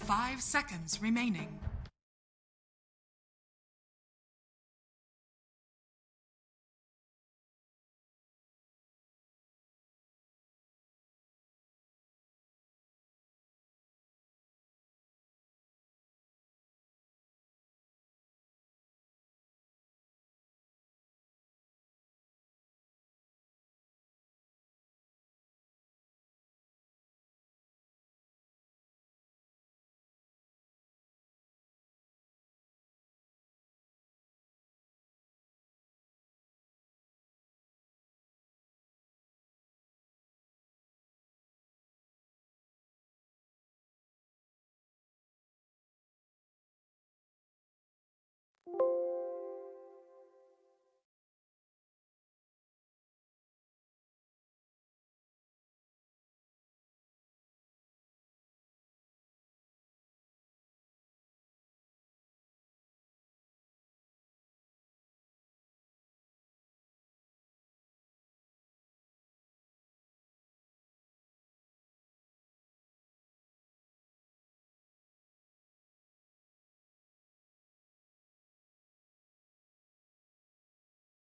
5 seconds remaining.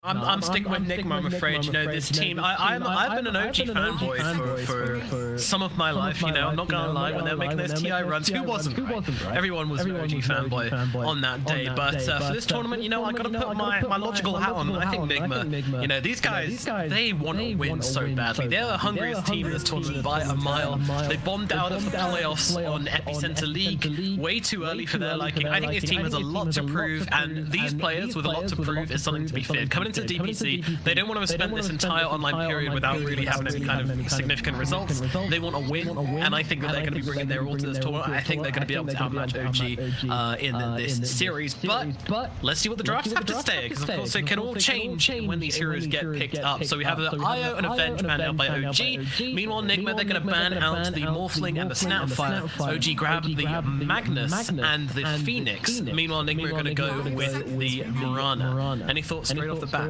I'm sticking with Nigma, I'm afraid. You know, this team, I've been an OG fanboy for some of my life, you know, I'm not gonna lie, when they were making those TI runs, who wasn't, right? Everyone was an OG fanboy on that day, but for this tournament, you know, I gotta put my logical hat on. I think Nigma, you know, these guys, they want to win so badly. They're the hungriest team in this tournament by a mile. They bombed out of the playoffs on Epicenter League way too early for their liking. I think this team has a lot to prove, and these players with a lot to prove is something to be feared. Coming into DPC, they don't want to have spent this entire online period without really having any kind of significant results. They want to win, and I think that they're going to be bringing their all to this tournament. I think they're going to be able to outmatch OG in this series, but let's see what the drafts have to say, because of course it can all change when these heroes get picked up. So we have the IO and Avenge banned out by OG. Meanwhile, Nigma, they're going to ban out the Morphling and the Snapfire. OG grabbed the Magnus and the Phoenix. Meanwhile, Nigma are going to go with the Mirana. Any thoughts straight off the bat?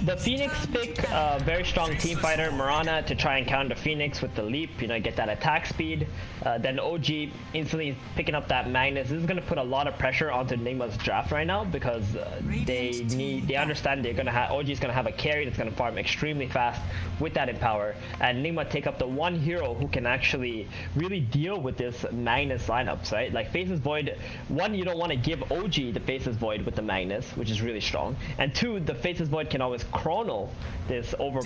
The Phoenix pick, very strong team fighter, Mirana to try and counter Phoenix with the leap, you know, get that attack speed. Then OG instantly picking up that Magnus. This is going to put a lot of pressure onto Nigma's draft right now, because they understand they're going to have, OG is going to have a carry that's going to farm extremely fast with that Empower, and Nigma take up the one hero who can actually really deal with this Magnus lineups, right? Like Faceless Void, one, you don't want to give OG the Faceless Void with the Magnus, which is really strong, and two, the Faceless Void can always chrono this over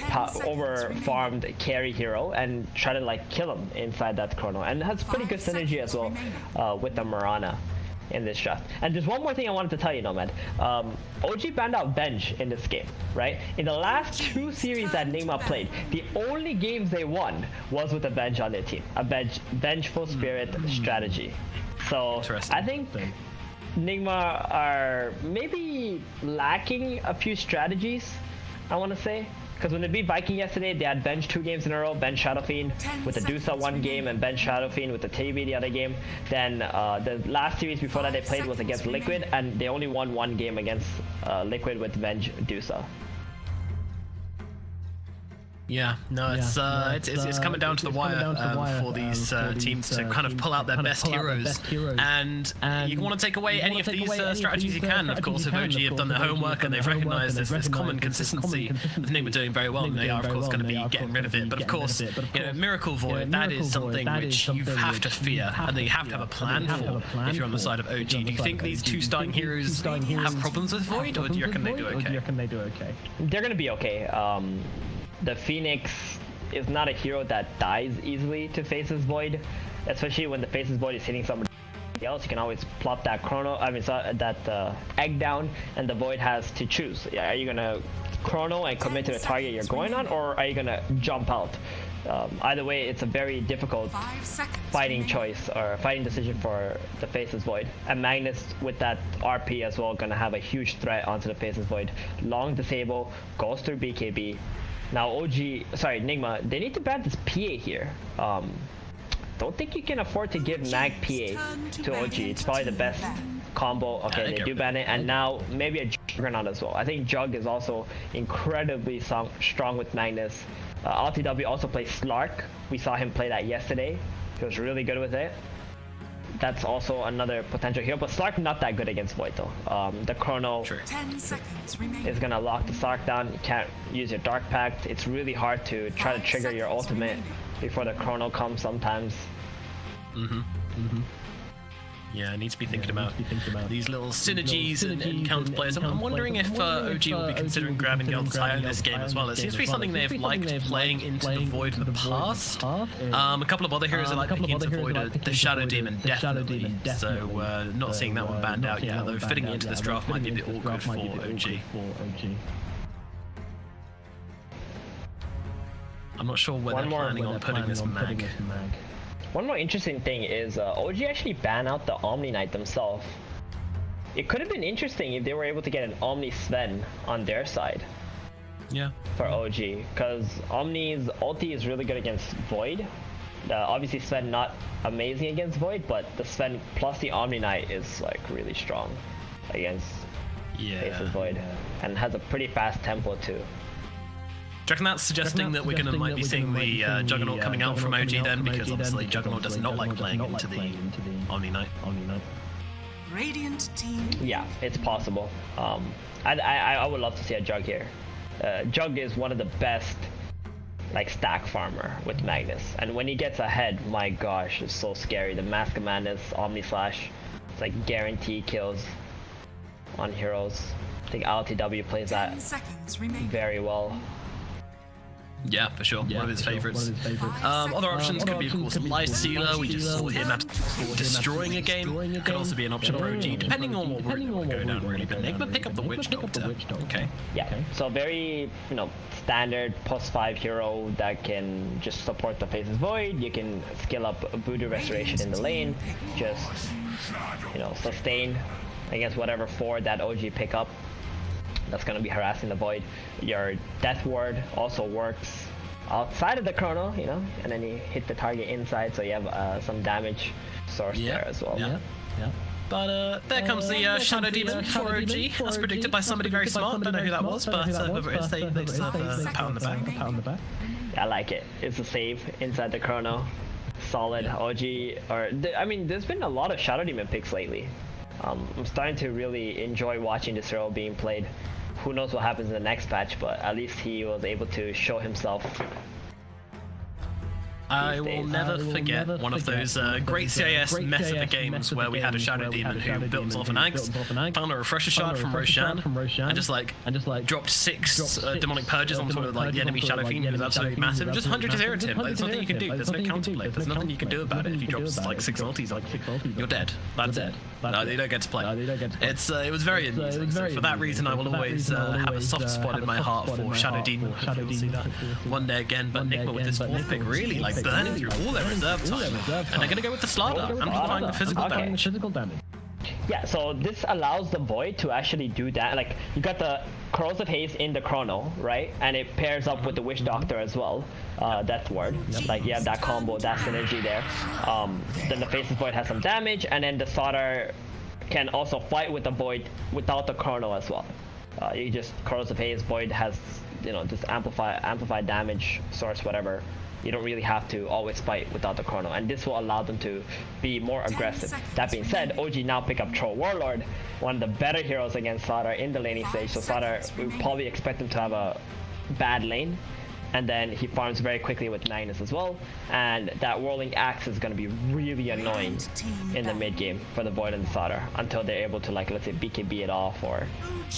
farmed carry hero and try to like kill him inside that chrono, and has pretty good synergy as well with the Mirana in this draft. And there's one more thing I wanted to tell you, Nomad. OG banned out Bench in this game, right? In the last 2 series that Nigma played, the only games they won was with a Bench on their team, a Vengeful Spirit strategy. So I think Nigma are maybe lacking a few strategies, I want to say. Because when they beat Viking yesterday, they had Bench 2 games in a row, Bench Shadow Fiend with the Dusa 1 game, and Bench Shadow Fiend with the TV the other game. Then the last series before that they played was against Liquid, and they only won 1 game against Liquid with Bench Dusa. Yeah, no, it's coming down to the wire for these teams to kind of pull out their best heroes, and you want to take away any of these strategies you can. Of course, if OG have done their homework and they've recognized this common consistency with Nigma doing very well, and they are of course going to be getting rid of it. But of course, you know, Miracle Void, that is something which you have to fear, and that you have to have a plan for if you're on the side of OG. Do you think these 2 starting heroes have problems with Void, or do you reckon they do okay? They're going to be okay. The Phoenix is not a hero that dies easily to Faceless Void, especially when the Faceless Void is hitting somebody else. You can always plop that that egg down, and the Void has to choose. Are you gonna chrono and commit to the target you're going on, or are you gonna jump out? Either way, it's a very difficult fighting choice or fighting decision for the Faceless Void. And Magnus with that RP as well, gonna have a huge threat onto the Faceless Void. Long disable, goes through BKB. Now Nigma, they need to ban this PA here. Don't think you can afford to give Mag PA to OG. It's probably the best combo. Okay, they do ban it, and now maybe a Juggernaut as well. I think Jug is also incredibly strong with Magnus. LTW also plays Slark. We saw him play that yesterday. He was really good with it. that's also another potential hero. But Slark not that good against Void though. The Chrono 10 seconds remaining. is gonna lock the Slark down. You can't use your Dark Pact. It's really hard to try to trigger your ultimate before the Chrono comes sometimes. Yeah, I need to be thinking about these little synergies and counterplays. I'm wondering if OG will be considering grabbing Gel's higher in this game as well. It seems to be something they've liked playing into the Void in the past. A couple of other heroes are like picking into Void, the Shadow Demon definitely. So not seeing that one banned out yet, although fitting it into this draft might be a bit awkward for OG. I'm not sure where they're planning on putting this mag. One more interesting thing is OG actually banned out the Omni Knight themselves. It could have been interesting if they were able to get an Omni Sven on their side. Yeah. For OG, because Omni's ulti is really good against Void. Obviously Sven not amazing against Void, but the Sven plus the Omni Knight is like really strong against Faceless Void, and has a pretty fast tempo too. Do you reckon that's suggesting that we're might be seeing the Juggernaut coming out from OG then? Because obviously Juggernaut does not like playing into the Omni Knight. Radiant team. Yeah, it's possible. I would love to see a Jug here. Jug is one of the best like stack farmer with Magnus, and when he gets ahead, my gosh, it's so scary. The Mask of Madness, Omni Slash, it's like guaranteed kills on heroes. I think LTW plays that very well. Yeah, for sure. One of his favorites. Other options could be, of course, Lifestealer. We just saw him destroying a game. Could also be an option for OG, depending on what route you want to go down, really. But Nigma pick up the Witch Doctor. Okay. Yeah. So very, standard +5 hero that can just support the Faceless Void. You can skill up Voodoo Restoration in the lane. Just, sustain against whatever 4 that OG pick up. That's going to be harassing the Void. Your Death Ward also works outside of the Chrono, and then you hit the target inside, so you have some damage source there as well. Yeah. But there comes the Shadow Demon for OG, as predicted by somebody very smart. Don't know who that was, but whoever it is, they deserve a pat on the back. I like it. It's a save inside the Chrono. Solid OG. There's been a lot of Shadow Demon picks lately. I'm starting to really enjoy watching this hero being played. Who knows what happens in the next patch, but at least he was able to show himself. I will never forget one of those great CIS mess of the games where we had a Shadow Demon who built himself an axe, found a Refresher Shard from Roshan, and just dropped 6 Demonic Purges onto the enemy Shadow Fiend, who was absolutely massive, and just 100 zeroed him. There's nothing you can do. There's no counterplay. There's nothing you can do about it. If he drops 6 ultis, you're dead. That's it. No, you don't get to play. It was very amusing. So for that reason, I will always have a soft spot in my heart for Shadow Demon. We'll see that one day again. But Nigma with this 4th pick really burning through all their reserve time, and they're gonna go with the Slardar, amplifying the physical damage. Yeah, so this allows the Void to actually do that. Like, you got the Corrosive Haze in the Chrono, right? And it pairs up with the Witch Doctor as well, Death Ward. Like, you have that combo, that synergy there. Then the Faceless Void has some damage, and then the Slardar can also fight with the Void without the Chrono as well. You just Corrosive Haze, Void has, just amplify damage source, whatever. You don't really have to always fight without the Chrono, and this will allow them to be more aggressive. That being said, OG now pick up Troll Warlord, one of the better heroes against Slardar in the laning stage, so Slardar, we probably expect him to have a bad lane, and then he farms very quickly with Magnus as well, and that Whirling Axe is going to be really annoying in the mid game for the Void and the Slardar until they're able to, let's say, BKB it off or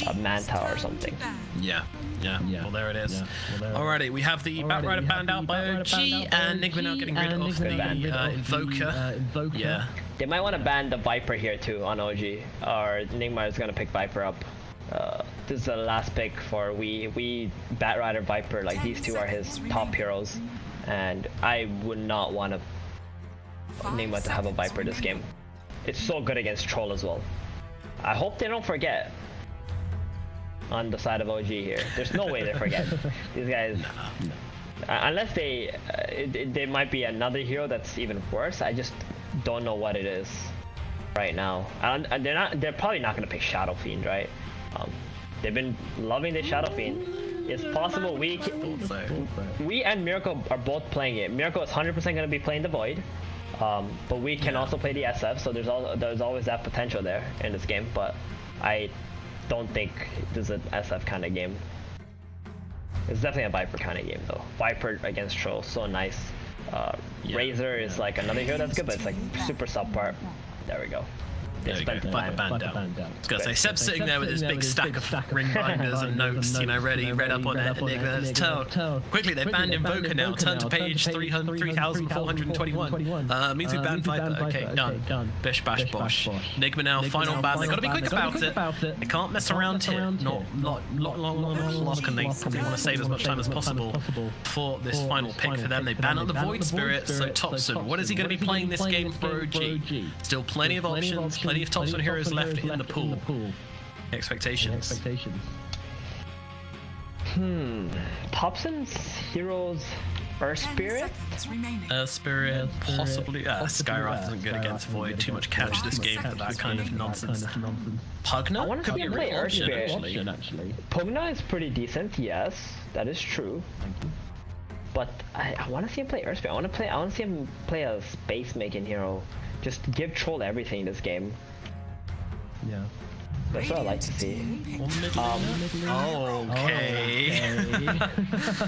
a Manta or something. Yeah. Well, there it is. Alrighty, we have the Batrider banned out by OG, and Nigma now getting rid of the Invoker. Yeah. They might want to ban the Viper here too on OG, or Nigma is going to pick Viper up. This is the last pick for we Batrider Viper. Like, these two are his top heroes, and I would not want Nigma to have a Viper this game. It's so good against Troll as well. I hope they don't forget on the side of OG here. There's no way they forget. These guys, unless there might be another hero that's even worse. I just don't know what it is right now. And they're probably not gonna pick Shadow Fiend, right? They've been loving the Shadow Fiend. It's possible we and Miracle are both playing it. Miracle is 100% gonna be playing the Void. But we can also play the SF, so there's always that potential there in this game. But I don't think this is an SF kind of game. It's definitely a Viper kind of game though. Viper against Troll, so nice. Razor is like another hero that's good, but it's like super subpar. There we go. There we go. Bite the band down. I was gonna say, Seb's sitting there with his big stack of ring binders and notes, you know, ready, read up on Nigma. Tell. Quickly, they banned Invoker now. Turn to page 3,421. Means we banned Viper. Okay, done. Bish, bash, bosh. Nigma now, final ban. They gotta be quick about it. They can't mess around here. Not and they probably want to save as much time as possible for this final pick for them. They ban out the Void Spirit, so Topson, what is he gonna be playing this game for OG? Still plenty of options. Plenty of Topson heroes left in the pool. Expectations. Topson's heroes Earth Spirit? Spirit, possibly. Skywrath isn't good against Void. Too much catch this game for that kind of nonsense. Pugna could be a real option, actually. Pugna is pretty decent, yes. That is true. But I want to see him play Earth Spirit. I want to see him play a space making hero. Just give Troll everything in this game. Yeah. That's what I like to see. Okay.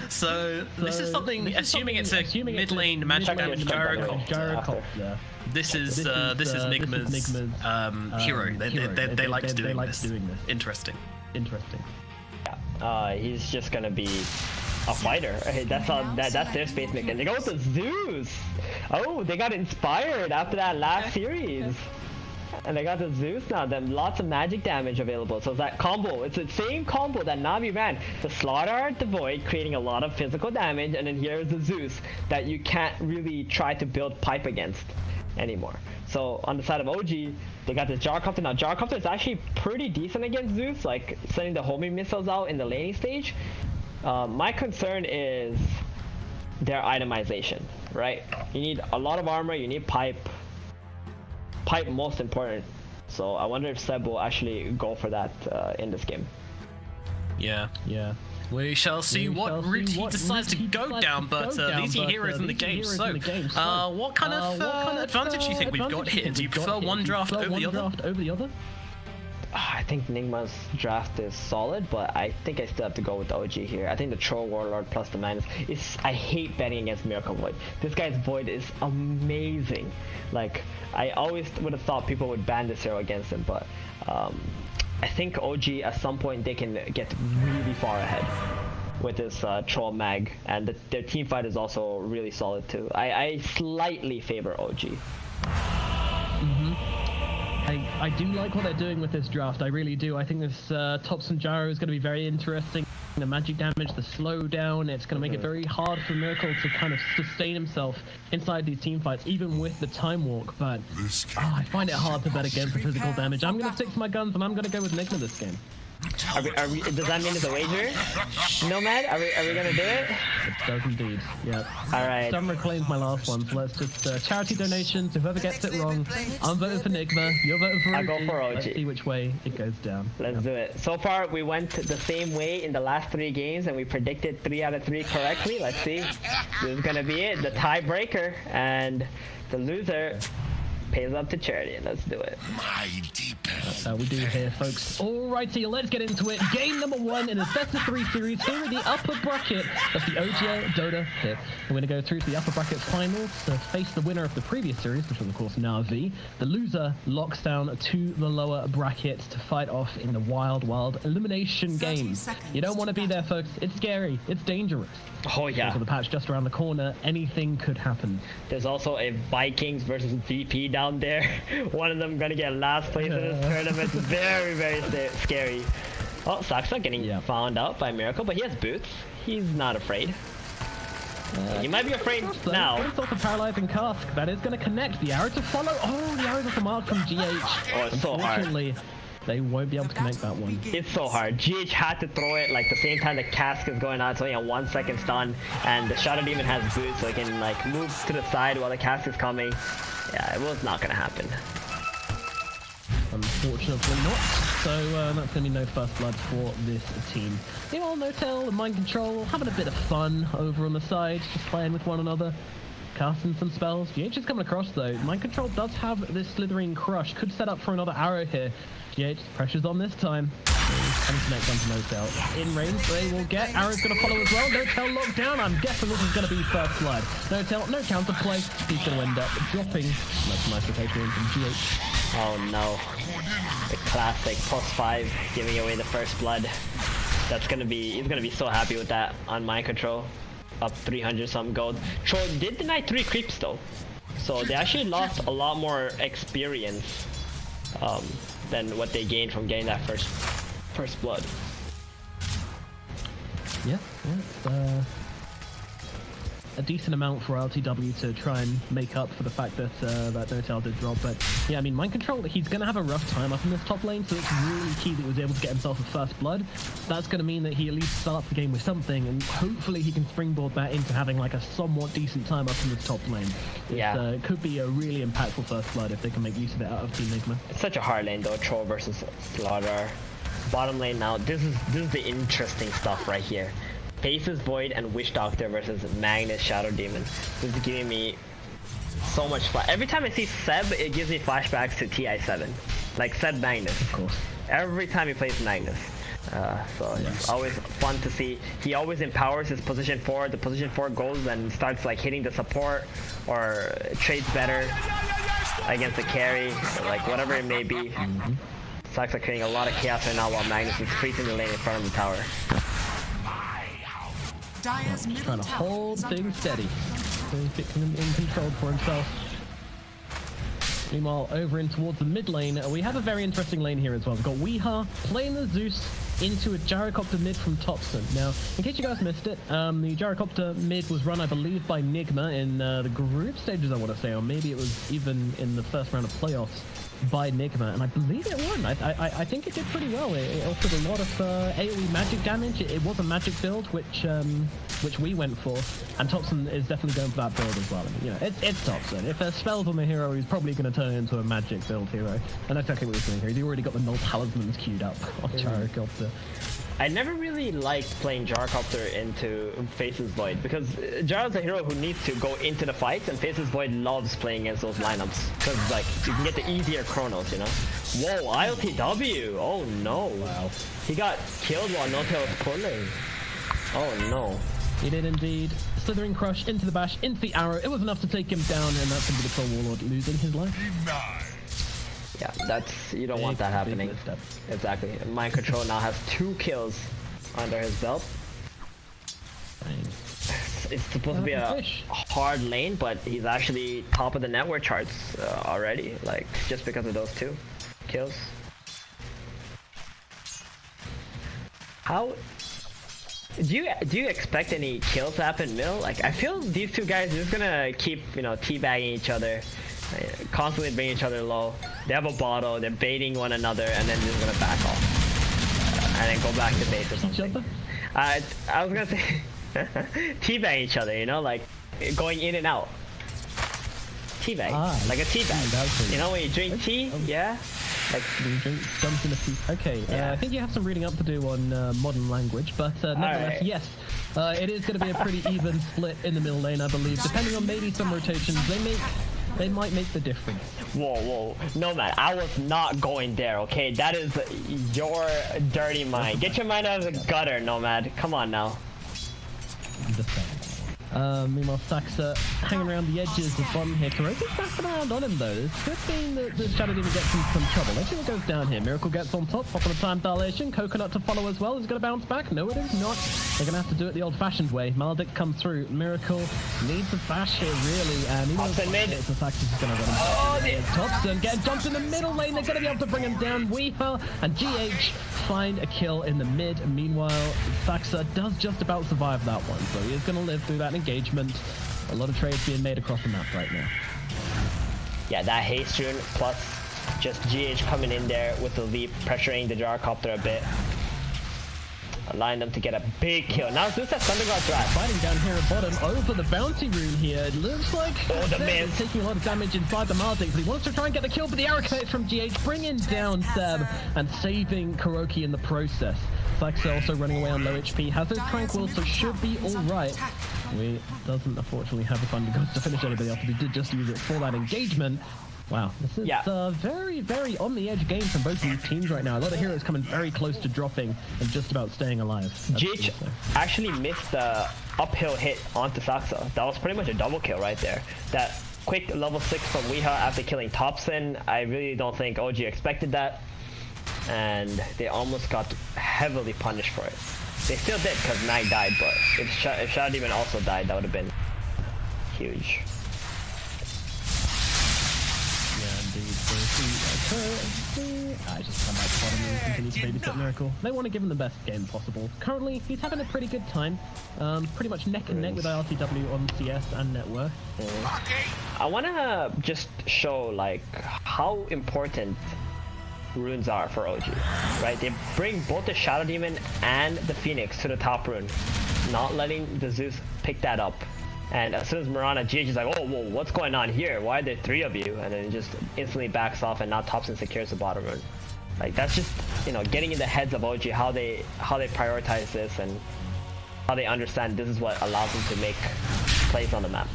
So this is something. Assuming it's a mid lane magic damage Gyrocopt. This is Nigma's hero. They like doing this. Interesting. Yeah. He's just gonna be a fighter. That's their space maker. They go with the Zeus. Oh, they got inspired after that last series. And they got the Zeus now, then lots of magic damage available. So it's that combo. It's the same combo that Navi ran. The Slaughter, the Void, creating a lot of physical damage, and then here's the Zeus that you can't really try to build pipe against anymore. So on the side of OG, they got this Gyrocopter. Now Gyrocopter is actually pretty decent against Zeus, like sending the homing missiles out in the laning stage. My concern is their itemization, right? You need a lot of armor, you need pipe. Pipe most important. So I wonder if Seb will actually go for that in this game. Yeah. We shall see what route he decides to go down, but these are heroes in the game. So, what kind of advantage do you think we've got here? Do you prefer one draft over the other? I think Nigma's draft is solid, but I think I still have to go with OG here. I think the Troll Warlord plus the Magnus is... I hate betting against Miracle Void. This guy's Void is amazing. Like, I always would have thought people would ban this hero against him, but I think OG at some point they can get really far ahead with this Troll Mag, and their team fight is also really solid too. I slightly favor OG. I do like what they're doing with this draft. I really do. I think this Topson Gyro is going to be very interesting. The magic damage, the slowdown, it's going to make it very hard for Miracle to kind of sustain himself inside these team fights, even with the time walk. But I find it hard to bet against the physical damage. I'm going to stick to my guns, and I'm going to go with Nigma this game. Does that mean it's a wager? Nomad? Are we gonna do it? It does indeed, yeah. Alright. Some reclaimed my last one, so let's just charity donations. Whoever gets it wrong, I'm voting for Nigma, you're voting for OG. I'll go for OG. Let's see which way it goes down. Let's do it. So far, we went the same way in the last 3 games, and we predicted 3 out of 3 correctly. Let's see. This is gonna be it, the tiebreaker, and the loser pays up to charity. Let's do it. That's how we do here, folks. Alrighty, let's get into it. Game number 1 in the best of 3 series here in the upper bracket of the OGA Dota pit. We're going to go through to the upper bracket finals to face the winner of the previous series, which was of course Navi. The loser locks down to the lower bracket to fight off in the wild elimination game. You don't want to be there, folks. It's scary. It's dangerous. Oh yeah. Also, the patch just around the corner. Anything could happen. There's also a Vikings versus VP down there. One of them gonna get last place in this tournament. Very, very scary. Oh, Saksa getting found out by Miracle, but he has boots. He's not afraid. He might be afraid now. It's also paralyzing cask. That is going to connect. The arrow to follow. Oh, the arrow to mark from GH. Oh, it's so hard. They won't be able to connect that one. It's so hard. GH had to throw it like the same time the cask is going out. It's only a 1 second stun, and the Shadow Demon has boots, so he can like move to the side while the cask is coming. Yeah, it was not gonna happen. Unfortunately not. So that's gonna be no first blood for this team. Meanwhile, Notel and Mind Control having a bit of fun over on the side, just playing with one another. casting some spells. GH is coming across though. Mind Control does have this Slithering Crush. Could set up for another arrow here. GH, pressure's on this time. Coming to next onto No-Tail. In range, they will get. Arrow's going to follow as well. No-Tail locked down. I'm guessing this is going to be first blood. No-Tail, no counterplay. He's going to end up dropping. Nice rotation from GH. Oh no. The classic +5 giving away the first blood. That's going to be, he's going to be so happy with that on Mind Control. Up 300 some gold. Troll did deny 3 creeps though. So they actually lost a lot more experience than what they gained from getting that first blood. Yeah, a decent amount for LTW to try and make up for the fact that that No-Tail did drop. But yeah, I mean, Mind Control, he's going to have a rough time up in this top lane, so it's really key that he was able to get himself a first blood. That's going to mean that he at least starts the game with something, and hopefully he can springboard that into having like a somewhat decent time up in this top lane. Yeah. It could be a really impactful first blood if they can make use of it out of Team Nigma. It's such a hard lane though, Troll versus Slaughter. Bottom lane now, this is the interesting stuff right here. Faces Void and Witch Doctor versus Magnus Shadow Demon. This is giving me so much fun. Every time I see Seb, it gives me flashbacks to TI7. Like Seb Magnus. Of course. Every time he plays Magnus. So it's always fun to see. He always empowers his position 4. The position 4 goes and starts like hitting the support or trades better against the carry, like whatever it may be. Sucks are creating a lot of chaos right now while Magnus is freezing the lane in front of the tower. Dire's middle Trying to tower hold is under things attack. steady. Getting him in control for himself. Meanwhile, over in towards the mid lane, we have a very interesting lane here as well. We've got Weeha playing the Zeus into a Gyrocopter mid from Topson. Now, in case you guys missed it, the Gyrocopter mid was run, I believe, by Nigma in the group stages, I want to say, or maybe it was even in the first round of playoffs by Nigma, and I believe it won. I think it did pretty well. It offered a lot of AoE magic damage. It was a magic build, which we went for, and Topson is definitely going for that build as well. I mean, you know, it's Topson. If there's spells on the hero, he's probably going to turn into a magic build hero, and that's exactly what he's doing here. He's already got the null talismans queued up on Gyrocopter. I never really liked playing Gyrocopter into Faces Void because Gyro's a hero who needs to go into the fights, and Faces Void loves playing against those lineups because like you can get the easier chronos, you know. Whoa, ILTW! Oh no! Wow. He got killed while No-Tail was pulling. Oh no. He did indeed. Slithering Crush into the bash, into the arrow. It was enough to take him down, and that's going to be the Troll Warlord losing his life. Yeah, that's, you don't want that happening. Exactly. Mind Control now has 2 kills under his belt. It's supposed to be a hard lane, but he's actually top of the network charts already, like just because of those 2 kills. How do you expect any kills to happen middle? Like I feel these 2 guys are just gonna keep, you know, teabagging each other, constantly bring each other low. They have a bottle, they're baiting one another, and then they're just gonna back off and then go back to base or something. I was gonna say teabag each other, you know, like going in and out. Teabag, like a teabag. You know when you drink tea, yeah. Like you drink something of tea. Okay, I think you have some reading up to do on modern language, but nevertheless, yes. It is going to be a pretty even split in the middle lane, I believe. Depending on maybe some rotations, they might make the difference. Whoa, Nomad, I was not going there, okay? That is your dirty mind. Get your mind out of the gutter, Nomad. Come on now. Meanwhile, Saxa hanging around the edges of bottom here. Kuroki's back around on him though. This could mean that the Shadow Demon gets in some trouble. Let's see what goes down here. Miracle gets on top, pop on a time dilation. Coconut to follow as well. Is it going to bounce back? No, it is not. They're going to have to do it the old-fashioned way. Maledict comes through. Miracle needs a flash here, really. And Topson mid. Saxa's is going to run him. Topson getting jumped in the middle lane. They're going to be able to bring him down. Weeper and GH find a kill in the mid. Meanwhile, Saxa does just about survive that one, so he is going to live through that engagement. A lot of trades being made across the map right now. Yeah, that haste rune plus just GH coming in there with the leap, pressuring the Gyrocopter a bit. Allowing them to get a big kill. Now Zeus has Thunderguard drive. Fighting down here at bottom over the bounty rune here. It looks like the man is taking a lot of damage inside the Maledict, but he wants to try and get the kill, but the arrow connects from GH, bringing down Seb and saving Kuroki in the process. Saxa also running away on low HP. Has those tranquils, so should be alright. We doesn't unfortunately have the Thunder Gods to finish anybody off, but he did just use it for that engagement. Wow, this is very, very on the edge game from both of these teams right now. A lot of heroes coming very close to dropping and just about staying alive. GH actually missed the uphill hit onto Saxa. That was pretty much a double kill right there. That quick level 6 from Weeha after killing Thompson, I really don't think OG expected that. And they almost got heavily punished for it. They still did because Nine died, but if Shadow Demon also died, that would have been huge. I just come back to bottom and continue to babysit Miracle. They want to give him the best game possible. Currently, he's having a pretty good time. Pretty much neck and neck with IRTW on CS and net worth. I want to just show like how important runes are for OG, right? They bring both the Shadow Demon and the Phoenix to the top rune, not letting the Zeus pick that up. And as soon as Mirana, GH is like, oh, whoa, what's going on here? Why are there 3 of you? And then it just instantly backs off, and now Thompson secures the bottom rune. Like, that's just, you know, getting in the heads of OG, how they prioritize this and how they understand this is what allows them to make plays on the map.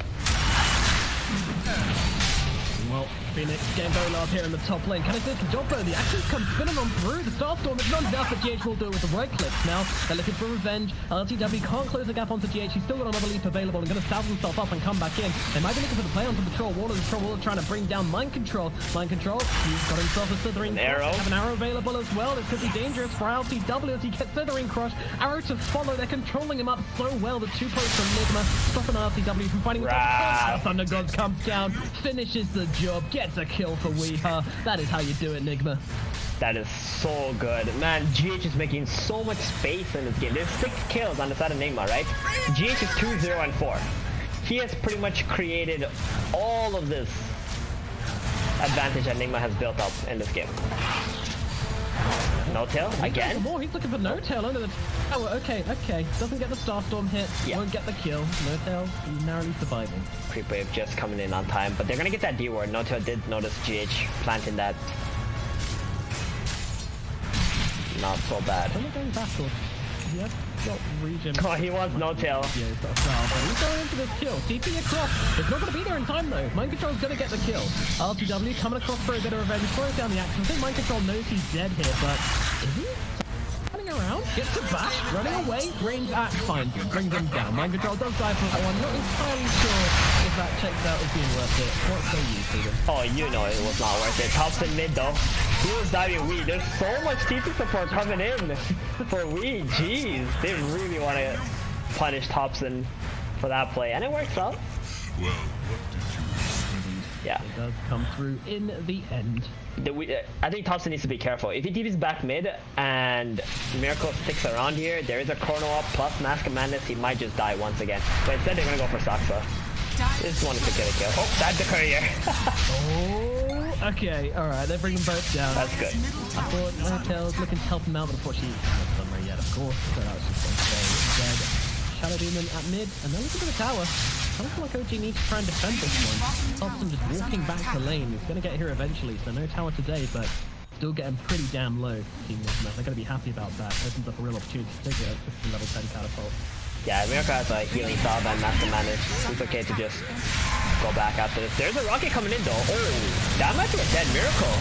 Well, Phoenix getting very low up here in the top lane. Can I finish the job though? The actions come spinning on through. The Starstorm is not enough, but GH will do it with the right clicks now. They're looking for revenge. LTW can't close the gap onto GH. He's still got another leap available and going to salve himself up and come back in. They might be looking for the play onto the Troll Wall. The Troll Wall trying to bring down Mind Control. Mind Control, he's got himself a Slithering arrow. Have an arrow available as well. This could be dangerous for LTW as he gets Slithering Crush. Arrow to follow. They're controlling him up so well. The 2 posts from Nigma stopping LTW from fighting with the Thunder Gods comes down, finishes the job, gets a kill for Weeha. That is how you do it, Nigma. That is so good. Man, GH is making so much space in this game. There's 6 kills on the side of Nigma, right? GH is 2-0 and 4. He has pretty much created all of this advantage that Nigma has built up in this game. No tail again. More. He's looking for no tail under the tower. Okay. Doesn't get the Starstorm hit. Won't get the kill. No tail. He's narrowly surviving. Creep wave just coming in on time, but they're gonna get that D ward. No tail did notice GH planting that. Not so bad. Only going backward. He has got region. Oh, he wants no tail. Yeah, he's got a foul, but he's going into this kill. TP across. It's not going to be there in time though. Mind Control's going to get the kill. LTW coming across for a bit of revenge. Throws down the axe. I think Mind Control knows he's dead here, but is he? Running around, gets the bash, running away, range axe finds him, brings him down. Mind Control does die for that one. Not entirely sure if that checks out as being worth it. What say you, Steven? Oh, you know it was not worth it. Thompson mid though. He was diving Wii. There's so much TP support coming in for Wii. Jeez, they really want to punish Thompson for that play, and it works out. Well, what did you expect? Yeah. It does come through in the end. I think Thompson needs to be careful. If he TP's back mid and Miracle sticks around here, there is a Chrono up plus Mask of Madness, he might just die once again. But instead they're gonna go for Saxa. They just wanted to get a kill. Oh, that's the courier. Oh, okay, alright, they bring them both down. That's good. I thought Motel was looking to help him out, but unfortunately he's not done right yet, of course. So that was just going to stay dead. Shadow Demon at mid, and they're looking for the tower. I don't feel like OG needs to try and defend this one. Thompson just walking back to lane. He's going to get here eventually, so no tower today, but still getting pretty damn low. Team Nigma. They're going to be happy about that. Opens up a real opportunity to take it at level 10 catapult. Yeah, Miracle has a healing salve and Master Manage. It's okay to just go back after this. There's a rocket coming in though. Oh, that might be a dead Miracle.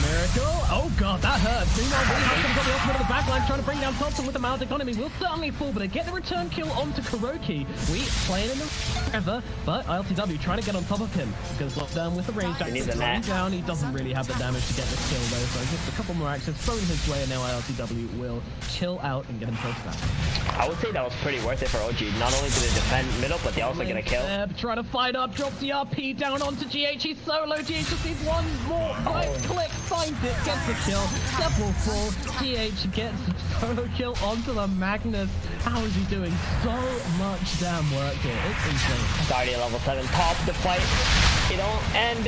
Miracle. Oh god, that hurts. Meanwhile, Williams got the ultimate of the backline, trying to bring down Thompson with the Mount Economy. Will certainly fall, but they get the return kill onto Kuroki. We playing in the forever, but ILTW trying to get on top of him. Goes locked down with the range. He needs a net. Down. He doesn't really have the damage to get the kill though, so just a couple more actions thrown his way, and now ILTW will chill out and get himself back. I would say that was pretty worth it for OG. Not only did they defend middle, but they also get a kill. Trying to fight up, drops the RP down onto GH. He's solo. GH just needs one more right click, finds it, gets the kill. Double fall. GH gets the solo kill onto the Magnus. How is he doing so much damn work here? It's insane. Guardian level 7, top the fight. You know, and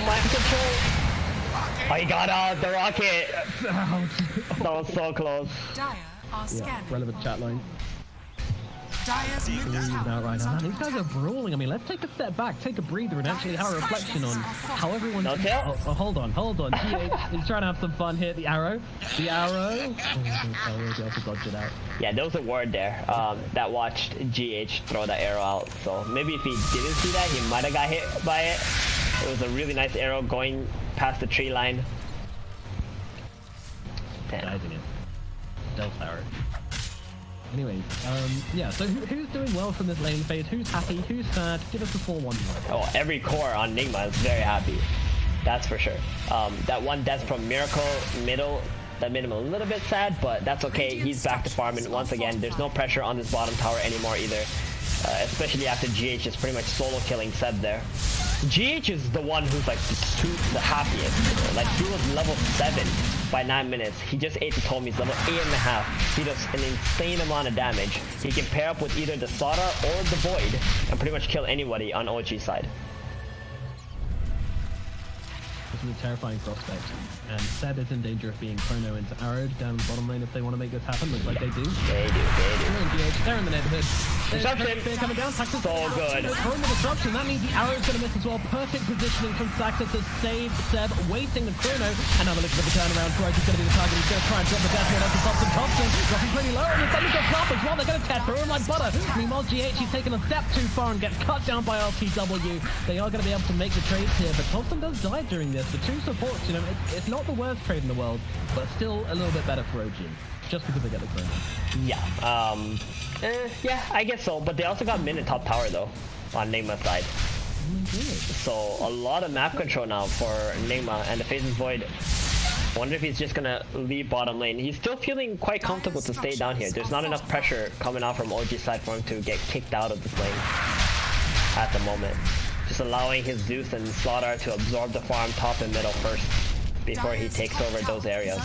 mind control. Oh, he got out the rocket. That was so close. Dire are scanning. Relevant chat line. Dire's middle Out right now. tower These guys are brawling. I mean, let's take a step back, take a breather, and actually have a reflection on how everyone's... No tail? Oh, hold on. He's trying to have some fun here. The arrow. Oh, we'll be able to dodge it out. Yeah, there was a ward there that watched GH throw that arrow out. So maybe if he didn't see that, he might have got hit by it. It was a really nice arrow going past the tree line. Damn. Diving it. Stealth arrow. Anyways, yeah, so who's doing well from this lane phase? Who's happy? Who's sad? Give us the 4-1. Oh, every core on Nigma is very happy. That's for sure. That one death from Miracle middle, that made him a little bit sad, but that's okay. He's back to farming once again. There's no pressure on this bottom tower anymore either. Especially after GH is pretty much solo killing Seb there. GH is the one who's like the happiest. Like, he was level 7 by 9 minutes. He just ate the Tommy's level 8.5. He does an insane amount of damage. He can pair up with either the Slaughter or the Void and pretty much kill anybody on OG side. This is a terrifying prospect, and Seb is in danger of being chrono into arrowed down the bottom lane if they want to make this happen. Looks like they do. They do. They're in the neighborhood. Disruption! They're coming down. Saxon So good. throwing the disruption. That means the arrow's going to miss as well. Perfect positioning from Saxon to save Seb, wasting the chrono. And now the look for the turnaround. Croak is going to be the target. He's going to try and drop the death one onto Thompson. Dropping pretty low, and the Thunder's got flop as well. They're going to test through him like butter. Meanwhile, GH, he's taken a step too far and gets cut down by RTW. They are going to be able to make the trades here, but Thompson does die during this. The two supports, you know, it's not the worst trade in the world, but still a little bit better for OG, just because they get the chrono. Yeah, yeah, I guess so, but they also got mid and top tower though, on Nigma's side. So a lot of map control now for Nigma, and the Phases Void. I wonder if he's just gonna leave bottom lane. He's still feeling quite comfortable to stay down here. There's not enough pressure coming out from OG side for him to get kicked out of this lane at the moment. Just allowing his Zeus and Slaughter to absorb the farm top and middle first before he takes over those areas.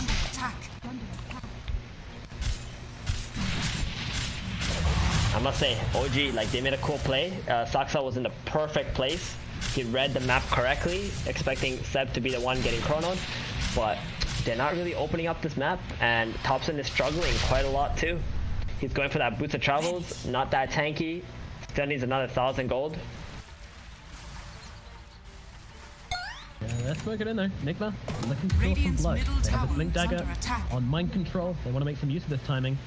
I must say, OG, like, they made a cool play. Saxa was in the perfect place. He read the map correctly, expecting Seb to be the one getting chronoed, but they're not really opening up this map, and Thompson is struggling quite a lot too. He's going for that Boots of Travels, not that tanky. Still needs another 1,000 gold. Yeah, let's work it in there. Nigma, looking for some blood. They have this Link Dagger on mind control. They want to make some use of this timing.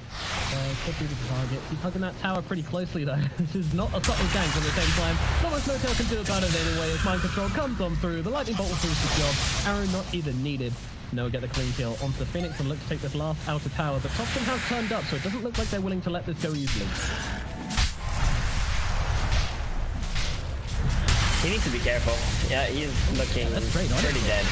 Could be the target. He's hugging that tower pretty closely though. This is not a subtle gank at the same time. Not much no-tail can do about it anyway as mind control comes on through. The lightning bolt will finish the job. Arrow not even needed. Noah get the clean kill onto the Phoenix and look to take this last outer tower, but Thompson has turned up, so it doesn't look like they're willing to let this go easily. He needs to be careful. Yeah, he's looking pretty dead.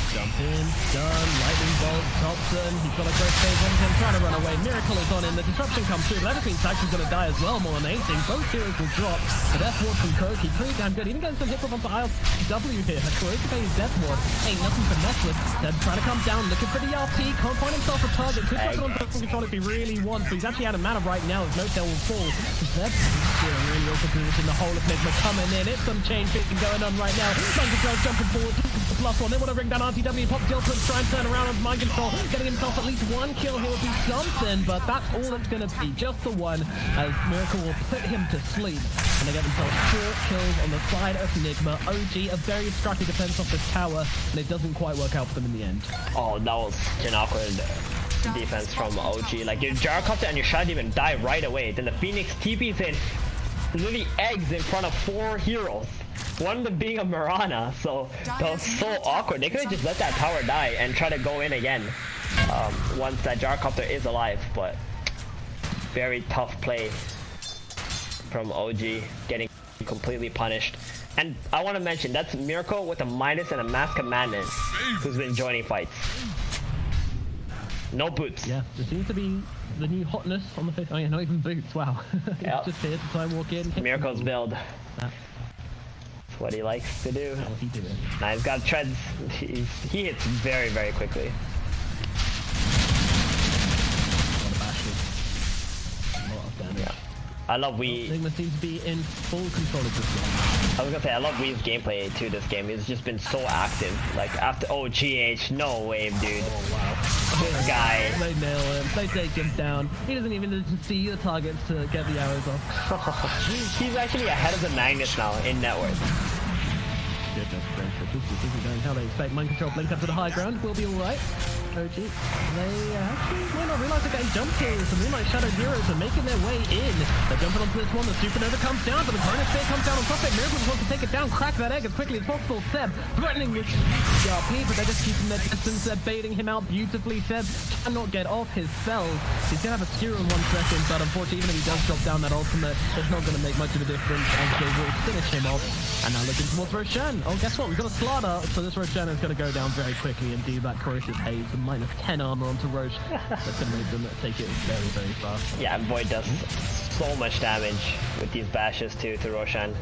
Jump in, done, lightning bolt, Thompson, he's got a great phase on him, trying to run away. Miracle is on in, the disruption comes through, but everything Saxon's going to die as well, more than anything. Both heroes will drop. The death ward from Koki, pretty damn good. Even getting some hit from onto ILW here. Koki his death ward, ain't nothing to mess with. Seb trying to come down, looking for the RT, can't find himself a target. Could put on Thompson control if he really wants, but he's actually out of mana right now, as no-tail will fall. Seb steering really open position, the whole of Nigma coming in. It's some chain fitting going on right now. Mind control jumping forward, the plus one. They want to bring down RTW, pop the ultimate, try and turn around with mind control, getting himself at least one kill here would be something, but that's all it's going to be, just the one, as Miracle will put him to sleep, and they get themselves 4 kills on the side of Nigma. OG, a very scrappy defense off this tower, and it doesn't quite work out for them in the end. Oh, that was an awkward defense from OG. Like, your Gyrocopter and your Shadow Demon die right away, then the Phoenix TP's in, literally eggs in front of 4 heroes. One of them being a Mirana, so that was so awkward. They could have just let that tower die and try to go in again once that Gyrocopter is alive, but very tough play from OG, getting completely punished. And I want to mention, that's Miracle with a Midas and a Mask of Madness who's been joining fights. No boots. Yeah, there seems to be the new hotness on the face. Oh yeah, not even boots, wow. Yep. Just here to try and walk in. Miracle's build. What he likes to do. How he do it? Nah, he's got treads. He hits very, very quickly. A lot of bashes. A lot of damage. I love Wii. Nigma seems to be in full control of this game. I was gonna say, I love Wii's gameplay too this game. He's just been so active. Like, after OGH, no way, dude. Oh, wow. This guy. They nail him. They take him down. He doesn't even need to see the targets to get the arrows off. He's actually ahead of the Magnus now in net worth. Goodness gracious, this isn't going how they expect. Mind control blink up to the high ground. Will be alright. OG, they actually might not realize they're getting jump kills. The Moonlight Shadow Heroes are making their way in. They're jumping onto this one. The Supernova comes down, but the Chronosphere comes down on top of it. Miracle just wants to take it down, crack that egg as quickly as possible. Seb threatening with GRP, but they're just keeping their distance. They're baiting him out beautifully. Seb cannot get off his spells. He's going to have a skewer in 1 second, but unfortunately, even if he does drop down that ultimate, it's not going to make much of a difference as they will finish him off. And now looking towards Roshan. Oh, guess what? We've got a Slaughter, so this Roshan is going to go down very quickly and do that Corrosive Haze, the minus 10 armor onto Roche. That's going to make them take it very, very fast. Yeah, Void does so much damage with these bashes too to Roshan.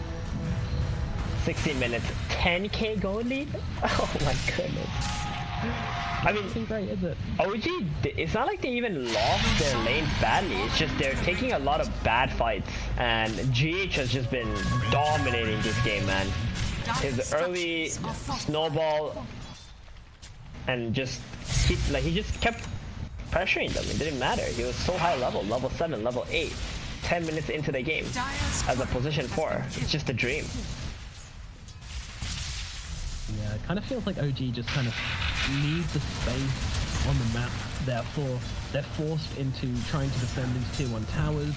16 minutes, 10k gold lead? Oh my goodness. I mean, Nothing great, is it? OG, it's not like they even lost their lane badly. It's just they're taking a lot of bad fights, and GH has just been dominating this game, man. His early snowball, and just he just kept pressuring them. It didn't matter. He was so high level 7, level 8, 10 minutes into the game as a position 4. It's just a dream. Yeah, it kind of feels like OG just kind of needs the space on the map. Therefore, they're forced into trying to defend these tier 1 towers,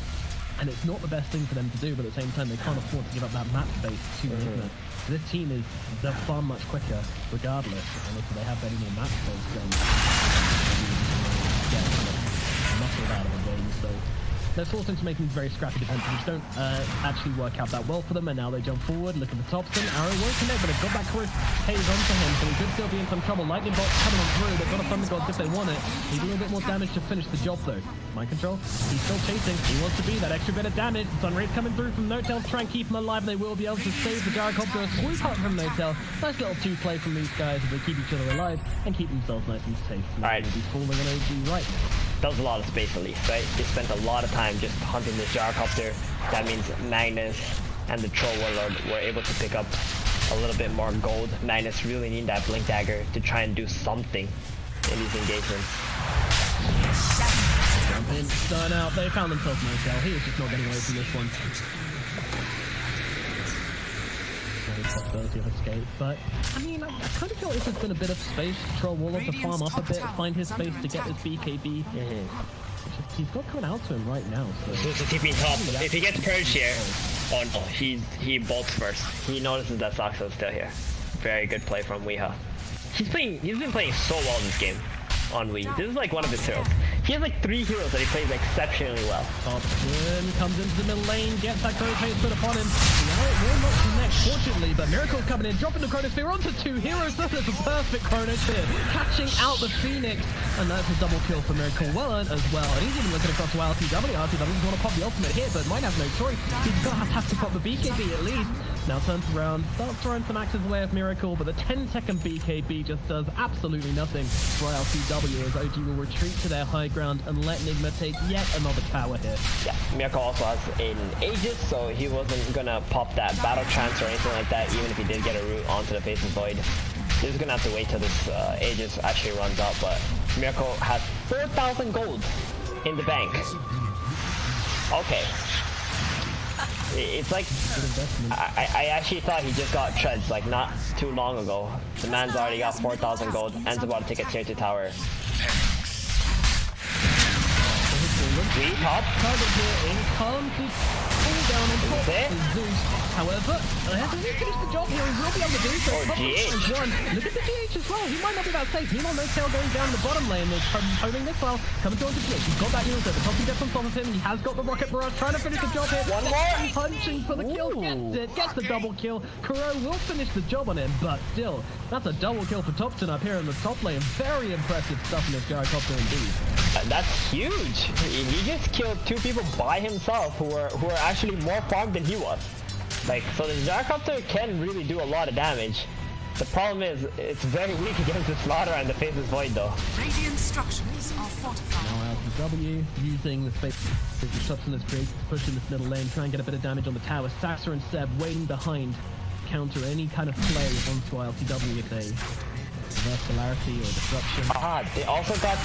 and it's not the best thing for them to do, but at the same time, they can't afford to give up that map space to Nigma. This team is they're far much quicker, regardless, and if they have any more map space, then get muscled out of the game. So they're forced into making very scrappy defenses, which don't actually work out that well for them. And now they jump forward, looking for Thompson. Arrow won't connect, but they've got that Haze onto him, so he could still be in some trouble. Lightning bolt coming on through. They've got a Thunder Gods if they want it. Need a little bit more damage to finish the job, though. Mind control. He's still chasing. He wants to be that extra bit of damage. Sunray's coming through from No-Tail to try and keep him alive. They will be able to save the Gyrocopter. A sweep up from No-Tail. Nice little 2-play from these guys as they keep each other alive and keep themselves nice and safe. Alright. He's falling on OG right now. That was a lot of space at least, right? They spent a lot of time just hunting this Gyrocopter. That means Magnus and the Troll Warlord were able to pick up a little bit more gold. Magnus really need that Blink Dagger to try and do something in these engagements. Jump in, stun out. They found themselves No-Tail. He was just not getting away from this one. Possibility of escape, but I mean, I kind of feel like there's been a bit of space for Troll Warlord to farm up a bit, find his space to get his BKB. He's got coming out to him right now. So. This is TP top. If he gets purged here, oh no, he bolts first. He notices that Saxo is still here. Very good play from Weeha. He's been playing so well this game on Wii. This is like one of his heroes. He has like 3 heroes that he plays exceptionally well. Thompson comes into the middle lane, gets that Chronosphere put upon him. Now it will not connect, fortunately, but Miracle's coming in, dropping the Chronosphere onto 2 heroes. That is a perfect Chronosphere, catching out the Phoenix, and that's a double kill for Miracle. Well earned as well, and he's even looking across to RTW. RTW doesn't want to pop the ultimate here, but might have no choice. He's going to have to pop the BKB at least. Now turns around, starts throwing some axes away of Miracle, but the 10-second BKB just does absolutely nothing for RTW as OG will retreat to their high ground and let Nigma take yet another tower here. Yeah, Miracle also has an Aegis, so he wasn't gonna pop that battle trance or anything like that, even if he did get a route onto the face of Void. He's gonna have to wait till this Aegis actually runs out, but Miracle has 4,000 gold in the bank. Okay. It's like, I actually thought he just got treads like not too long ago. The man's already got 4,000 gold and is about to take a tier 2 tower. We top. Target here in column to pull down and pop Zeus. However, hasn't he finished the job here? He will be able to do so. GH. Look at the GH as well. He might not be that safe. Meanwhile, No-Tail going down the bottom lane. There's homing this well. Coming towards the GH. He's got that heal set. The Thompson gets on top of him. He has got the rocket barrage. Trying to finish the job here. One more. Punching for the kill. Gets it. Gets the double kill. Kuro will finish the job on him, but still, that's a double kill for Thompson up here in the top lane. Very impressive stuff in this Gyrocopter indeed. That's huge. He just killed 2 people by himself who are actually more farmed than he was. Like, so the Gyrocopter can really do a lot of damage. The problem is, it's very weak against the Slaughter and the Faceless Void though. Radiant structures are fortified. Now LTW using the space the shots in this create to push in this middle lane, try and get a bit of damage on the tower. Sasser and Seb waiting behind, counter any kind of play onto LTW if they reverse polarity or disruption. They also got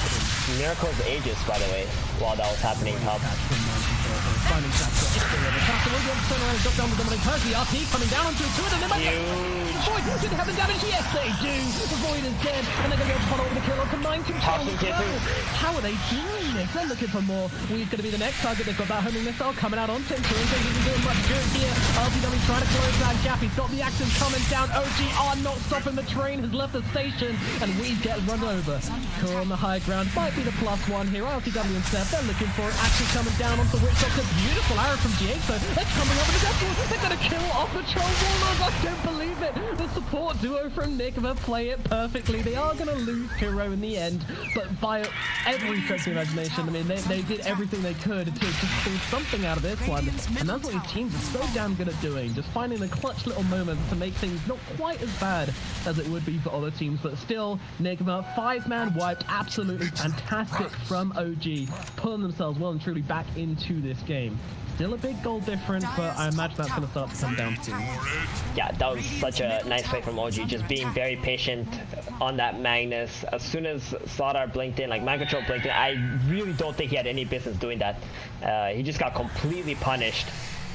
Miracle's Aegis, by the way, while that was happening top. Finding Sasser, if they ever Sasser will be able to turn around and drop down the dominant Percy. RP coming down onto it, and they might get the Void didn't have the damage. Yes, they do. The Void is dead, and they're going to go follow over the kill onto Mind Control. How are they doing this? They're looking for more. We're going to be the next target. They've got that homing missile coming out on Tim. Turing isn't doing much good here. LTW trying to close that gap. He's got the axes coming down. OG are not stopping. The train has left the station, and we get run over. Core on the high ground might be the +1 here. LTW and Seb, they're looking for it. Actually coming down onto Witch Doctor. Beautiful arrow from GA. So they're coming over the death wall. They're going to kill off the Troll Warlords. I don't believe it. The support duo from Nigma play it perfectly. They are going to lose Hero in the end, but by every stretch of imagination, I mean, they did everything they could to just pull something out of this one, and that's what these teams are so damn good at doing, just finding the clutch little moments to make things not quite as bad as it would be for other teams, but still, Nigma, 5-man wiped, absolutely fantastic from OG, pulling themselves well and truly back into this game. Still a big goal difference, but I imagine that's going to start to come down soon. Yeah, that was such a nice play from OG, just being very patient on that Magnus. As soon as Slaughter blinked in, like Mind Control blinked in, I really don't think he had any business doing that. He just got completely punished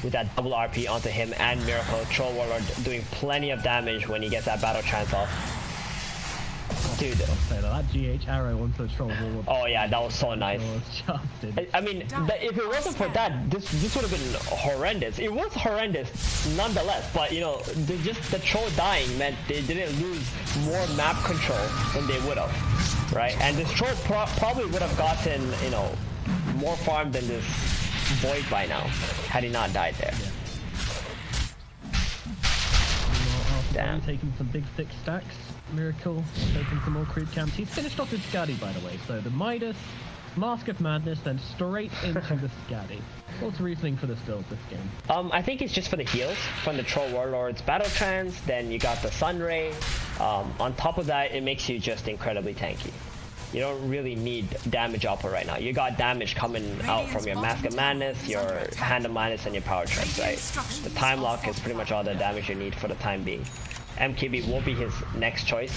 with that double RP onto him and Miracle. Troll Warlord doing plenty of damage when he gets that battle trance off. Dude. That GH arrow onto the Troll Warlord. Oh yeah, that was so nice. I mean, if it wasn't for that, this would have been horrendous. It was horrendous nonetheless, but you know, just the Troll dying meant they didn't lose more map control than they would have, right? And this Troll probably would have gotten, you know, more farm than this Void by now, had he not died there. Damn. Taking some big thick stacks. Miracle taking some more creep camps. He's finished off his Scuddy, by the way. So the Midas, Mask of Madness, then straight into the Scuddy. What's the reasoning for this build, this game? I think it's just for the heals from the Troll Warlord's Battle Trance. Then you got the Sunray. On top of that, it makes you just incredibly tanky. You don't really need damage output right now. You got damage coming out from your Mask of Madness, your Hand of Madness, and your Power Trance, right? The Time Lock is pretty much all the damage you need for the time being. MKB will be his next choice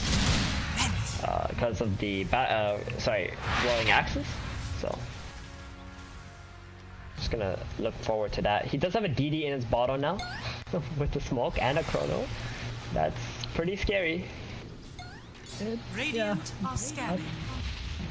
because of the Rolling Axes. So just gonna look forward to that. He does have a DD in his bottle now with the smoke and a chrono. That's pretty scary. Radiant are scanning.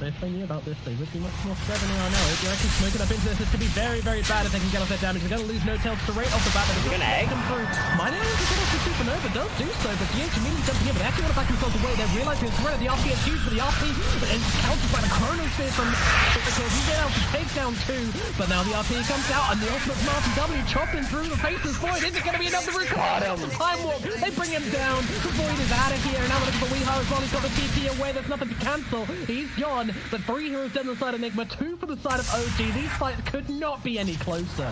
If they knew about this, they would be much more scared than they are now. They're actually smoking up into this. This could be very, very bad if they can get off their damage. They're going to lose no tail straight off the bat. They're going to egg them through. Might not get off the Supernova, does do so, but GH immediately jumping in, but they actually want to back themselves away. They're realizing it's right. The RP is huge for the RP, but it's countered by the Chronosphere from because he's able to take down 2, but now the RP comes out, and the ultimate Martin W chopping through the Faceless Void. Is it going to be enough to recover? Time Warp. They bring him down. The Void is out of here, and now we're looking for Weehaw as well. He's got the TP away. There's nothing to cancel. He's gone, but 3 heroes dead on the side of Nigma, 2 for the side of OG. These fights could not be any closer.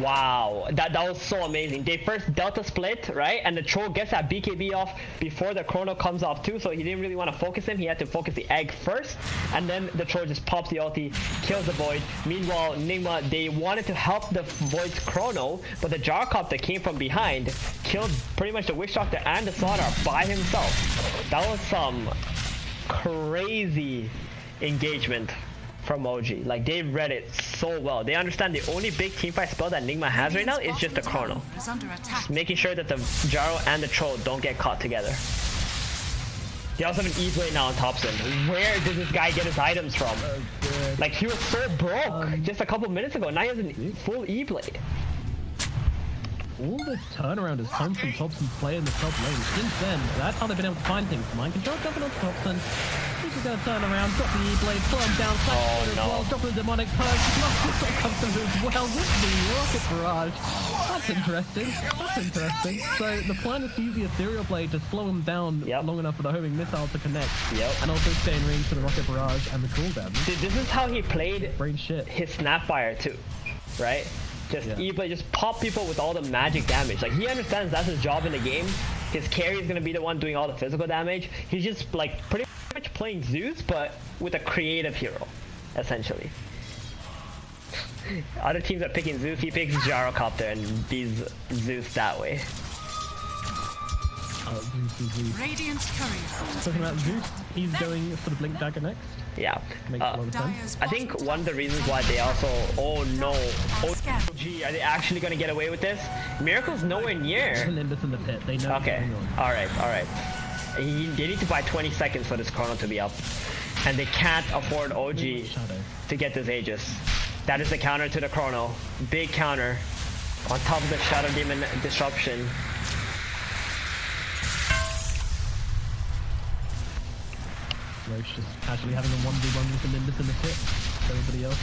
Wow, that was so amazing. They first Delta split, right? And the Troll gets that BKB off before the Chrono comes off too, so he didn't really want to focus him. He had to focus the egg first, and then the Troll just pops the ulti, kills the Void. Meanwhile, Nigma, they wanted to help the Void's Chrono, but the Jarcop that came from behind killed pretty much the Witch Doctor and the Slaughter by himself. That was some crazy engagement from OG. Like, they read it so well. They understand the only big teamfight spell that Nigma has right now is just the Chrono. Just making sure that the Jaro and the Troll don't get caught together. They also have an E-Blade now on Thompson. Where does this guy get his items from? Like, he was so broke just a couple minutes ago. Now he has a full E-Blade. All this turnaround has come from Thompson's play in the top lane. Since then, that's how they've been able to find things. Mind Control jumping on Thompson. He's just going to turn around, drop the E-Blade, pull him down, as well, drop the Demonic Purge. Not comes through as well with the Rocket Barrage. That's interesting. That's interesting. So the plan is to use the Ethereal Blade to slow him down long enough for the homing missile to connect. And also stay in range for the Rocket Barrage and the cooldown. Dude, this is how he played his Snapfire too, right? Just E-Blade, just pop people with all the magic damage. Like, he understands that's his job in the game. his carry is gonna be the one doing all the physical damage. He's just like pretty much playing Zeus, but with a creative hero, essentially. Other teams are picking Zeus, he picks Gyrocopter and beats Zeus that way. Radiant's courier. Talking about Zeus, he's going for the Blink Dagger next. Yeah. Makes a lot of sense. I think one of the reasons why they also... Oh no. OG, are they actually going to get away with this? Miracle's nowhere near. Nimbus in the pit. They know Okay. Alright. They need to buy 20 seconds for this chrono to be up. And they can't afford OG to get this Aegis. That is the counter to the chrono. Big counter. On top of the Shadow Demon disruption. Roche just casually having a 1v1 with the Nimbus in the pit. Everybody else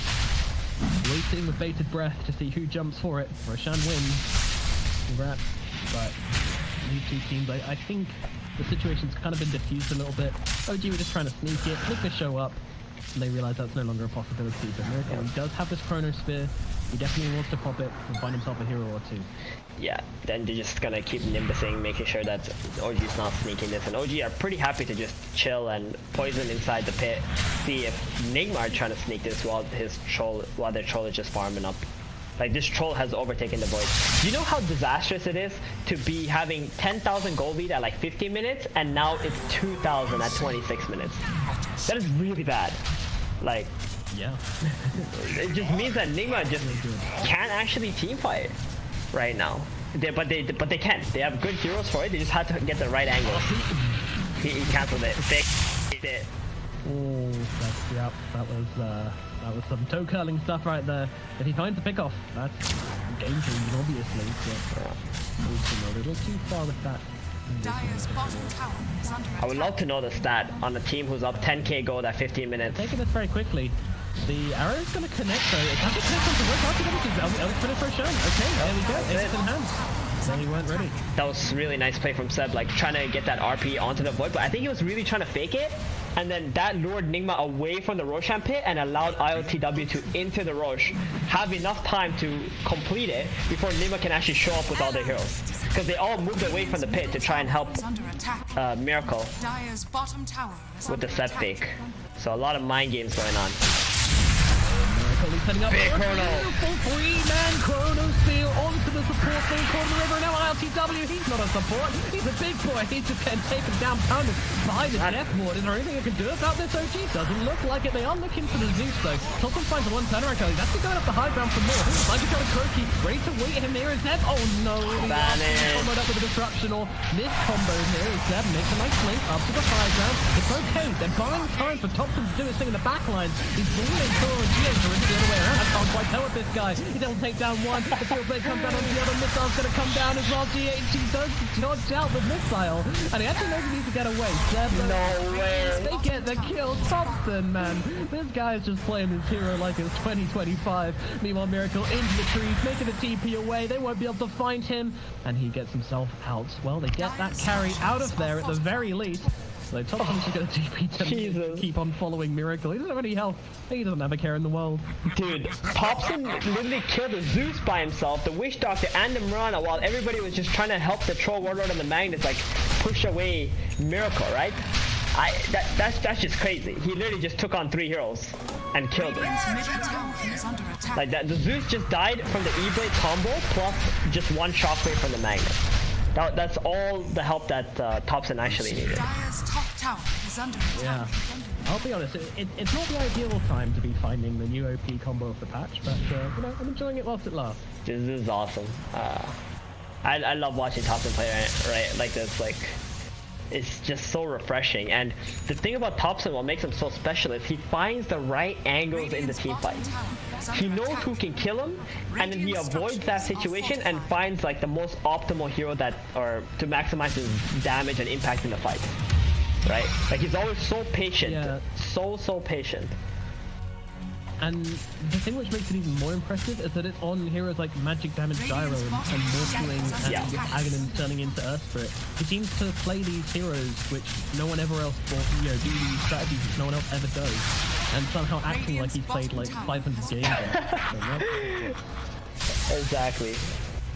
waiting with bated breath to see who jumps for it. Roshan wins. Congrats. But these two teams, I think the situation's kind of been diffused a little bit. OG were just trying to sneak it, Nigma show up, and they realize that's no longer a possibility. But Miracle, he does have this Chrono Sphere. He definitely wants to pop it and find himself a hero or two. Yeah, then they're just gonna keep nimbusing, making sure that OG's not sneaking this. And OG are pretty happy to just chill and poison inside the pit. See if Nigma are trying to sneak this while their troll is just farming up. Like, this troll has overtaken the void. Do you know how disastrous it is to be having 10,000 gold lead at like 15 minutes and now it's 2,000 at 26 minutes? That is really bad. Like, yeah. it just means that Nigma just can't actually teamfight right now. But they can. They have good heroes for it. They just had to get the right angle. He canceled it. Fixed it. Oh, that was some toe curling stuff right there. If he finds the pick off, that's game changing, obviously. But a little too far with that. Dire's bottom tower is under attack. I would love to know the stat on a team who's up 10k gold at 15 minutes. Taking this very quickly. The arrow is going to connect though. It's actually connect on the I'll finish for Sean. Okay, there we go. Ace in hand. No, he weren't ready. That was really nice play from Seb, like trying to get that RP onto the void, but I think he was really trying to fake it, and then that lured Nigma away from the Roshan pit and allowed IOTW to enter the Rosh, have enough time to complete it before Nigma can actually show up with all their heroes. Because they all moved away from the pit to try and help Miracle Dire's bottom tower is with the set fake. So a lot of mind games going on. Setting up Big chrono. Beautiful 3-man chrono steal onto the support thing called the river. Now ILTW, he's not a support. He's a big boy. He just can take him down pounded by the death ward. Is there anything I can do about this, OG? Doesn't look like it. They are looking for the Zeus though. Topson finds a one turnaround kill. He's actually going up the high ground for more. Like he's got a Croaky, ready to wait him near his Zeb. Oh no, he's comboed up with a disruption or this combo here is Zeb makes a nice link up to the high ground. It's okay. They're buying time for Topson to do his thing in the back line. He's bringing in Toro and Geo to the other way around. I can't quite tell with this guy. He doesn't take down one. The field blade comes down on the other. Missile's going to come down as well. GH does dodge out the missile. And he actually knows he needs to get away. No way. They get the kill. Thompson, man. This guy is just playing his hero like it's 2025. Meanwhile, Miracle into the trees, making a TP away. They won't be able to find him. And he gets himself out. Well, they get that carry out of there at the very least. So Thompson's just going to TP them, keep on following Miracle. He doesn't have any health. He doesn't have a care in the world. Dude, Thompson literally killed the Zeus by himself, the Wish Doctor, and the Mirana while everybody was just trying to help the Troll Warlord and the Magnets like push away Miracle, right? That's just crazy. He literally just took on 3 heroes and killed them. Like that, the Zeus just died from the E-Blade combo plus just one shockwave from the Magnet. That's all the help that Thompson actually needed. Dire's top tower is under attack. Yeah. I'll be honest, it's not the ideal time to be finding the new OP combo of the patch, but you know, I'm enjoying it whilst it lasts. This is awesome. I love watching Thompson play right like this. Like, it's just so refreshing. And the thing about Thompson, what makes him so special is he finds the right angles in the team fight. He knows who can kill him, and then he avoids that situation and finds like the most optimal hero to maximize his damage and impact in the fight. Right? Like, he's always so patient. Yeah. So patient. And the thing which makes it even more impressive is that it's on heroes like Magic Damage Gyro and Morphling and Aghanim turning into Earth Spirit. He seems to play these heroes which no one ever else, or, you know, do these strategies which no one else ever does. And somehow acting like he's played like 500 games. Exactly.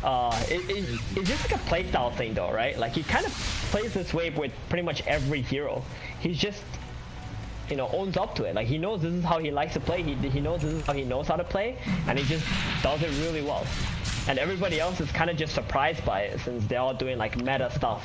It's just like a playstyle thing though, right? Like he kind of plays this way with pretty much every hero. He's just, you know, owns up to it. Like he knows this is how he likes to play. He knows this is how he knows how to play, and he just does it really well. And everybody else is kind of just surprised by it since they're all doing like meta stuff.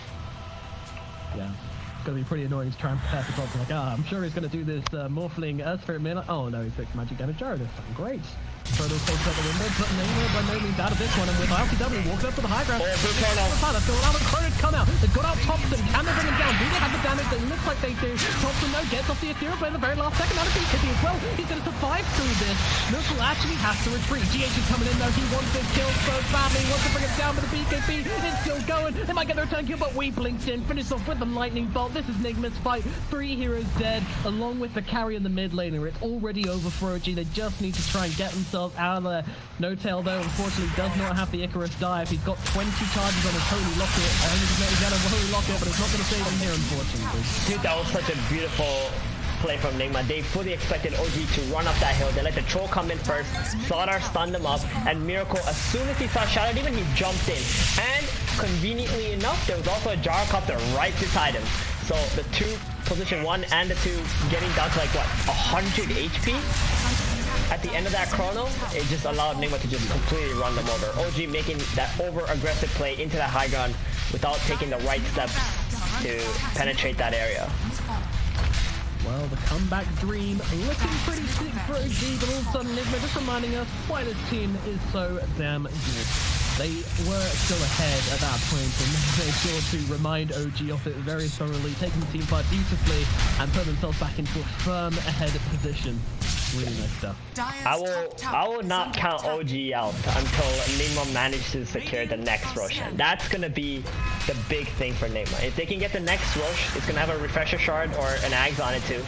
Yeah. It's gonna be pretty annoying to try and pass it off like, I'm sure he's gonna do this Morphling Spirit Mid. Oh no, he's fixed Magic Damage Jar this time. Great. Proto takes out the window, but Nigma by no means out of this one, and with RTW walks up to the high ground. Oh, blue Chrono. Let's go allow the Chrono to come out. They've got out Thompson. Can they bring him down? Do they have the damage that looks like they do? Thompson no gets off the Ethereal play in the very last second. Out of BKB as well. He's gonna survive through this. Miracle actually has to retreat. GH is coming in though. He wants this kill so badly. He wants to bring him down, but the BKB is still going. They might get the return kill, but we blinked in. Finished off with the lightning bolt. This is Nigma's fight. 3 heroes dead, along with the carry in the mid laner. It's already over for OG. They just need to try and get themselves out of there. No Tail though, unfortunately, does not have the Icarus dive. He's got 20 charges on his Holy Locket. I only just he's got a Holy Locket, but it's not going to save him here, unfortunately. Dude, that was such a beautiful play from Nigma. They fully expected OG to run up that hill. They let the troll come in first. Slardar stunned them up, and Miracle, as soon as he saw Shadow Demon, he jumped in. And conveniently enough, there was also a Gyrocopter right beside him. So the two, position 1 and the 2, getting down to like what, 100 HP? At the end of that chrono, it just allowed Nigma to just completely run them over. OG making that over-aggressive play into that high ground without taking the right steps to penetrate that area. Well, the comeback dream looking pretty sick for OG, but all of a sudden Nigma just reminding us why this team is so damn good. They were still ahead at that point, and they made sure to remind OG of it very thoroughly, taking the team fight beautifully and put themselves back into a firm ahead position. Really nice stuff. I will not count OG out until Nigma manages to secure the next Roshan. That's gonna be the big thing for Nigma. If they can get the next Rosh, it's gonna have a Refresher Shard or an Ags on it too.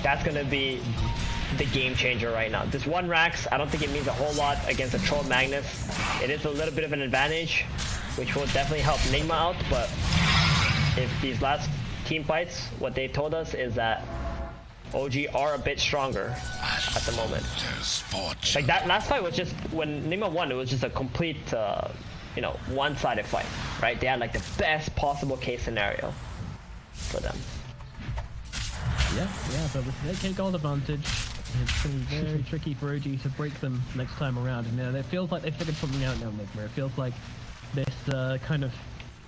That's gonna be the game changer right now. This one Rax, I don't think it means a whole lot against a Troll Magnus. It is a little bit of an advantage, which will definitely help Nigma out, but if these last team fights, what they told us is that OG are a bit stronger at the moment. Like that last fight was just, when Nigma won, it was just a complete, you know, one-sided fight, right? They had like the best possible case scenario for them. Yeah, but with the AK gold advantage, it's going to be very tricky for OG to break them next time around. And it feels like they've figured something out now, Nigma. It feels like this kind of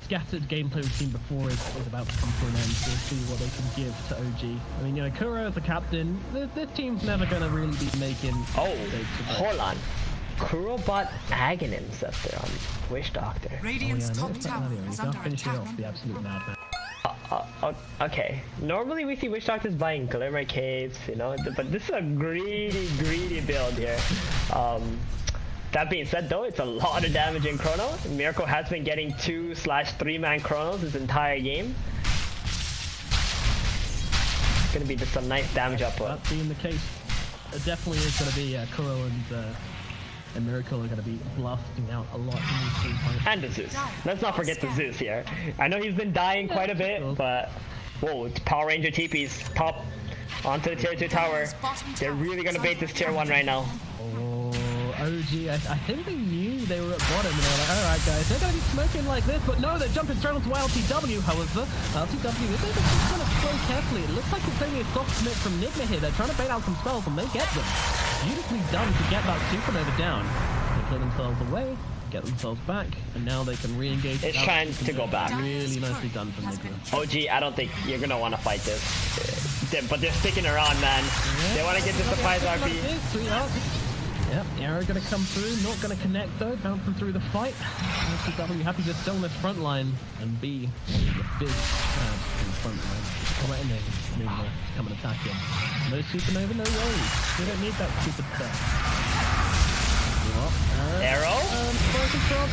scattered gameplay we've seen before is about to come to an end. We'll see what they can give to OG. I mean, you know, Kuro as the captain, this team's never going to really be making... Oh, hold on. Kuro bought Aghanim Scepter on Wish Doctor. Radiant's top tower is under finish it attack. off, the absolute madman. Okay. Normally we see Wish Doctors buying Glimmer Caves, you know, but this is a greedy build here. That being said though, it's a lot of damage in Chrono. Miracle has been getting 2/3-man Chronos this entire game. It's gonna be just some nice damage output. That being the case, it definitely is gonna be Kuro and Miracle are going to be blasting out a lot in these 3 fights. And the Zeus. Let's not forget the Zeus here. I know he's been dying quite a bit, but whoa, it's Power Ranger TPs top onto the tier 2 tower. They're really going to bait this tier 1 right now. Oh, OG, I think they knew they were at bottom and they were like, alright guys, they're going to be smoking like this, but no, they're jumping straight onto LTW, however. LTW, if they're just going to play carefully, it looks like it's only a soft submit from Nigma here. They're trying to bait out themselves and they get them. Beautifully done to get that supernova down. They clear themselves away, get themselves back, and now they can re-engage. It's trying to go back. Really nicely done from Nigma. OG, I don't think you're gonna want to fight this, but they're sticking around, man. Yeah, they want to get the surprise RP. Yep, arrow gonna come through, not gonna connect though, bouncing through the fight. LCW happy to stay on this front line and be the big crowd in the front line. Come right in there, Nigma to come and attack him. No supernova, no worries. We don't need that stupid stuff. Arrow?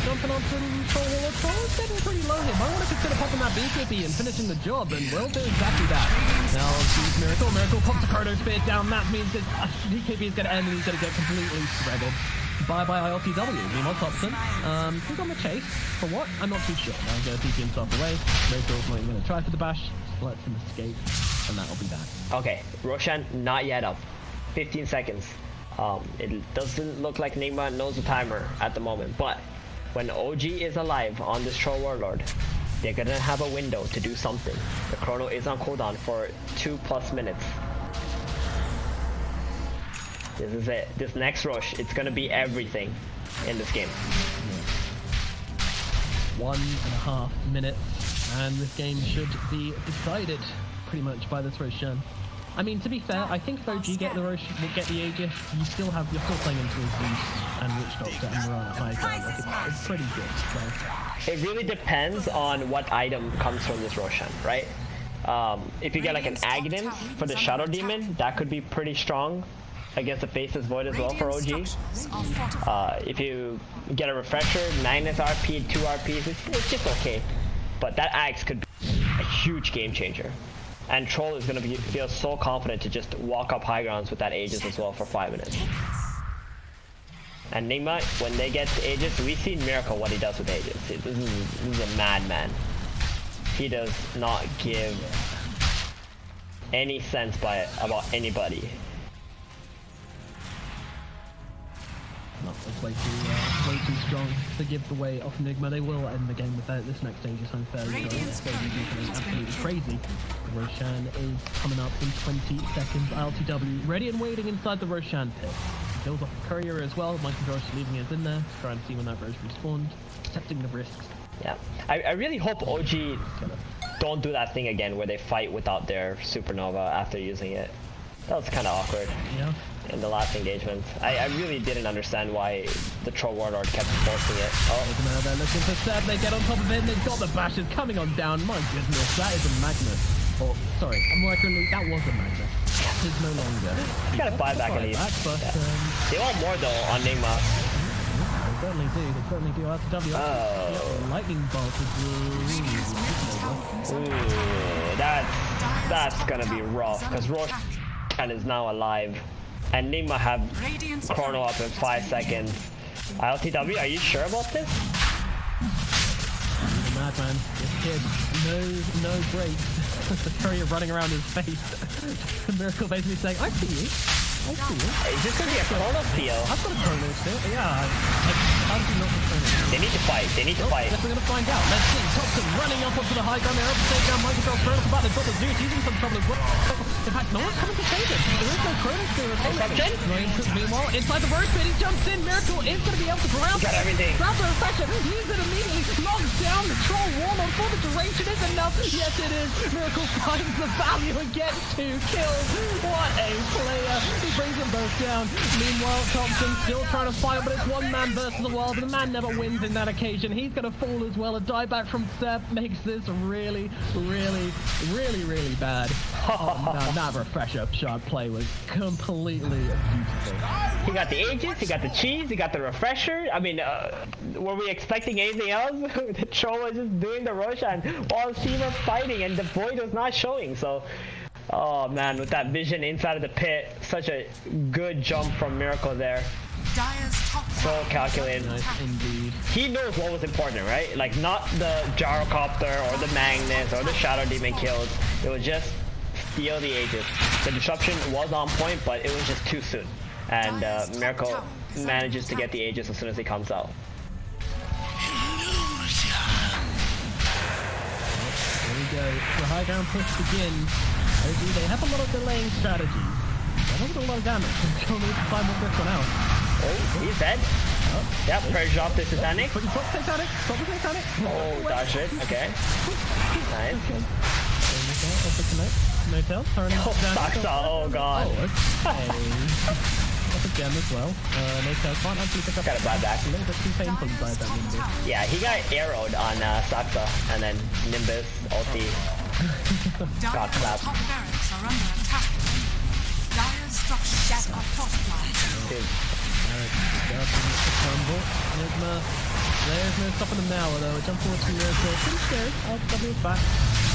Jumping on some control wall of Troll. It's getting pretty low here. Might want to consider popping that BKB and finishing the job, and we'll do exactly that. Now, sees Miracle pops the Chrono Spear down. That means that BKB is going to end and he's going to get completely shredded. Bye-bye ILTW. Meanwhile, Thompson, he's on the chase. For what? I'm not too sure. Now he's going to TP himself away. Miracle's not even going to try for the bash. Lets him escape, and that'll be that. Okay, Roshan not yet up. 15 seconds. It doesn't look like Nigma knows the timer at the moment, but when OG is alive on this Troll Warlord, they're gonna have a window to do something. The chrono is on cooldown for 2+ minutes. This is it. This next rush, it's gonna be everything in this game. 1.5 minutes, and this game should be decided pretty much by this Roshan. I mean, to be fair, I think if OG get the Roshan, will get the Aegis, you're still playing into a Zeus and Witch Doctor and Mirana high ground. Like it's pretty good. So. It really depends on what item comes from this Roshan, right? If you get like an Aghanim for the Shadow Demon, that could be pretty strong against the Faceless Void as well for OG. If you get a Refresher, -RP, 2 RPs, it's just okay. But that Axe could be a huge game changer. And Troll is going to feel so confident to just walk up high grounds with that Aegis as well for 5 minutes. And Nigma, when they get the Aegis, we've seen Miracle what he does with Aegis. This is a madman. He does not give any sense about anybody. No, it's way too strong to give the way off Nigma. They will end the game without this next stage is unfairly good. It's going to be absolutely crazy. Roshan is coming up in 20 seconds. LTW ready and waiting inside the Roshan pit. Kills off the courier as well. Michael Josh leaving his in there to try and see when that Rosh respawned. Accepting the risks. Yeah, I really hope OG don't do that thing again where they fight without their supernova after using it. That was kind of awkward. Yeah. In the last engagement. I really didn't understand why the Troll Warlord kept forcing it. Oh. They're looking for Seb, they get on top of it and they've got the bashes coming on down. My goodness, that is a Magnus. Oh, sorry, I'm more accurately, that was a Magnus. That is no longer. You gotta buy back at least. But, they want more though on Nigma. They certainly do. RTW. Oh. Lightning bolt is ooh, that's gonna be rough, because Roshan is now alive. And Nigma have chrono up in 5 seconds. LTW, are you sure about this? He's a madman. This kid no breaks. The courier running around his face. Miracle basically saying, I see you. I see you. Is this gonna be a chrono steal? I've got a chrono steal. Yeah. How did you not get chrono? They need to fight. They need to fight. Guess we're gonna find out. Let's see. Thompson running up onto the high ground there. Up to take down Microsoft. Thrown off the bat. They've got the Zeus using some trouble as well. In fact, no one's coming to save him. There is no chrono steal. Meanwhile, inside the burst pit, he jumps in. Miracle is gonna be able to ground. Got everything. Grabs the refresher. Use it immediately. Locks down the Troll Warlord for the duration. Is enough. Yes, it is. Miracle finds the value and gets 2 kills. What a player. He brings them both down. Meanwhile, Thompson still trying to fight, but it's one man versus the world. But the man never wins in that occasion. He's going to fall as well. A dieback from Seb makes this really bad. Oh, that refresher shot play was completely beautiful. He got the Aegis, he got the cheese, he got the refresher. I mean, were we expecting anything else? The Troll was just doing the Roshan while his team was fighting and the Void was not showing. So, oh man, with that vision inside of the pit, such a good jump from Miracle there. So calculated. Nice indeed. He knows what was important, right? Like, not the Gyrocopter or the Magnus or the Shadow Demon kills. It was just steal the Aegis. The disruption was on point, but it was just too soon. And Miracle manages to get the Aegis as soon as he comes out. There we go. The high ground push begins. They have a lot of delaying strategies. They're not a lot of damage. They'll need to find what this one out. Oh, he's dead. Oh, yep, pressure drop the Satanic. Stop the Satanic. Oh, dodge it. Okay. Nice. No tail. Oh god. Oh, okay. That's a gem as well. No tail can't actually pick up. Gotta buy back. A little bit too painful inside that Nimbus. Yeah, he got arrowed on Saksa, and then Nimbus ulti got slapped. Dude. There's no stopping them now, although jump forward to Miracle. Pretty scary. LTW is back.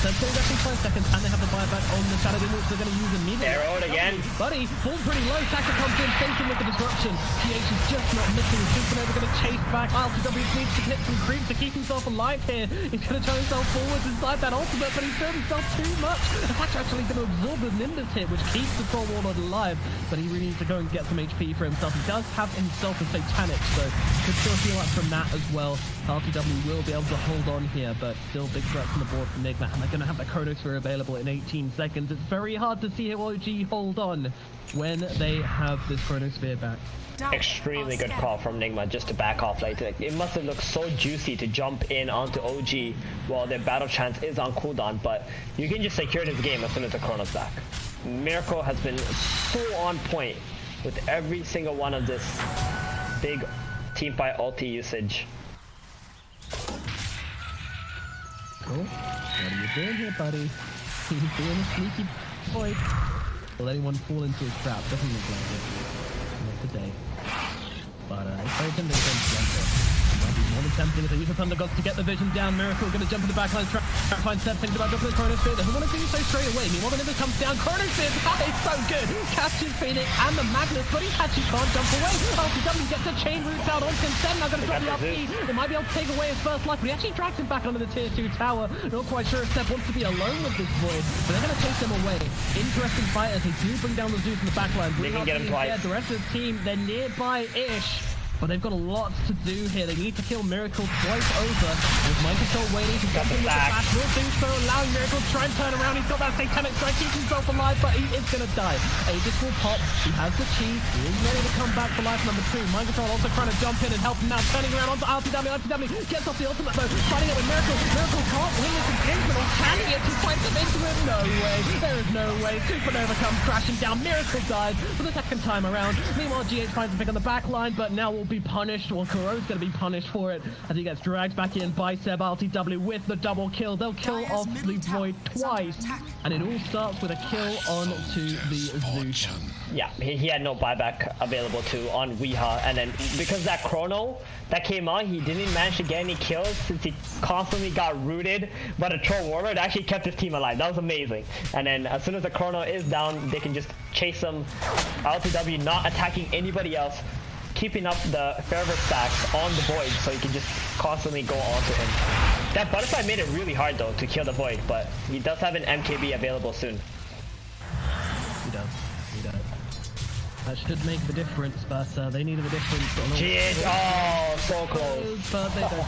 They're putting back in 5 seconds, and they have the buyback on the Shadow Demon, which they're going to use immediately. Arrowed again. Buddy, falls pretty low. Taka comes in, thinking with the disruption. GH is just not missing. Supernova going to chase back. LTW needs to hit some creep to keep himself alive here. He's going to turn himself forwards inside that ultimate, but he's doing himself too much. The fact actually going to absorb the Nimbus hit, which keeps the Troll Warlord alive, but he really needs to go and get some HP for himself. He does have himself a Satanic, so could still heal up from that as well. LTW will be able to hold on here, but still big threats on the board from Nigma, and they're going to have the Chronosphere available in 18 seconds. It's very hard to see how OG hold on when they have this Chronosphere back. Extremely good call from Nigma just to back off like that. It must have looked so juicy to jump in onto OG while their battle chance is on cooldown, but you can just secure this game as soon as the Chrono's back. Miracle has been so on point with every single one of this big teamfight ulti usage. Cool. What are you doing here, buddy? He's doing a sneaky boy. Will anyone fall into his trap? Doesn't look like it. Not today. But it's very tempting to jump it. Might be more than tempting if they use the Thunder Gods to get the vision down. Miracle going to jump in the backline, try to find Seb, thinking about dropping the Chronosphere. Doesn't want to do so straight away. Meanwhile, the Nimbus comes down. Chronosphere, that is so good. Catches Phoenix and the Magnus, but he actually can't jump away. LTW gets the chain roots out onto him. Seb now going to drop the RP. They might be able to take away his first life, but he actually drags him back onto the tier 2 tower. Not quite sure if Seb wants to be alone with this Void, but they're going to chase them away. Interesting fight as they do bring down the Zeus in the backline. They can get him twice. The rest of the team, they're nearby-ish. But they've got a lot to do here. They need to kill Miracle twice over. With mind control waiting to jump in with the flash. Will do so, allowing Miracle to try and turn around. He's got that Satanic strike, keeps himself alive, but he is going to die. Aegis will pop. He has the chi. He is ready to come back for life number 2. Mind control also trying to jump in and help him now. Turning around onto LTW. LTW gets off the ultimate though. Fighting it with Miracle. Miracle can't win this engagement, or can he get to fight them into him? No way. There is no way. Supernova comes crashing down. Miracle dies for the second time around. Meanwhile, GH finds a pick on the back line, but now will be punished. Well, Kuro's going to be punished for it as he gets dragged back in by Seb. LTW with the double kill. They'll kill off the Void twice, and it all starts with a kill onto the Zeus. Yeah, he had no buyback available to on Weeha, and then because that Chrono that came on, he didn't manage to get any kills since he constantly got rooted, but a Troll Warlord actually kept his team alive. That was amazing. And then as soon as the Chrono is down, they can just chase him. LTW not attacking anybody else, keeping up the fervor stacks on the Void so he can just constantly go onto him. That Butterfly made it really hard though to kill the Void, but he does have an MKB available soon. He does. He does. That should make the difference, but they needed the difference. GH, oh, so close. But they don't.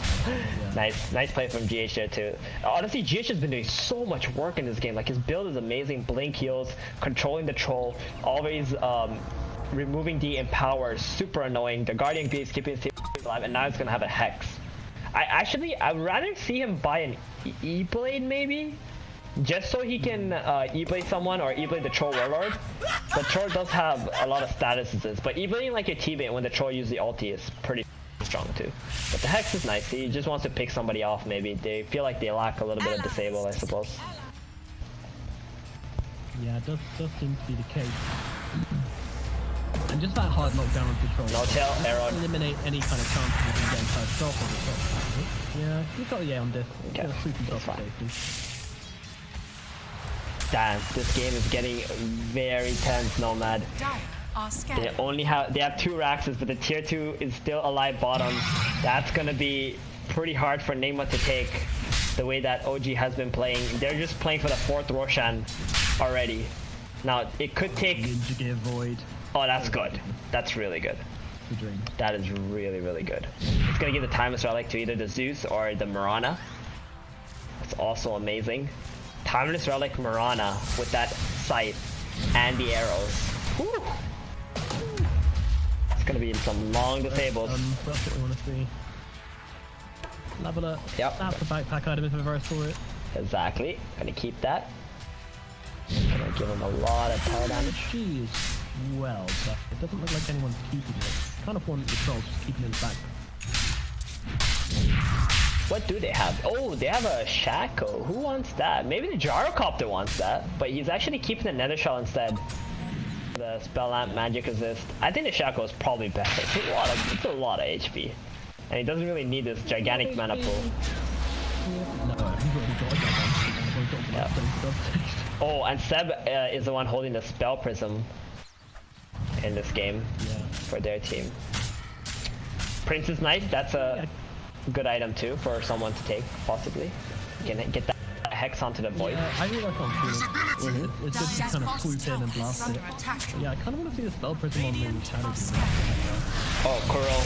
Yeah. Nice play from GH there too. Honestly, GH has been doing so much work in this game. Like his build is amazing, blink heals, controlling the troll, always removing the empower, super annoying. The Guardian Beast keeping his team alive, and now it's gonna have a Hex. I'd rather see him buy an E-Blade maybe, just so he can E-Blade someone or E-Blade the Troll Warlord. The Troll does have a lot of statuses, but E-Blading like your teammate when the Troll uses the ulti is pretty strong too. But the Hex is nice. He just wants to pick somebody off maybe. They feel like they lack a little bit of disable, I suppose. Yeah, it does seem to be the case. And just that hard knockdown on control. No tail, arrow. Eliminate any kind of chance of him getting touched off of the top. Yeah, he's got the A on diff. Okay, that's fine. Damn, this game is getting very tense, Nomad. They have 2 Raxes, but the tier 2 is still alive bottom. That's gonna be pretty hard for Nigma to take the way that OG has been playing. They're just playing for the 4th Roshan already. Now, it could take... Void. Oh, that's good. That's really good. That is really, really good. It's gonna give the Timeless Relic to either the Zeus or the Mirana. It's also amazing. Timeless Relic Mirana with that sight and the arrows. Whew. It's gonna be some long disables. That's what we want to see. Level up. Yep. That's the backpack item if ever I saw it. Exactly. Gonna keep that. Gonna give him a lot of tower damage. Jeez. Well, but it doesn't look like anyone's keeping it. Kind of want the trolls just keeping it in the back. What do they have? Oh, they have a Shaco. Who wants that? Maybe the Gyrocopter wants that, but he's actually keeping the Nether Shell instead. The Spell Lamp, Magic Resist. I think the Shaco is probably better. It's a lot of HP. And he doesn't really need this gigantic mana pool. No, he's already got that one. Oh, and Seb is the one holding the spell prism in this game for their team. Prince is nice. That's a good item too for someone to take, possibly. You can get that hex onto the void. Yeah, I really like on Phoenix. It's good to kind of swoop in and blast it. But yeah, I kind of want to see the spell prism on the shadow. Oh, Kuro.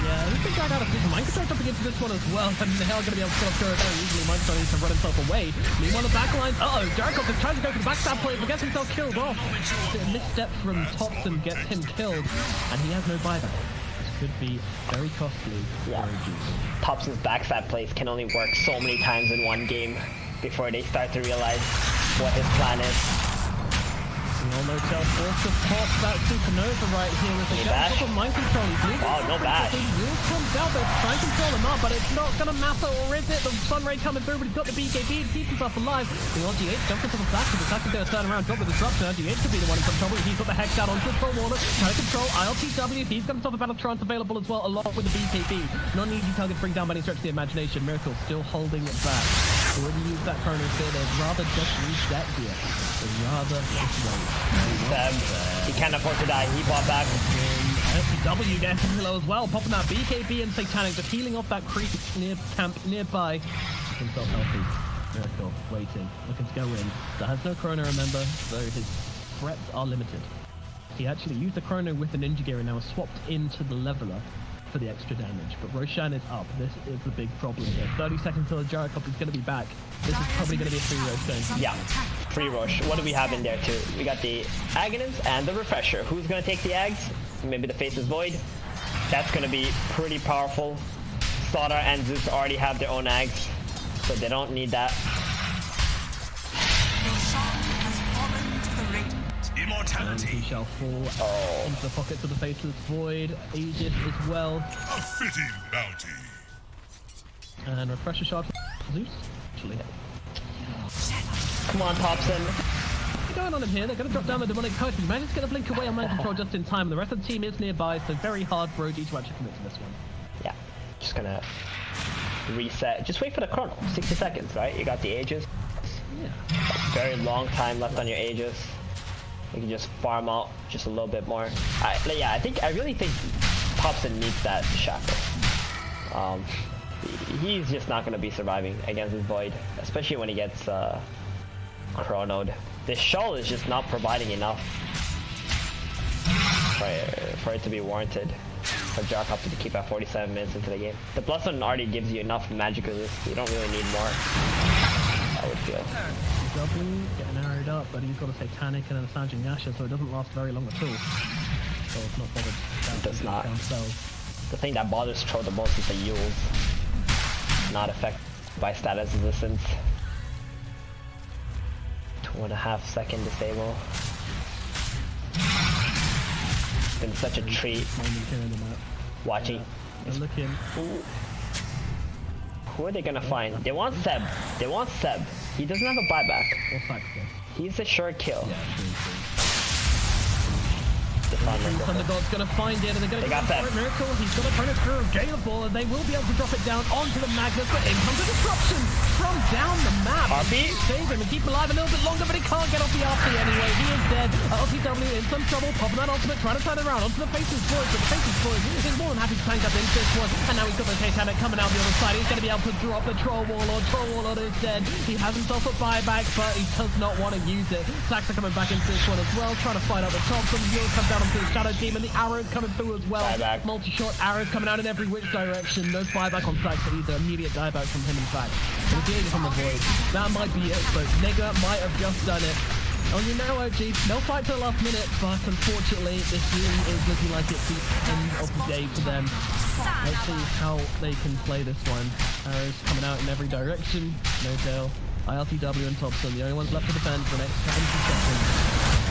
Yeah, this big guy out of Prism. Microsoft up against this one as well. I mean, they are going to be able to kill up Kuro very easily. Microsoft needs to run himself away. Meanwhile, the backline. Jarakov is trying to go for the backstab play, but gets himself killed off. A misstep from Thompson gets him killed, and he has no buyback. This could be very costly. Yeah. Thompson's backstab plays can only work so many times in one game before they start to realize what his plan is. No-tail forced to pop that supernova right here with the shot of mind control. Wow, no bash. The wheels comes out, they're trying to control him up, but it's not gonna matter, or is it? The sun ray coming through, but he's got the BKB to keep himself alive. The OGA jumps into the flash, but the second turn around, drop the disruption. OGA could be the one in some trouble. He's got the hex out onto the Troll Warner, trying to control ILTW. He's got himself a battle trance available as well, along with the BKB. Not an easy target to bring down by any stretch of the imagination. Miracle still holding it back. They wouldn't use that Chrono Sphere, they'd rather just reset here. They'd rather just wait. He can't afford to die. He bought back. SW gets below as well, popping that BKB and Satanic, but healing off that creep near camp nearby. Himself healthy. Miracle waiting, looking to go in. That has no Chrono, remember, so his threats are limited. He actually used the Chrono with the Ninja Gear and now swapped into the Leveler for the extra damage, but Roshan is up. This is the big problem here. 30 seconds till the Jarakov is going to be back. This is probably going to be a free roach game. Yeah, free rush. What do we have in there too? We got the Aghanim's and the Refresher. Who's going to take the Ags? Maybe the Faceless Void. That's going to be pretty powerful. Slaughter and Zeus already have their own Ags, so they don't need that. And he shall fall into the pockets of the Faceless Void. Aegis as well. A fitting bounty. And Refresher shot for Zeus. Actually. Come on, Thompson. What's going on in here? They're going to drop down the demonic curse. You managed to get a blink away on mind control just in time. The rest of the team is nearby, so very hard for OG to actually commit to this one. Yeah, just gonna reset. Just wait for the chrono. 60 seconds, right? You got the Aegis. Yeah. Very long time left on your Aegis. You can just farm out just a little bit more. I really think Thompson needs that shackle. He's just not going to be surviving against his Void, especially when he gets chronoed. This Shoal is just not providing enough for it to be warranted for Jarakov to keep at 47 minutes into the game. The Bloodstone already gives you enough magic resist. You don't really need more, I would feel. Doubly getting arrowed up, but he's got a Satanic and a Sanjing Yasha, so it doesn't last very long at all. So it's not bothered. It does not. The thing that bothers Troll the most is the Yules. Not affected by status resistance. 2.5 second disable. It's been such a treat watching. Looking. Who are they gonna find? They want Seb. They want Seb. He doesn't have a buyback. He's a sure kill. Thunder God's gonna find it, and they're gonna go for it. Miracle. He's got a bonus through Galeable, and they will be able to drop it down onto the Magnus, but in comes a disruption from down the map. RP? Save him and keep him alive a little bit longer, but he can't get off the RP anyway. He is dead. LTW in some trouble, popping that ultimate, trying to turn it around onto the Faceless Void, but the Faceless Void is more than happy to tank up into this one, and now he's got the Titanic coming out the other side. He's gonna be able to drop the Troll Warlord. Troll Warlord is dead. He has himself a buyback, but he does not want to use it. Saxa coming back into this one as well, trying to fight out the top. Some Euro comes down onto the Shadow Demon. The arrows coming through as well. Multi-shot arrows coming out in every which direction. No buyback on Saxa either. Immediate dieback from him, in fact. But the Aegis on the Void. That might be it, but Nigma might have just done it. Oh, you know, OG, no fight till the last minute, but unfortunately, this really is looking like it's the end of the day for them. Let's see how they can play this one. Arrows coming out in every direction. No tail. ILTW and Thompson, the only ones left to defend for the next 70 seconds.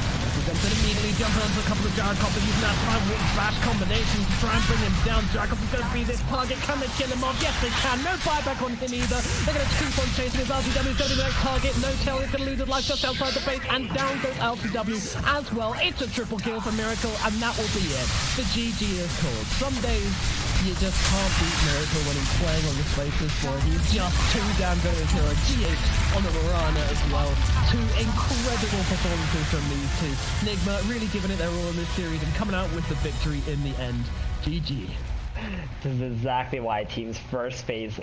Then immediately jumping onto a couple of Jarakov using that time warp bash combination to try and bring him down. Jarakov is going to be this target. Can they kill him off? Yes, they can. No buyback on him either. They're going to keep on chasing his LTW. Is going to be the next target. No tail is going to lose his life just outside the base, and down goes LTW as well. It's a triple kill for Miracle, and that will be it. The GG is called. Some days You just can't beat Miracle when he's playing on the Spaces board. He's just too damn good at hero. GH on the Mirana as well. Two incredible performances from these two. Nigma really giving it their all in this series and coming out with the victory in the end. GG. This is exactly why teams first phase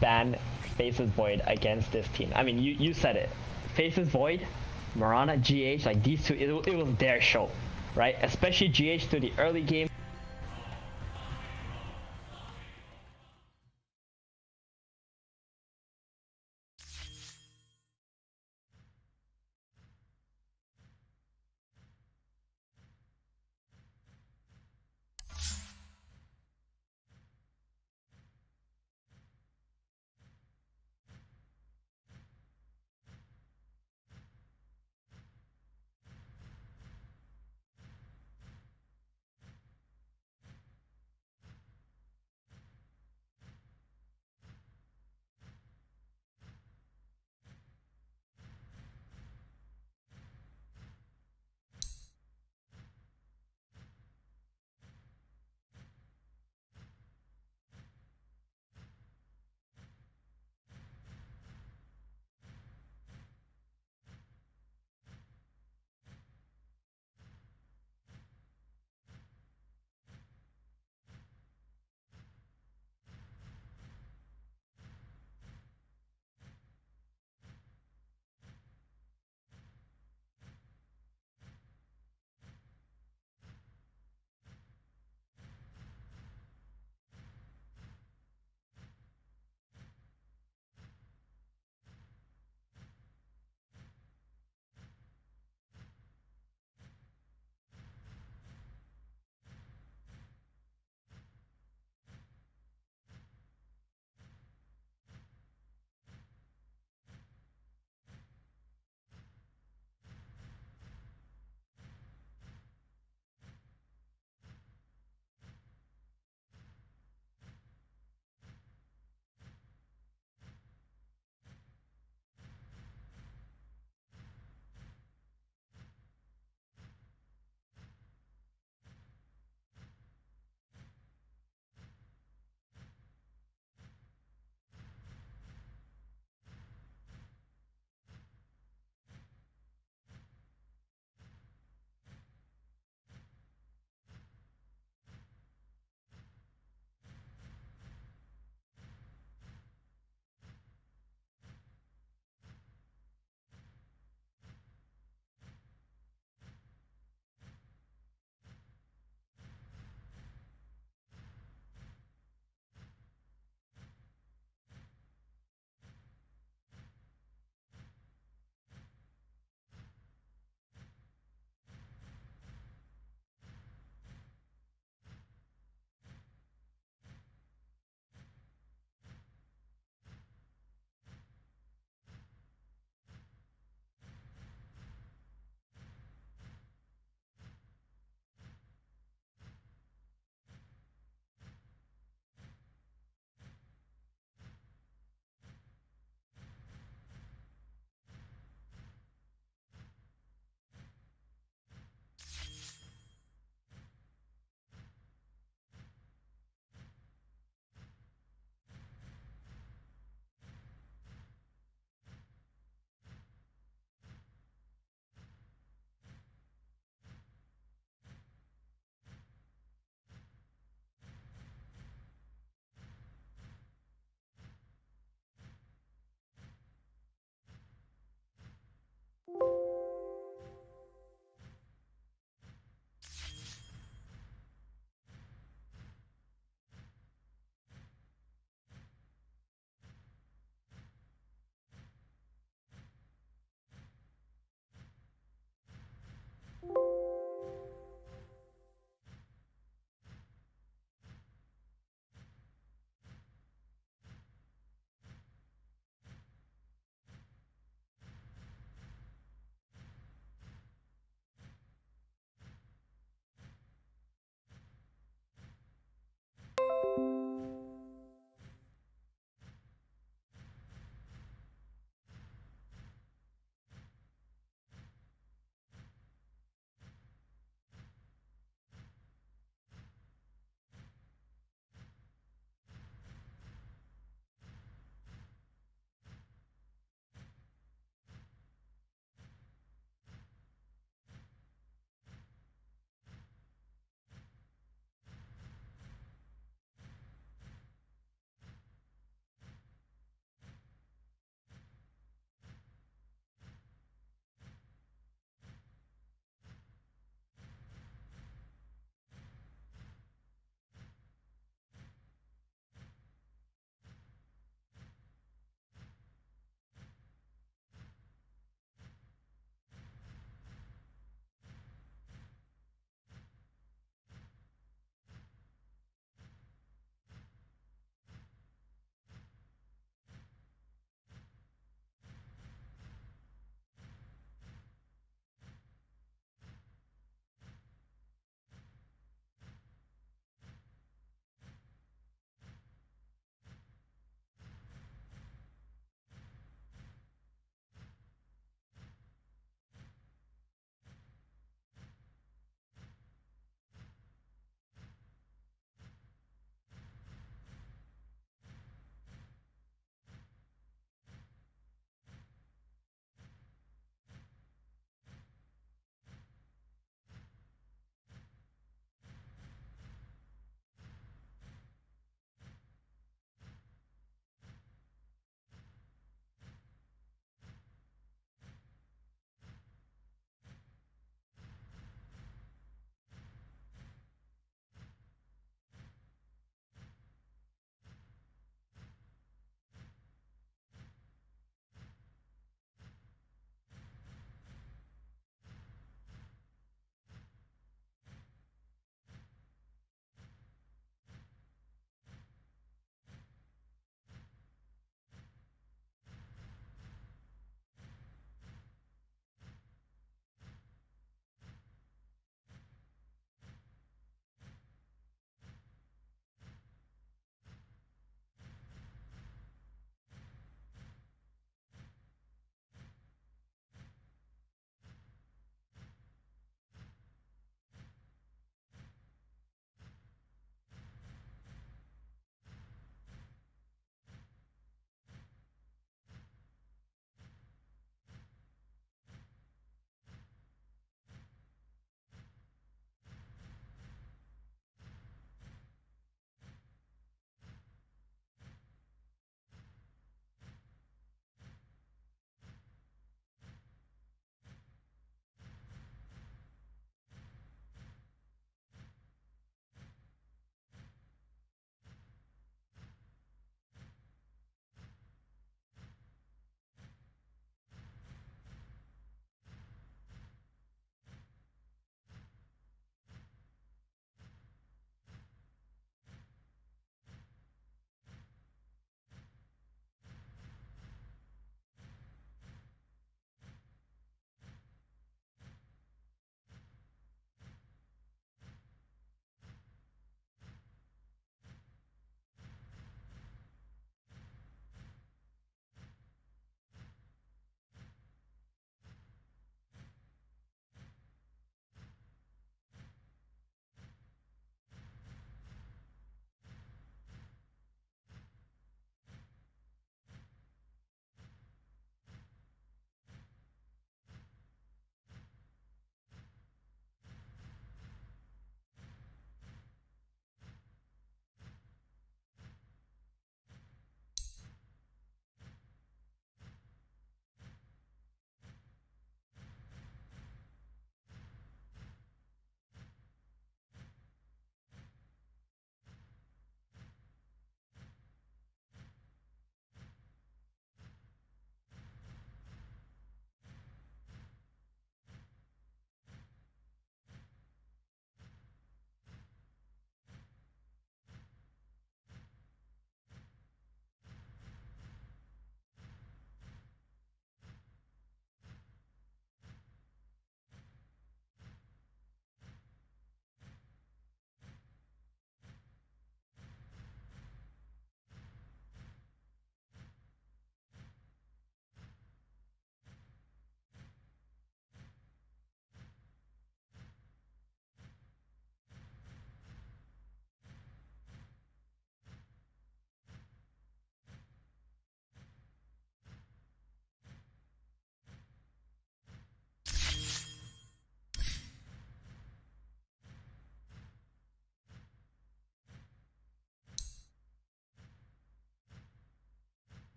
ban Faces Void against this team. I mean, you said it. Faces Void, Mirana, GH, like these two, it was their show, right? Especially GH through the early game.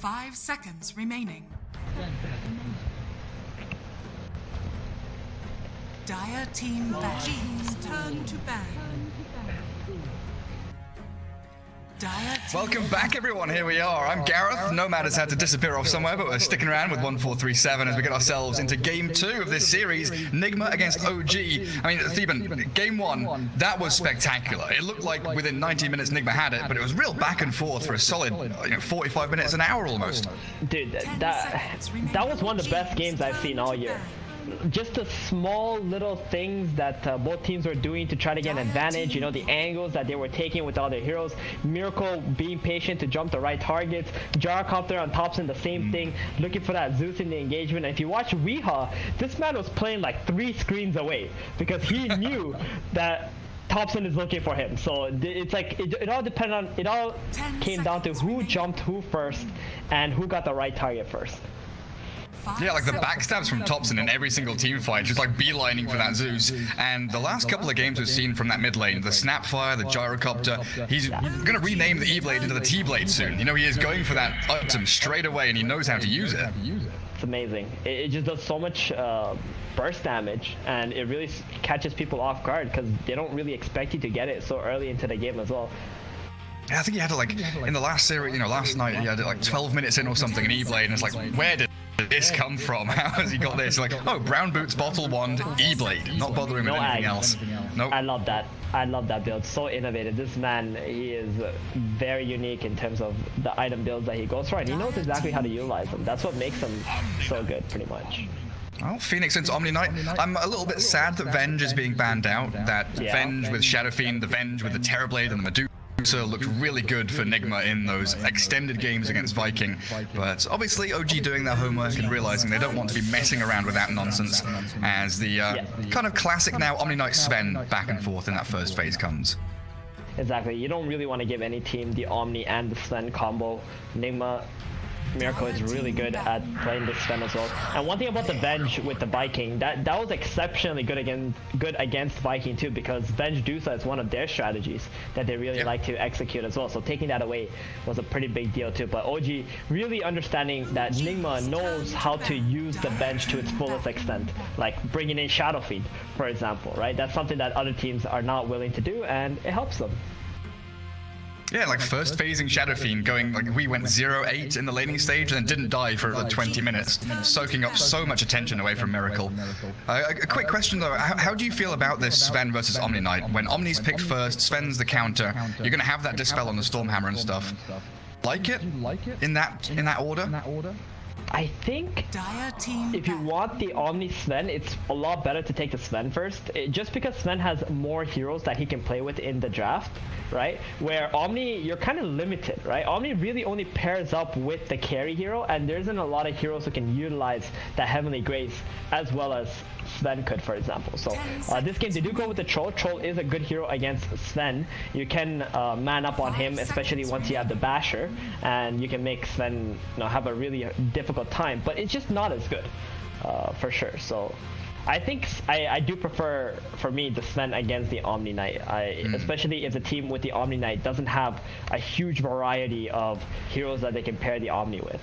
5 seconds remaining. Dire team ban. Turn to ban. Welcome back, everyone. Here we are. I'm Gareth. Nomad has had to disappear off somewhere, but we're sticking around with 1437 as we get ourselves into Game 2 of this series, Nigma against OG. I mean, Theben, Game 1, that was spectacular. It looked like within 90 minutes Nigma had it, but it was real back and forth for a solid 45 minutes, an hour almost. Dude, that was one of the best games I've seen all year. Just the small little things that both teams were doing to try to get an advantage, you know, the angles that they were taking with all their heroes, Miracle being patient to jump the right targets, Gyrocopter on Thompson, the same thing, looking for that Zeus in the engagement. And if you watch Weehaw, this man was playing like 3 screens away because he knew that Thompson is looking for him. So it's like it all depended on, it all came down to who jumped who first and who got the right target first. Yeah, like the backstabs from Thompson in every single team fight, just like beelining for that Zeus. And the last couple of games we've seen from that mid lane, the Snapfire, the Gyrocopter, he's going to rename the E-Blade into the T-Blade soon. You know, he is going for that item straight away, and he knows how to use it. It's amazing. It just does so much burst damage, and it really catches people off guard because they don't really expect you to get it so early into the game as well. Yeah, I think he had to, like, in the last series, you know, last night, he had it like 12 minutes in or something, an E-Blade, and it's like, where did this come from? How has he got this? Like, oh, brown boots, bottle wand, E-Blade, not bothering with anything else. Nope. I love that. I love that build. So innovative. This man, he is very unique in terms of the item builds that he goes for, and he knows exactly how to utilize them. That's what makes him so good, pretty much. Well, Phoenix into Omni Knight. I'm a little bit sad that Venge is being banned out. That Venge with Shadow Fiend, the Venge with the Terrorblade and the Medusa looked really good for Nigma in those extended games against Viking, but obviously OG doing their homework and realizing they don't want to be messing around with that nonsense as the kind of classic now Omni Knight Sven back and forth in that first phase comes. Exactly. You don't really want to give any team the Omni and the Sven combo. Nigma Miracle is really good at playing this Sven as well. And one thing about the Venge with the Viking, that was exceptionally good against Viking too, because Venge Dusa is one of their strategies that they really like to execute as well. So taking that away was a pretty big deal too. But OG really understanding that Nigma knows how to use the Venge to its fullest extent, like bringing in Shadow Fiend, for example, right? That's something that other teams are not willing to do, and it helps them. Yeah, like first phasing Shadow Fiend going, like we went 0-8 in the laning stage and then didn't die for like 20 minutes, soaking up so much attention away from Miracle. A quick question though, how do you feel about this Sven versus Omni Knight? When Omni's picked first, Sven's the counter, you're gonna have that Dispel on the Stormhammer and stuff. Like it? In that order? I think if you want the Omni Sven, it's a lot better to take the Sven first. Just because Sven has more heroes that he can play with in the draft, right? Where Omni, you're kind of limited, right? Omni really only pairs up with the carry hero, and there isn't a lot of heroes who can utilize that Heavenly Grace as well as Sven could, for example. So this game, they do go with the Troll. Troll is a good hero against Sven. You can man up on him, especially once you have the Basher, and you can make Sven have a really difficult time, but it's just not as good for sure. So I think I do prefer, for me, the Sven against the Omni Knight, especially if the team with the Omni Knight doesn't have a huge variety of heroes that they can pair the Omni with.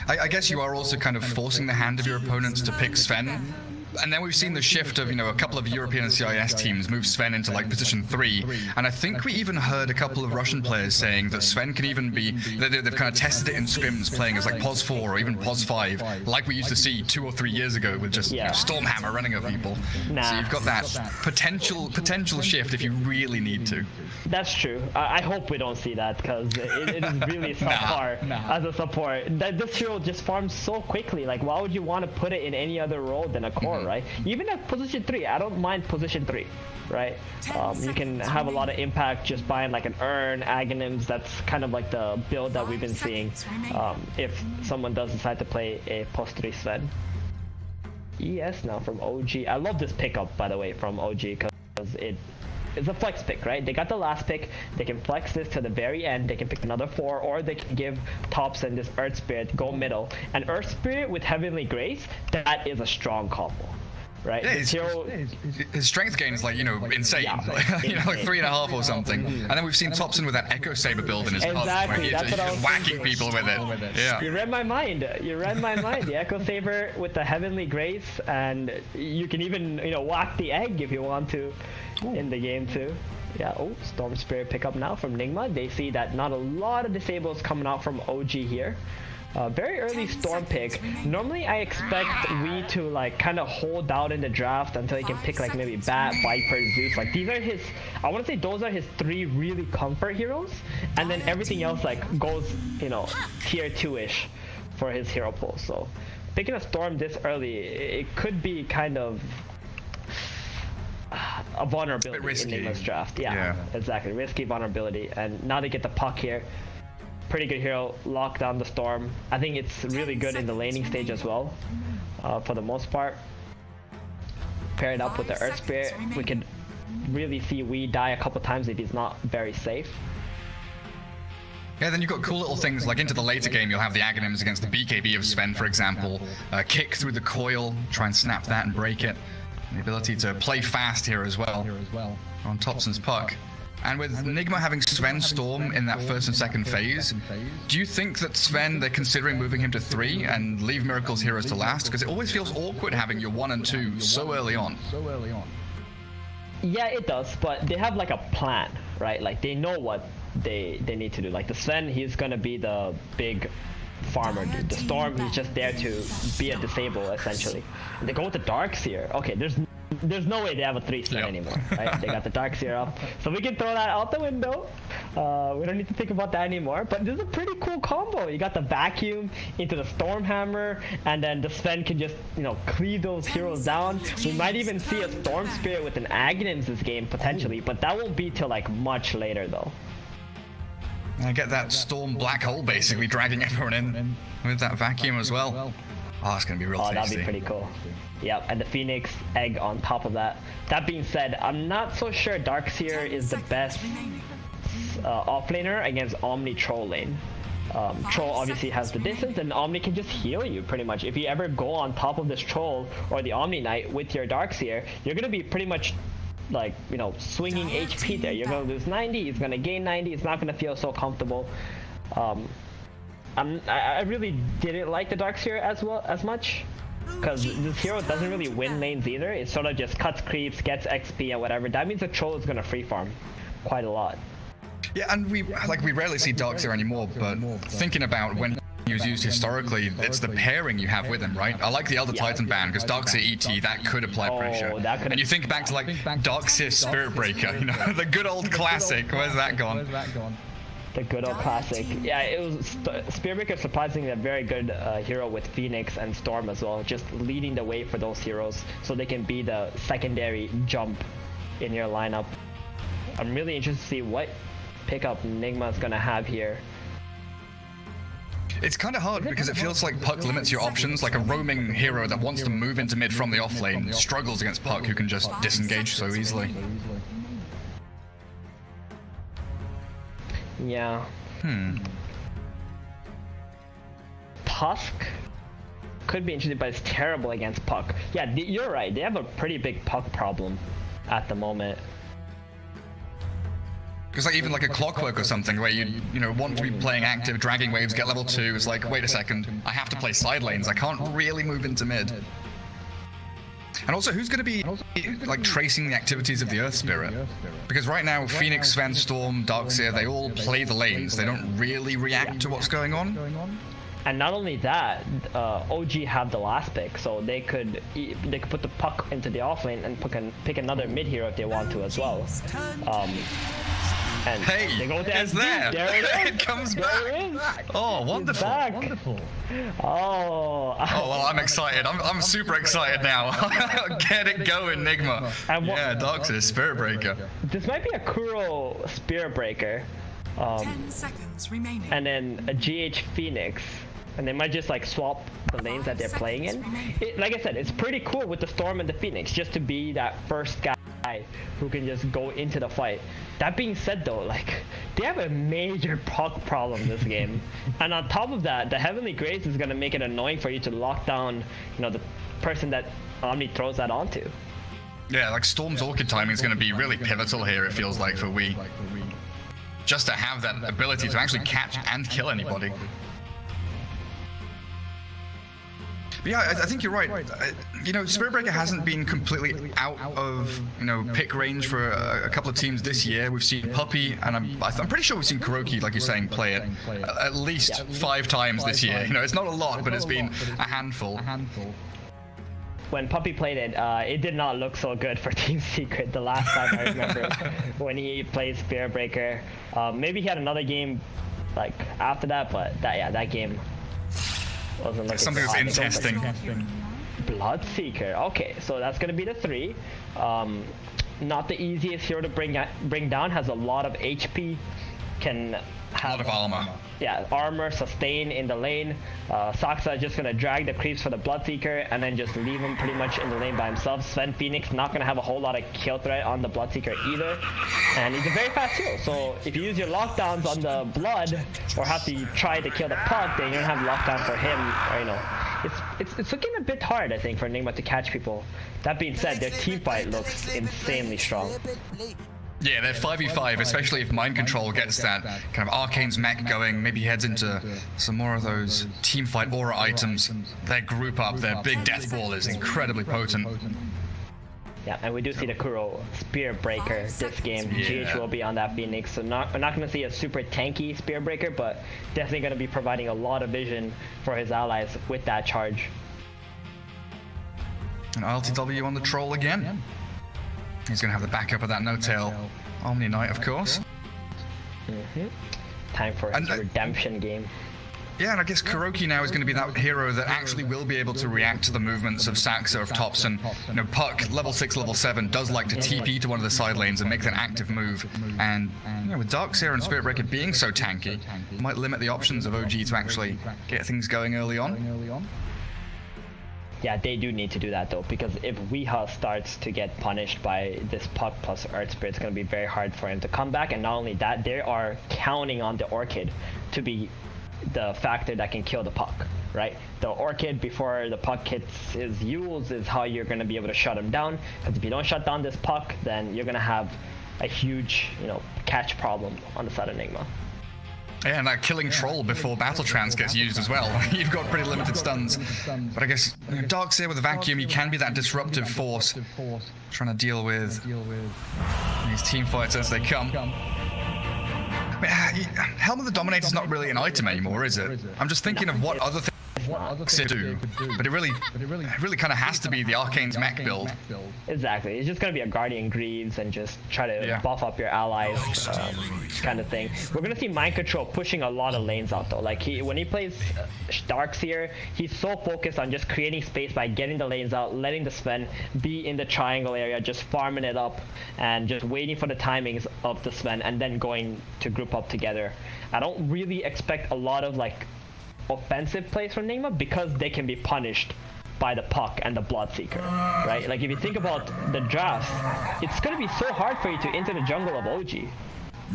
I guess you are also kind of forcing the hand of your opponents to pick Sven. And then we've seen the shift of, a couple of European and CIS teams move Sven into like position 3. And I think we even heard a couple of Russian players saying that Sven can even be, they've kind of tested it in scrims playing as like POS 4 or even POS 5, like we used to see 2 or 3 years ago with just Stormhammer running at people. So you've got that potential shift if you really need to. That's true. I hope we don't see that, because it is really subpar as a support. This hero just farms so quickly. Like, why would you want to put it in any other role than a core? Right? Even at position 3, I don't mind position 3, right? You can have a lot of impact just buying like an Urn, Aghanims. That's kind of like the build that we've been seeing if someone does decide to play a post 3 Sven. ES now from OG. I love this pickup, by the way, from OG, because it's a flex pick, right? They got the last pick, they can flex this to the very end, they can pick another 4, or they can give Thompson this Earth Spirit, go middle. And Earth Spirit with Heavenly Grace, that is a strong combo. right? Yeah, his strength gain is like, you know, insane. Yeah, you know, like 3.5 or something. And then we've seen Topson with that Echo Saber build in his past, where he's whacking people with it. Yeah. You read my mind. You read my mind. The Echo Saber with the Heavenly Grace, and you can even, you know, whack the egg if you want to in the game too. Yeah, oh, Storm Spirit pickup now from Nigma. They see that not a lot of disables coming out from OG here. Very early Storm pick. Normally I expect we to like kind of hold out in the draft until he can pick like maybe Bat, Viper, Zeus. Like these are his, I want to say those are his 3 really comfort heroes. And then everything else like goes, you know, tier 2-ish for his hero pool. So picking a Storm this early, it could be kind of a vulnerability in Nigma's draft. Yeah, exactly. Risky vulnerability. And now they get the puck here. Pretty good hero, lock down the Storm. I think it's really good in the laning stage as well, for the most part. Pair it up with the Earth Spirit, we could really see Wee die a couple times if he's not very safe. Yeah, then you've got cool little things, like into the later game you'll have the Aghanims against the BKB of Sven, for example. Kick through the coil, try and snap that and break it. The ability to play fast here as well, on Topson's puck. And with Nigma having Sven Storm in that first and second phase, do you think that Sven, they're considering moving him to 3 and leave Miracle's heroes to last? Because it always feels awkward having your 1 and 2 so early on. Yeah, it does, but they have like a plan, right? Like they know what they need to do. Like the Sven, he's gonna be the big farmer dude. The Storm, he's just there to be a disable essentially. And they go with the Darkseer. Okay, there's no way they have a 3 Sven anymore, right? They got the Darkseer up, so we can throw that out the window. We don't need to think about that anymore. But this is a pretty cool combo. You got the vacuum into the Stormhammer, and then the Sven can just, you know, cleave those heroes down. We might even see a Storm Spirit with an Aghanims this game potentially, but that won't be till like much later though. And I get that Storm black hole basically dragging everyone in with that vacuum as well. Oh, it's gonna be real tasty. That'd be pretty cool. Yep, and the Phoenix egg on top of that. That being said, I'm not so sure Darkseer is the best offlaner against Omni Troll lane. Troll obviously has the distance, and Omni can just heal you pretty much. If you ever go on top of this Troll or the Omni Knight with your Darkseer, you're gonna be pretty much like, you know, swinging HP there. You're gonna lose 90, he's gonna gain 90, it's not gonna feel so comfortable. I really didn't like the Darkseer as much, because this hero doesn't really win lanes either. It sort of just cuts creeps, gets XP and whatever. That means the Troll is gonna free farm quite a lot. Yeah, and we rarely see Darkseer anymore, but thinking about when he was used historically, it's the pairing you have with him, right? I like the Elder Titan ban, because Darkseer ET, that could apply pressure. And you think back to like Darkseer Spirit Breaker, you know, the good old classic. Where's that gone? The good old classic. Yeah, it was Spirit Breaker, surprisingly a very good hero with Phoenix and Storm as well, just leading the way for those heroes so they can be the secondary jump in your lineup. I'm really interested to see what pickup Nigma's gonna have here. It's kind of hard because it feels like Puck limits your options. Like a roaming hero that wants to move into mid from the off lane struggles against Puck, who can just disengage so easily. Yeah. Tusk could be interesting, but it's terrible against Puck. Yeah, you're right. They have a pretty big Puck problem at the moment. Because like even like a Clockwork or something where you know want to be playing active, dragging waves, get level 2, it's like, wait a second, I have to play side lanes, I can't really move into mid. And also, who's going to be like tracing the activities of the Earth Spirit? Because right now, Phoenix, Sven, Storm, Darkseer, they all play the lanes, they don't really react to what's going on. And not only that, OG have the last pick, so they could put the Puck into the offlane and pick another mid hero if they want to as well. And hey, they go with the it's there. It comes back. Oh, wonderful. Wonderful. Oh, well, I'm excited. I'm super excited now. Get it going, Nigma. Yeah, Darkseer, Spirit Breaker. This might be a Kuro Spirit Breaker. 10 seconds remaining. And then a GH Phoenix. And they might just like swap the lanes that they're playing in. Like I said, it's pretty cool with the Storm and the Phoenix, just to be that first guy who can just go into the fight. That being said though, like, they have a major Puck problem this game. And on top of that, the Heavenly Grace is gonna make it annoying for you to lock down, you know, the person that Omni throws that onto. Yeah, like Storm's Orchid timing is going to be really pivotal here, it feels like, for we. Just to have that ability to actually catch and kill anybody. But yeah, I think you're right. You know, Spirit Breaker hasn't been completely out of, you know, pick range for a couple of teams this year. We've seen Puppey, and I'm pretty sure we've seen Kuroki, like you're saying, play it at least 5 times this year. You know, it's not a lot, but it's been a handful. When Puppey played it, it did not look so good for Team Secret the last time I remember when he played Spirit Breaker. Maybe he had another game like after that, but that game wasn't looking something that's interesting. Bloodseeker. Okay, so that's gonna be the 3. Not the easiest hero to bring down. Has a lot of HP. Can have a lot of armor. Yeah, armor, sustain in the lane. Saksa is just going to drag the creeps for the Bloodseeker and then just leave him pretty much in the lane by himself. Sven Phoenix not going to have a whole lot of kill threat on the Bloodseeker either. And he's a very fast hero, so if you use your lockdowns on the Blood or have to try to kill the Puck, then you don't have lockdown for him, or you know. It's looking a bit hard, I think, for Nigma to catch people. That being said, their team fight looks insanely strong. Yeah, they're 5v5, especially if Mind Control gets that kind of Arcane's mech going, maybe heads into some more of those teamfight aura items. Their group up, their big death ball is incredibly potent. Yeah, and we do see the Kuro Spear Breaker this game. GH will be on that Phoenix, so we're not going to see a super tanky Spear Breaker, but definitely going to be providing a lot of vision for his allies with that charge. And LTW on the troll again. He's going to have the backup of that no-tail Omni Knight, of course. Time for his redemption game. Yeah, and I guess Kuroki now is going to be that hero that actually will be able to react to the movements of Saxa, of Topson. You know, Puck, level 6, level 7, does like to TP to one of the side lanes and make an active move. And you know, with Darkseer and Spirit Breaker being so tanky, it might limit the options of OG to actually get things going early on. Yeah, they do need to do that though, because if Weeha starts to get punished by this Puck plus Earth Spirit, it's going to be very hard for him to come back. And not only that, they are counting on the Orchid to be the factor that can kill the Puck, right? The Orchid before the Puck hits his Yules is how you're going to be able to shut him down. Because if you don't shut down this Puck, then you're going to have a huge, you know, catch problem on the side of Nigma. Yeah, and that killing troll before Battle Trance gets used as well. You've got pretty limited stuns. But I guess Darkseer with a vacuum, he can be that disruptive force, trying to deal with these team fights as they come. Helm of the Dominator is not really an item anymore, is it? I'm just thinking of what other things to do, but it really kind of has to be the Arcane's mech build. Exactly, it's just gonna be a Guardian Greaves and just try to buff up your allies, kind of thing. We're gonna see Mind Control pushing a lot of lanes out though. Like when he plays Darkseer, he's so focused on just creating space by getting the lanes out, letting the Sven be in the triangle area, just farming it up, and just waiting for the timings of the Sven, and then going to group up together. I don't really expect a lot of like offensive plays from Nigma because they can be punished by the Puck and the Bloodseeker, right? Like if you think about the drafts, it's gonna be so hard for you to enter the jungle of OG,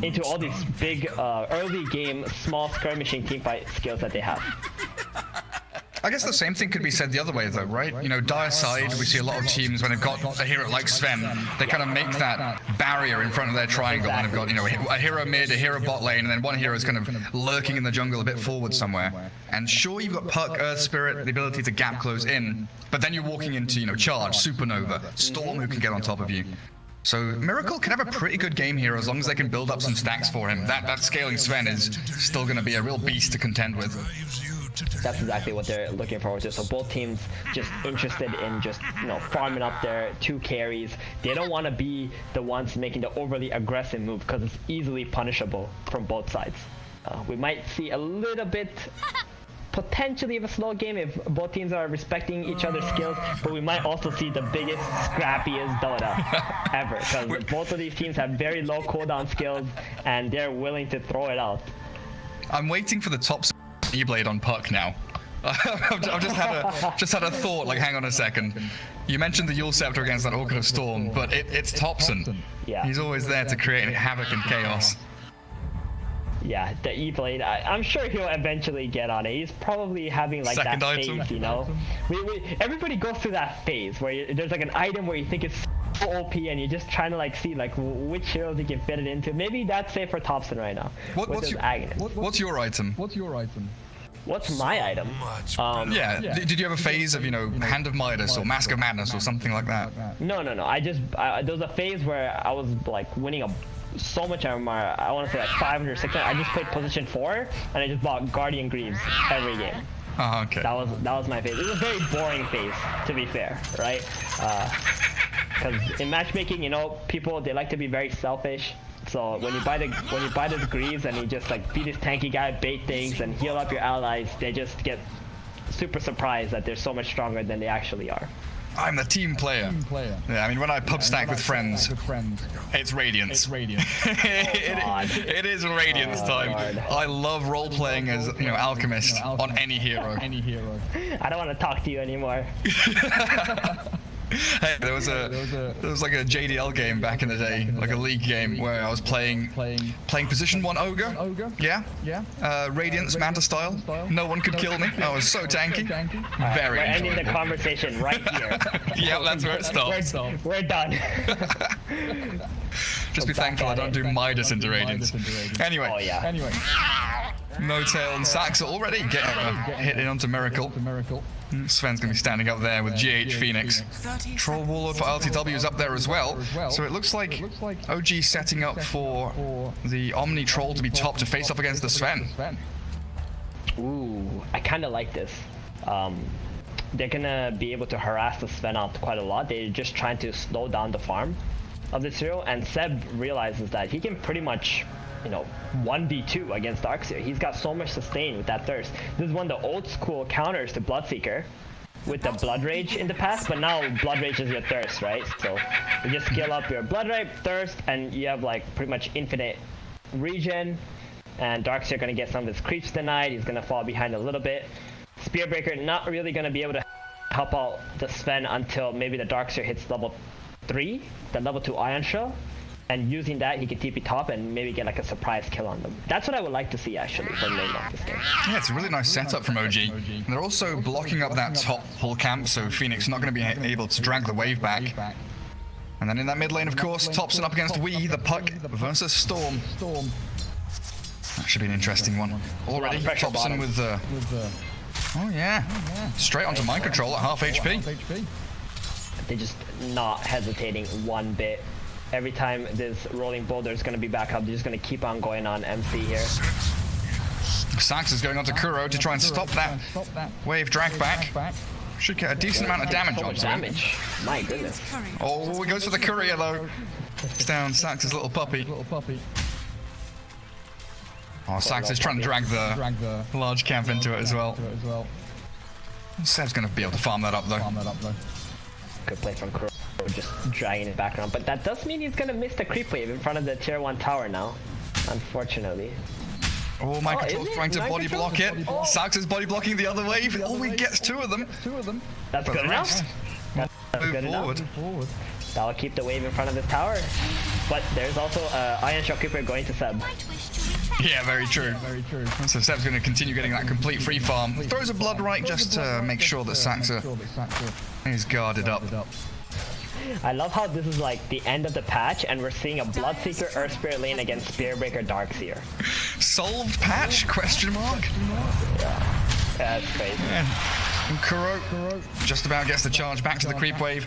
into all these big early game small skirmishing teamfight skills that they have. I guess the same thing could be said the other way though, right? You know, dire side, we see a lot of teams when they've got a hero like Sven, they kind of make that barrier in front of their triangle, and they've got, you know, a hero mid, a hero bot lane, and then one hero is kind of lurking in the jungle a bit forward somewhere. And sure, you've got Puck, Earth Spirit, the ability to gap close in, but then you're walking into, you know, Charge, Supernova, Storm who can get on top of you. So Miracle can have a pretty good game here as long as they can build up some stacks for him. That scaling Sven is still going to be a real beast to contend with. That's exactly what they're looking forward to. So both teams just interested in just, you know, farming up their 2 carries. They don't want to be the ones making the overly aggressive move because it's easily punishable from both sides. We might see a little bit potentially of a slow game if both teams are respecting each other's skills, but we might also see the biggest, scrappiest Dota ever, because both of these teams have very low cooldown skills and they're willing to throw it out. I'm waiting for the top E-Blade on Puck now. I've just had a thought, like, hang on a second. You mentioned the Yule Scepter against that Orchid of Storm, but it's Topson. Yeah. He's always there to create havoc and chaos. Yeah, the E-Blade, I'm sure he'll eventually get on it. He's probably having like Second that item. phase, you know? Everybody goes through that phase where there's like an item where you think it's so OP and you're just trying to like see like which heroes you can fit it into. Maybe that's it for Thompson right now. What's your item? What's my item? Did you have a phase of, you know, Hand of Midas or Mask of Madness or something like that? No. There was a phase where I was like winning so much MMR. I want to say like 500, 600. I just played position 4 and I just bought Guardian Greaves every game. Oh, okay. That was my phase. It was a very boring phase, to be fair, right? Because in matchmaking, you know, people, they like to be very selfish. So when you buy this Greaves and you just like beat this tanky guy, bait things, and heal up your allies, they just get super surprised that they're so much stronger than they actually are. I'm the team player. Yeah, I mean, when I pub stack with friends, it's Radiance. It is Radiance time. God. I love role playing as, you know, Alchemist on any hero. I don't want to talk to you anymore. Hey, there was like a JDL game back in the day, like a league game where I was playing position 1 Ogre. Yeah. Radiance Manta style. No one could kill me. I was so tanky. Very. We're ending the conversation right here. Yeah, that's where it stops. We're done. Just be thankful I don't do Midas into Radiance. Anyway. Oh yeah. No Tail and Sax are already getting hit in onto Miracle. Sven's going to be standing up there with GH Phoenix. Troll Warlord for LTW is up there as well. So it looks like OG setting up for the Omni Troll to be top to face off against the Sven. Ooh, I kind of like this. They're going to be able to harass the Sven out quite a lot. They're just trying to slow down the farm of this hero. And Seb realizes that he can pretty much, you know, 1v2 against Darkseer. He's got so much sustain with that Thirst. This is one of the old school counters to Bloodseeker with the Blood Rage in the past, but now Blood Rage is your Thirst, right? So you just scale up your Blood Rage, Thirst, and you have like pretty much infinite regen. And Darkseer gonna get some of his creeps denied. He's gonna fall behind a little bit. Spearbreaker not really gonna be able to help out the Sven until maybe the Darkseer hits level 3, the level 2 Ion Shell. And using that, he can TP top and maybe get like a surprise kill on them. That's what I would like to see actually from lane off this game. Yeah, it's a really nice setup from OG. And they're also blocking up that top hull camp, so Phoenix not going to be able to drag the wave back. And then in that mid lane, of course, Thompson up against Wee, the Puck versus Storm. That should be an interesting one. Already, Thompson with the... Oh yeah, straight onto mind control at half HP. They're just not hesitating one bit. Every time this rolling boulder is going to be back up, they're just going to keep on going on MC here. Sax is going on to Kuro to try and stop that wave drag back. Should get a decent amount of damage onto him. My goodness. Oh, he goes for the courier though. It's down Sax's little puppy. Oh, Sax is trying to drag the large camp into it as well. Seb's going to be able to farm that up though. Good play from Kuro, just dragging it back around. But that does mean he's going to miss the creep wave in front of the tier 1 tower now, unfortunately. Oh, my control's trying to body block it. Oh. Sax is body blocking the other wave. Oh, he gets 2 of them. That's good enough. That's good enough. That'll keep the wave in front of this tower. But there's also Iron Shell Creeper going to Seb. Yeah, very true. So Seb's going to continue getting that complete free farm. Throws a Blood Right just to make sure that Saxa is guarded up. I love how this is like the end of the patch and we're seeing a Bloodseeker Earth Spirit lane against Spearbreaker Darkseer. Solved patch? Question mark? Yeah, that's crazy. Yeah. And Kuro just about gets the charge back to the creep wave.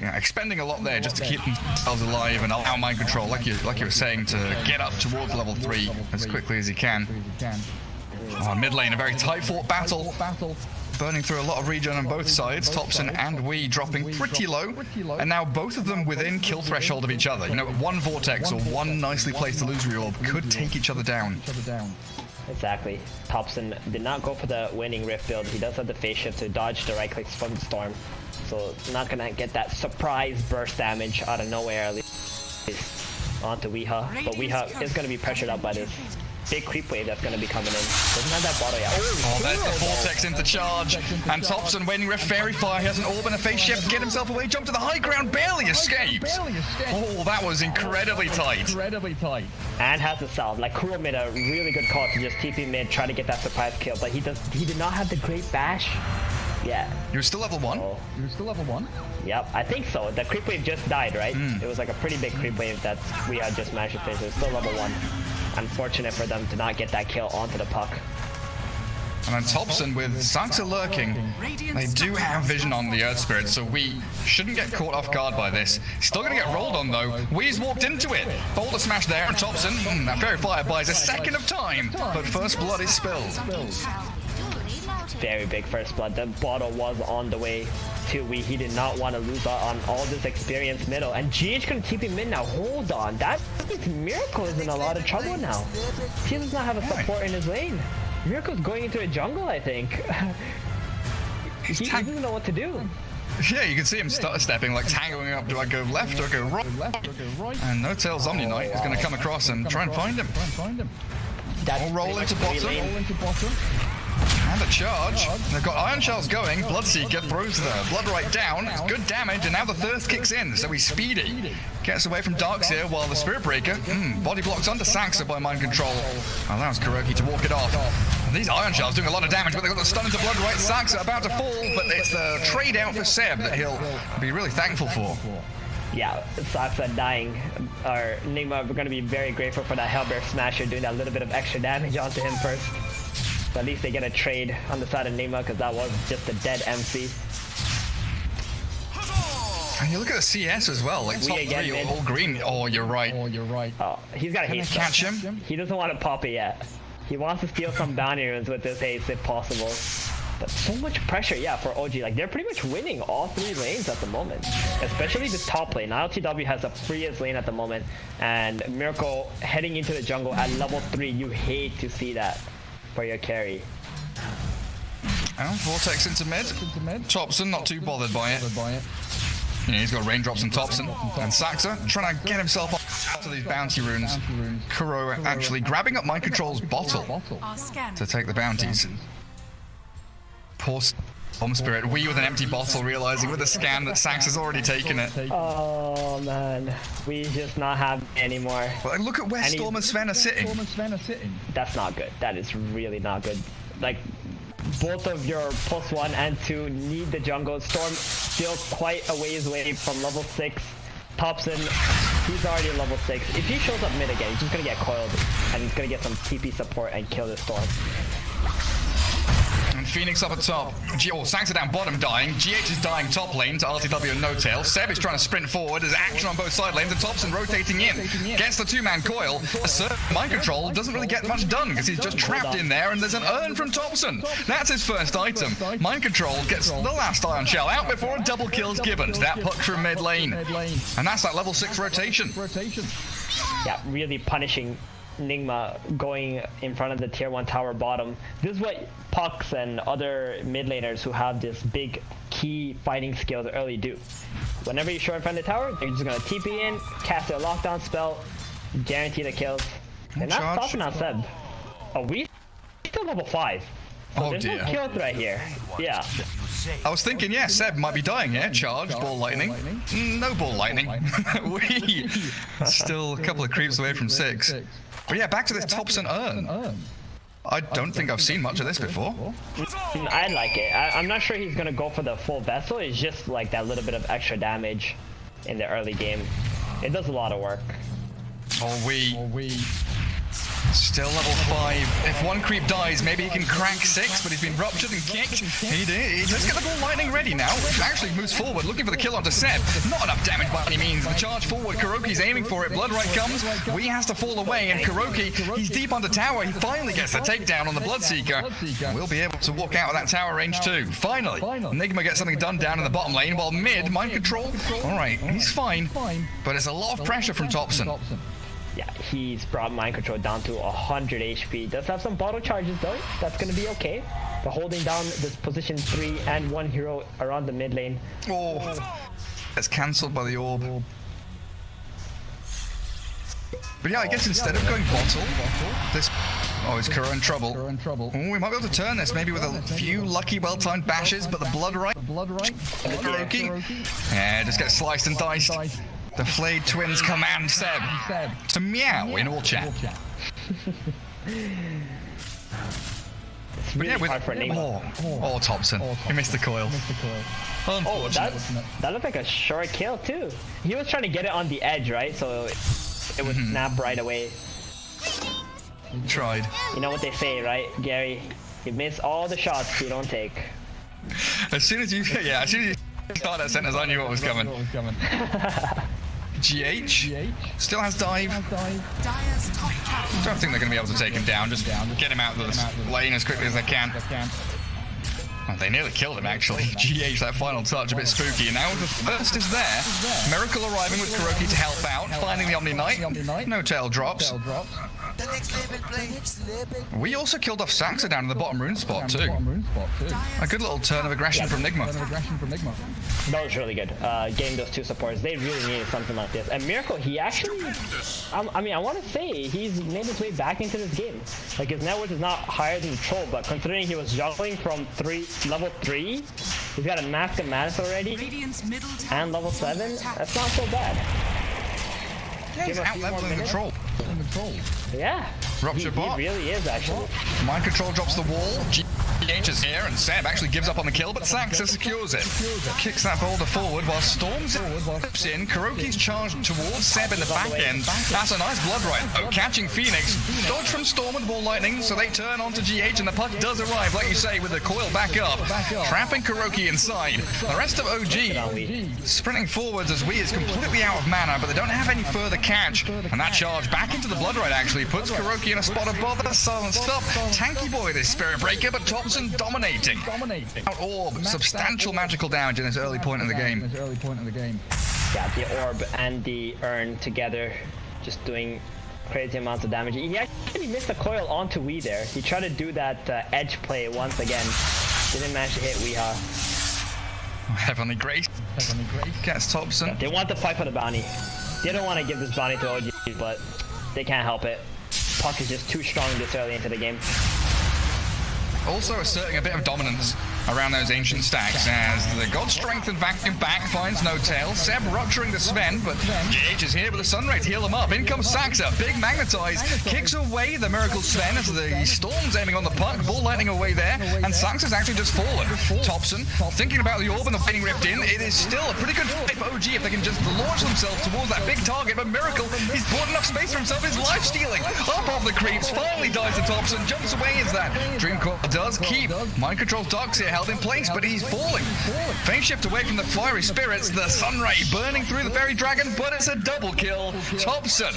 Yeah, expending a lot there just to keep themselves alive and allow mind control, like you were saying, to get up towards level 3 as quickly as he can. Oh, mid lane, a very tight fought battle. Burning through a lot of regen on both sides. Thompson and Wee dropping pretty low. And now both of them within kill threshold of each other. You know, one Vortex or one nicely placed illusory orb could take each other down. Exactly. Thompson did not go for the winning Rift build. He does have the phase shift to dodge the right clicks from the Storm. So not gonna get that surprise burst damage out of nowhere, at least onto Weeha. But Weeha is gonna be pressured up by this big creep wave that's going to be coming in. Doesn't have that bottle yet. Oh, there's the Vortex into charge. And Topson waiting with Fairy Fire. He has an orb and a face shift. Get himself away. Jump to the high ground. Barely escapes. Oh, that was incredibly tight. And has the salve. Like, Kuro made a really good call to just TP mid, try to get that surprise kill. But he did not have the great bash. Yeah. You were still level 1? Oh. You were still level 1? Yep, I think so. The creep wave just died, right? It was like a pretty big creep wave that we had just managed to finish. It was still level 1. Unfortunate for them to not get that kill onto the puck. And then Topson with Saxa lurking. They do have vision on the Earth Spirit, so we shouldn't get caught off guard by this. Still gonna get rolled on though. Wee's walked into it. Boulder smash there, and Topson, that Fairy Fire buys a second of time, but first blood is spilled. Very big first blood. The bottle was on the way to Wee. He did not want to lose out on all this experience middle. And GH gonna keep him in now. Hold on. That means Miracle is in a lot of trouble now. He does not have a support in his lane. Miracle's going into a jungle, I think. he doesn't know what to do. Yeah, you can see him stepping, like tangling up. Do I go left or go right? And No Tails Omni Knight is going to come across and try and find him. I'll roll into bottom. And a charge. They've got Iron Shells going. Bloodseeker throws the Blood right down. It's good damage, and now the Thirst kicks in, so he's speedy. Gets away from Darkseer while the Spirit Breaker body blocks under Saxa by Mind Control. Allows KuroKy to walk it off. And these Iron Shells doing a lot of damage, but they've got the stun into Blood right. Saxa about to fall, but it's the trade out for Seb that he'll be really thankful for. Yeah, Saxa dying, or Nigma, we're going to be very grateful for that Hellbear Smasher doing that little bit of extra damage onto him first. So at least they get a trade on the side of Nigma, because that was just a dead MC. And you look at the CS as well, like top 3 all green. Oh, you're right. Oh, he's got a haste. Catch him? He doesn't want to pop it yet. He wants to steal some bounty runes with this haste if possible. But so much pressure, yeah, for OG. Like, they're pretty much winning all 3 lanes at the moment. Especially the top lane. ILTW has the freest lane at the moment. And Miracle heading into the jungle at level 3. You hate to see that for your carry. Oh, Vortex into mid. Topson not too bothered by it. Yeah, he's got raindrops on Topson. And Saxa trying to get himself off to these bounty runes. Kuro actually grabbing up Mind Control's bottle to take the bounties. Poor Bomb Spirit, we with an empty bottle, realizing with the scan that Sax has already taken it. Oh man, we just not have it anymore. But look at where Storm and Sven are sitting. That's not good. That is really not good. Like, both of your +1 and 2 need the jungle. Storm still quite a ways away from level 6. Topson, he's already level 6. If he shows up mid again, he's just gonna get coiled and he's gonna get some TP support and kill the Storm. And Phoenix up at top. Saxa down bottom dying. GH is dying top lane to RTW and No Tail. Seb is trying to sprint forward. There's action on both side lanes. And Topson rotating in. Gets the 2-man coil. Mind Control doesn't really get much done because he's just trapped in there. And there's an urn from Topson. That's his first item. Mind Control gets the last Iron Shell out before a double kill's given to that puck from mid lane. And that's that level 6 rotation. Yeah, really punishing Nigma going in front of the tier 1 tower bottom. This is what Pucks and other mid laners who have this big key fighting skills early do. Whenever you show in front of the tower, they're just gonna TP in, cast their lockdown spell, guarantee the kills. They're not stopping on Seb. Oh, we still level 5. So there's no kill threat here. Yeah. I was thinking, yeah, Seb might be dying here. Charge, ball lightning. No ball lightning. We still a couple of creeps away from 6. But yeah, back to this Topson urn. I don't think I've seen much of this before. I like it. I'm not sure he's gonna go for the full vessel. It's just like that little bit of extra damage in the early game. It does a lot of work. Still level 5. If one creep dies, maybe he can crack 6, but he's been ruptured and kicked. He did. Let's get the ball lightning ready now. Actually moves forward, looking for the kill onto Seb. Not enough damage by any means. The charge forward, KuroKy's aiming for it. Blood right comes. Wee has to fall away, and KuroKy, he's deep under tower. He finally gets the takedown on the Bloodseeker. We'll be able to walk out of that tower range too. Finally, Nigma gets something done down in the bottom lane, while mid, Mind Control. Alright, he's fine. But it's a lot of pressure from Topson. Yeah, he's brought Mind Control down to 100 HP. Does have some bottle charges though. That's gonna be okay. But holding down this position 3 and 1 hero around the mid lane. Oh, that's cancelled by the orb. But yeah, I guess instead of going bottle, this... Oh, is Kuro in trouble? Oh, we might be able to turn this, maybe with a few lucky well-timed bashes, but the blood right. Kuroki. Yeah, just get sliced and diced. The Flayed Twins command Seb to meow in all chat. It's really hard for Nigma. Oh, Thompson. He missed the coil. Oh, that looked like a short kill too. He was trying to get it on the edge, right? So it would snap right away. Tried. You know what they say, right, Gary? You miss all the shots you don't take. As soon as you started that sentence, I knew what was coming. GH still has dive. Don't think they're going to be able to take him down. Just get him out of the lane as quickly as they can. Oh, they nearly killed him, actually. GH, that final touch, a bit spooky. And now the first is there. Miracle arriving with Kuroki to help out, finding the Omni Knight. No tail drops. We also killed off Saxa down in the bottom rune spot, too. A good little turn of aggression from Nigma. That was really good. Getting those two supports, they really needed something like this. And Miracle, he actually, I mean, I want to say he's made his way back into this game. Like, his net worth is not higher than Troll, but considering he was juggling from level 3, he's got a Mask of Madness already, and level 7, that's not so bad. Yeah, he's out-leveling the Troll. Yeah, Rupture bot. He really is, actually. Mind Control drops the wall. GH is here, and Seb actually gives up on the kill, but Saxa secures it. Kicks that boulder forward while Storms in. Kuroki's charged towards Seb in the back end. That's a nice blood right. Oh, catching Phoenix. Dodge from Storm with Ball Lightning, so they turn onto GH, and the puck does arrive, like you say, with the coil back up. Trapping Kuroki inside. The rest of OG sprinting forwards as Wii is completely out of mana, but they don't have any further catch. And that charge back into the blood right actually puts Kuroki in a spot of bother. Silent stop. Tanky boy, this Spirit Breaker, but Thompson dominating. Out orb, substantial magical damage in this early point in the game. Yeah, the orb and the urn together, just doing crazy amounts of damage. He actually missed the coil onto Wii there. He tried to do that edge play once again. Didn't manage to hit Weeha. Heavenly Grace. Gets Thompson. Yeah, they want the fight for the bounty. They don't want to give this bounty to OG, but they can't help it. Puck is just too strong this early into the game. Also asserting a bit of dominance around those ancient stacks as the God Strength and Vacuum back finds no tail. Seb rupturing the Sven, but GH is here with the Sunray to heal him up. In comes Saxa, big magnetize, kicks away the Miracle Sven as the Storm's aiming on the puck, Ball Lightning away there, and Saxa's actually just fallen. Thompson thinking about the orb and the Blading Rift in. It is still a pretty good fight for OG if they can just launch themselves towards that big target, but Miracle, he's bought enough space for himself, he's life stealing. Up off the creeps, finally dies to Thompson, jumps away as that Dreamcore does keep. Mind Control Dogs here held in place, but he's falling. Phase shift away from the fiery spirits, the Sunray burning through the Fairy Dragon, but it's a double kill. Thompson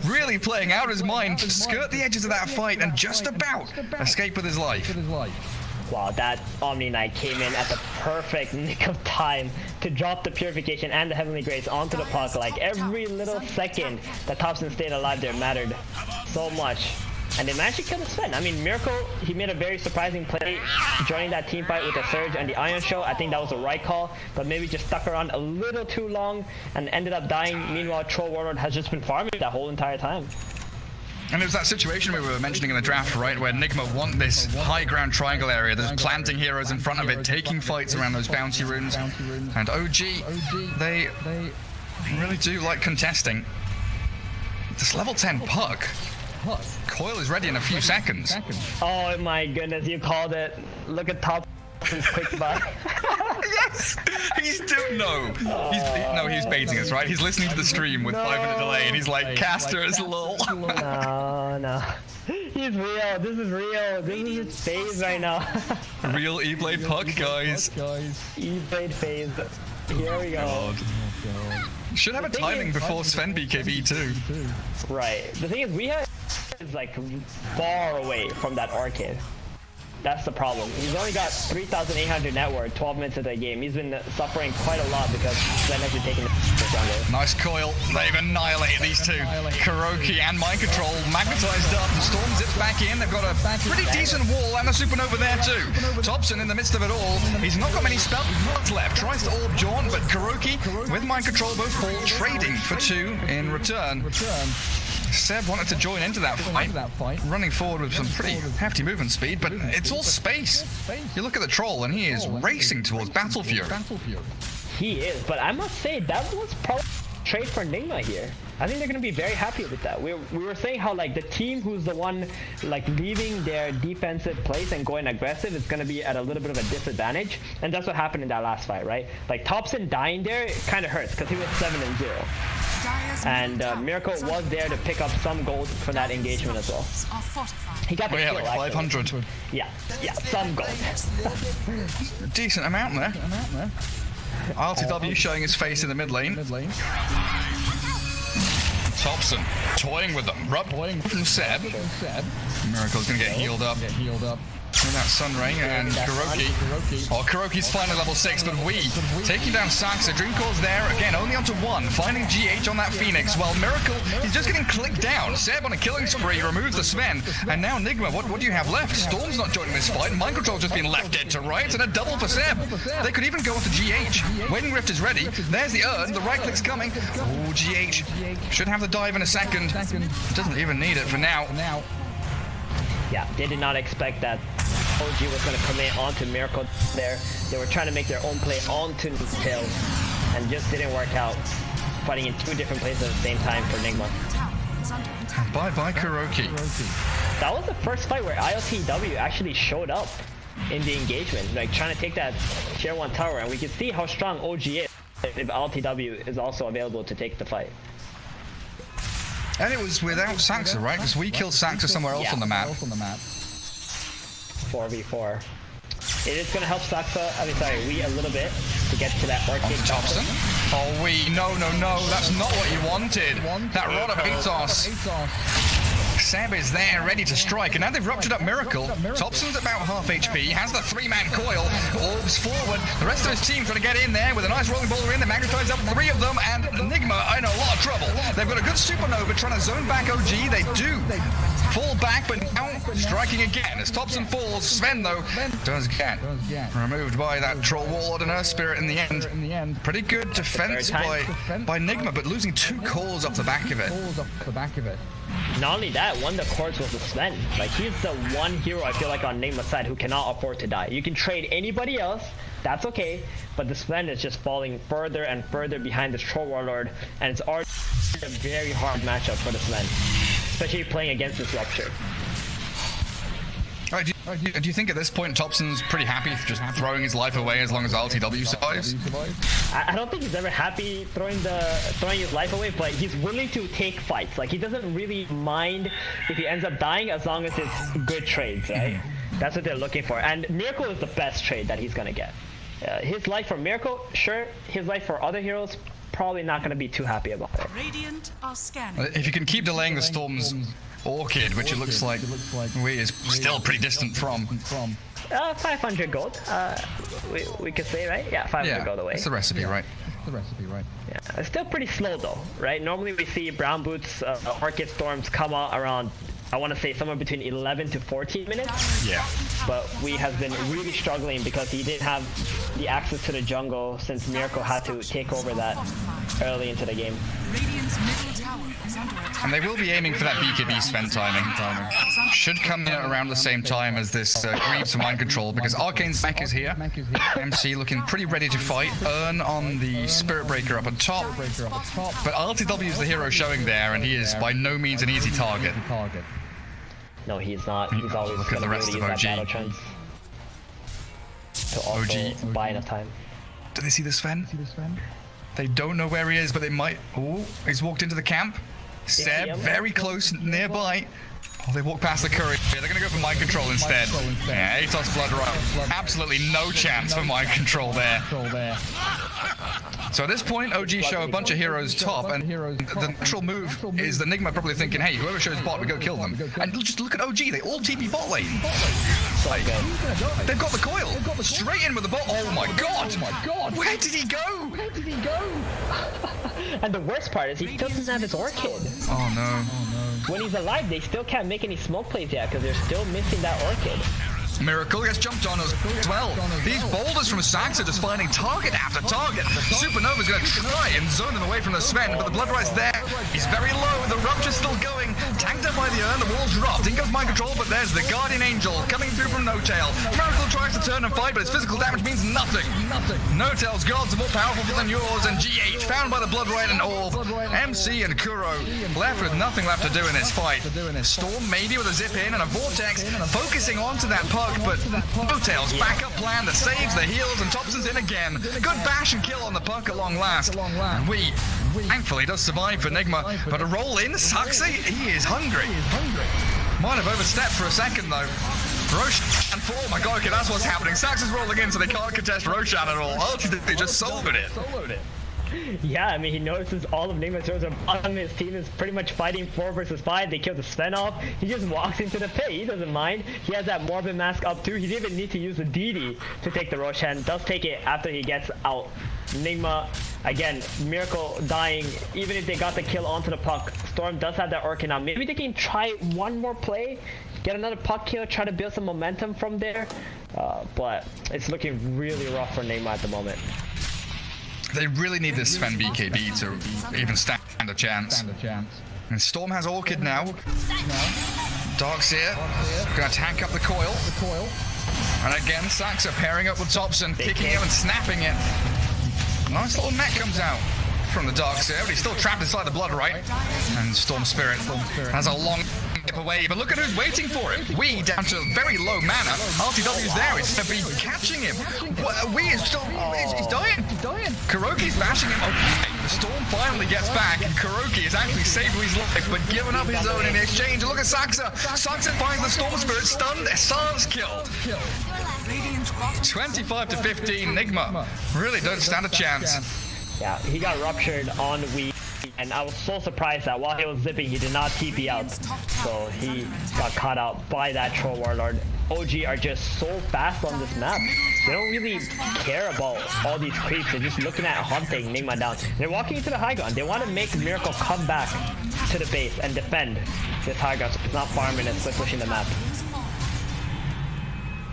really playing out his mind to skirt the edges of that fight and just about escape with his life. Wow, that Omni Knight came in at the perfect nick of time to drop the Purification and the Heavenly Grace onto the puck. Like every little second that Thompson stayed alive there mattered so much. And they managed to kill the Sven. I mean, Miracle, he made a very surprising play joining that team fight with the Surge and the Iron Show. I think that was the right call, but maybe just stuck around a little too long and ended up dying. Meanwhile, Troll Warlord has just been farming that whole entire time. And it was that situation we were mentioning in the draft, right, where Nigma want this high ground triangle area. There's planting heroes in front of it, taking fights around those bounty runes. And OG, they really do like contesting. This level 10 puck. Coil is ready in a few seconds. Oh my goodness, you called it. Look at Thompson's quick buy. Yes! He's he's baiting us, right? He's listening to the stream with 5-minute delay and he's like, casters, lol. No. He's real. This is real. This is his phase right now. Real E-Blade puck, guys. E-Blade phase. Here we go. Should have a timing before Sven BKB too. Right. The thing is, we have is like far away from that arcade. That's the problem. He's only got 3,800 net worth 12 minutes of the game. He's been suffering quite a lot because Sven has been taking the jungle. Nice coil. They've annihilated these two. Kuroki and Mind Control magnetized up. The Storm zips back in. They've got a pretty decent wall and a Supernova there too. Thompson in the midst of it all. He's not got many spells left. Tries to orb Jawn, but Kuroki with Mind Control both fall, trading for 2 in return. Seb wanted to join into that fight, running forward with some pretty hefty movement speed, but it's all space. You look at the troll and he is racing towards Battle Fury. He is, but I must say that was probably a trade for Nigma here. I think they're going to be very happy with that. We were saying how like the team who's the one like leaving their defensive place and going aggressive is going to be at a little bit of a disadvantage, and that's what happened in that last fight, right? Like Thompson dying there kind of hurts because he was 7-0. And Miracle was there to pick up some gold for that engagement as well. He got the kill, like 500. Actually. Yeah, some gold. Decent amount there. RTW showing his face in the mid lane. Thompson toying with them. Rub from Seb. Miracle's gonna get healed up. With that Sunray and Kuroki. Oh, Kuroki's finally level 6, but we taking down Saxa. Dreamcore's there again, only onto 1. Finding GH on that Phoenix. While Miracle, he's just getting clicked down. Seb on a killing spree, removes the Sven. And now Nigma, what do you have left? Storm's not joining this fight. Mind Control's just been left dead to right, and a double for Seb. They could even go onto GH. Wedding Rift is ready. There's the urn. The right click's coming. Oh, GH should have the dive in a second. Doesn't even need it for now. Yeah, they did not expect that OG was going to commit onto Miracle there. They were trying to make their own play onto Tail, and just didn't work out. Fighting in 2 different places at the same time for Nigma. Bye-bye, Kuroki. That was the first fight where ILTW actually showed up in the engagement, like trying to take that tier 1 tower, and we can see how strong OG is if ILTW is also available to take the fight. And it was without Saxa, right? Because we killed Saxa somewhere else on the map. 4v4. It is going to help Saxa, we a little bit to get to that arcade. Thompson. Oh, no, that's not what you wanted. That rod of Atos. Seb is there, ready to strike, and now they've ruptured up Miracle. Thompson's about half HP, has the 3-man coil, orbs forward. The rest of his team trying to get in there with a nice rolling ball in. They magnetize up 3 of them, and Nigma in a lot of trouble. They've got a good supernova trying to zone back OG. They do fall back, but now striking again as Thompson falls. Sven, though, does get removed by that troll ward and Earth Spirit in the end. Pretty good defense by Nigma, but losing 2 cores off the back of it. Not only that, one of the cores was the Sven. Like, he's the one hero I feel like on Nigma's side who cannot afford to die. You can trade anybody else, that's okay, but the Sven is just falling further and further behind this Troll Warlord, and it's already a very hard matchup for the Sven, especially playing against this Rupture. Do you think at this point Thompson's pretty happy just throwing his life away as long as RTW survives? I don't think he's ever happy throwing his life away, but he's willing to take fights. Like, he doesn't really mind if he ends up dying as long as it's good trades, right? That's what they're looking for. And Miracle is the best trade that he's gonna get. His life for Miracle, sure. His life for other heroes, probably not gonna be too happy about it. Radiant are scanning. If you can keep delaying the Storm's Orchid, which it looks like we is still pretty distant from. 500 gold. We could say, right? Yeah, 500 gold away. That's the recipe, right? Yeah, it's still pretty slow though, right? Normally we see Brown Boots Orchid Storms come out around, I want to say somewhere between 11 to 14 minutes. Yeah. But we have been really struggling because he didn't have the access to the jungle since Miracle had to take over that early into the game. Radiant's middle tower is under attack. And they will be aiming for that BKB Sven timing. Should come in around the same time as this Greaves for Mind Control, because Arcane's mech is here. MC looking pretty ready to fight. Earn on the Spirit Breaker up on top. But RTW is the hero showing there, and he is by no means an easy target. No, he's not. He's always Look at the rest of OG. Battle trends to also buy enough time. Do they see the Sven? They don't know where he is, but they might. Oh, he's walked into the camp. Seb, very close, nearby. Oh, they walk past the courier. They're going to go for Mind Control instead. Yeah, Atos Blood Run. Absolutely no chance for Mind Control there. So at this point, OG show a bunch of heroes top, and the natural move is that Nigma probably thinking, hey, whoever shows bot, we go kill them. And just look at OG, they all TP bot lane. Like, they've got the coil. Straight in with the bot. Oh my god! Where did he go? And the worst part is he still doesn't have his Orchid. Oh no. When he's alive, they still can't make any smoke plays yet because they're still missing that Orchid. Miracle gets jumped on as well. These boulders from Sax are just finding target after target. Supernova's going to try and zone them away from the Sven, but the Blood Right's there. He's very low, the Rupture's still going. Tanked up by the urn, the wall's dropped. In goes Mind Control, but there's the Guardian Angel coming through from No-Tail. Miracle tries to turn and fight, but his physical damage means nothing. No-Tail's gods are more powerful than yours, and GH found by the Blood Right and all. MC and Kuro left with nothing left to do in this fight. Storm maybe with a zip in and a vortex, focusing onto that puck, but No-Tail's backup plan that saves the heals and Thompson's in again. Good bash and kill on the puck at long last. And we thankfully does survive for Nigma, but a roll in, Saxy, he is hungry. Might have overstepped for a second though. Roshan, oh my god, okay, that's what's happening. Sax is rolling in so they can't contest Roshan at all. They just soloed it. Yeah, I mean, he notices all of Nigma's heroes on his team is pretty much fighting 4 versus 5. They kill the Sven off. He just walks into the pit. He doesn't mind. He has that Morbid Mask up too. He didn't even need to use the DD to take the Roshan. Does take it after he gets out. Nigma, again, Miracle dying. Even if they got the kill onto the puck, Storm does have that Orchid now. Maybe they can try one more play, get another puck kill, try to build some momentum from there. But it's looking really rough for Nigma at the moment. They really need this Sven BKB to even stand a chance. And Storm has Orchid now. Darkseer gonna tank up the coil. And again, Saxa pairing up with Thompson, kicking him and snapping it. Nice little net comes out from the Darkseer, but he's still trapped inside the Blood Right. And Storm Spirit has a long dip away, but look at who's waiting for him. We down to very low mana. RTW's there, it's going to be catching him. We is still, he's dying. Kuroki's bashing him. Okay, the Storm finally gets back, and Kuroki is actually saved his life, but giving up his own in exchange. And look at Saxa. Saxa finds the Storm Spirit stunned. Sans killed. 25 to 15. Nigma really don't stand a chance. Yeah, he got ruptured on Wii, and I was so surprised that while he was zipping, he did not TP out. So he got caught out by that Troll Warlord. OG are just so fast on this map. They don't really care about all these creeps. They're just looking at hunting Nigma down. They're walking into the high ground. They want to make Miracle come back to the base and defend this high ground so it's not farming and split pushing the map.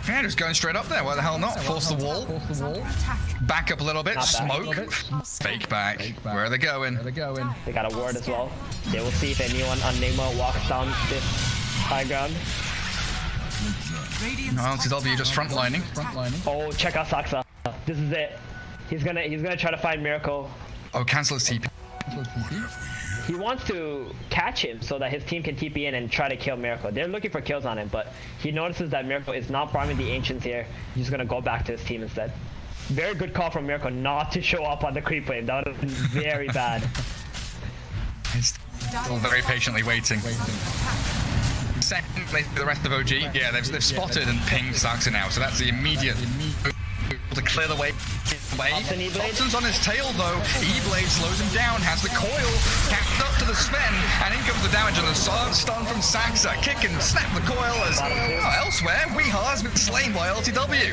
Yeah, just going straight up there. Why the hell not? Force the wall. Back up a little bit. Smoke. Fake back. Where are they going? They got a ward as well. They will see if anyone on Nigma walks down this high ground. No, LTW just frontlining. Oh, check out Saxa. This is it. He's gonna try to find Miracle. Oh, cancel his TP. He wants to catch him so that his team can TP in and try to kill Miracle. They're looking for kills on him, but he notices that Miracle is not farming the Ancients here. He's gonna go back to his team instead. Very good call from Miracle not to show up on the creep wave. That would have been very bad. He's still very patiently waiting. Secondly, the rest of OG, yeah, they've spotted and pinged Saxa now, so that's the immediate to clear the way. Thompson's on his tail though. E-Blade slows him down, has the coil capped up to the Sven, and in comes the damage and the stun from Saxa. Kick and snap the coil as elsewhere, Weeha has been slain by LTW.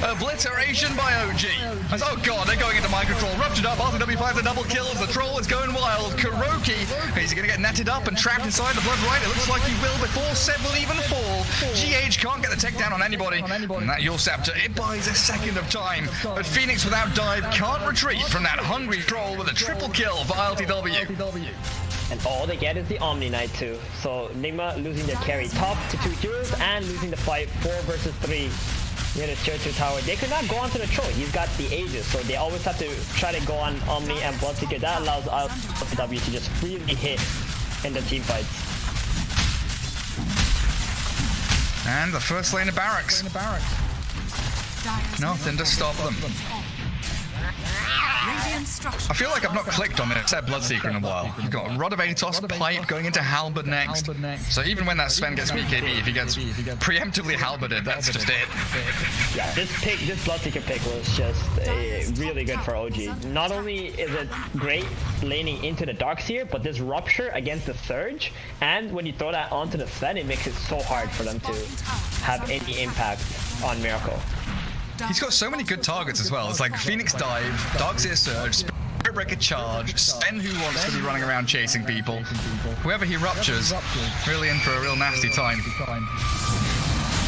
Obliteration by OG. As, oh god, they're going into mind control. Ruptured up, RTW finds a double kill as the troll is going wild. Kuroki, he's gonna get netted up and trapped inside the Blood Right. It looks like he will before Seb will even fall. GH can't get the takedown on anybody. And that Your Scepter, it buys a second of time. But Phoenix without dive can't retreat from that hungry troll with a triple kill for LTW. And all they get is the Omni Knight too. So Nigma losing their carry top to 2 heroes and losing the fight 4 versus 3 near the Tier 2 tower. They could not go onto the troll. He's got the Aegis, so they always have to try to go on Omni and Bloodseeker. That allows LTW to just freely hit in the team fights. And the first lane of barracks. Nothing to stop them. I feel like I've not clicked on it except Bloodseeker in a while. You've got Rod of Atos, Pipe going into Halberd next. So even when that Sven gets BKB, if he gets preemptively Halberded, that's just it. Yeah, this Bloodseeker pick was just really good for OG. Not only is it great laning into the Darkseer, but this Rupture against the Surge, and when you throw that onto the Sven, it makes it so hard for them to have any impact on Miracle. He's got so many good targets as well. It's like Phoenix Dive, Darkseer Surge, Spirit Breaker Charge, Sven who wants to be running around chasing people. Whoever he ruptures, really in for a real nasty time.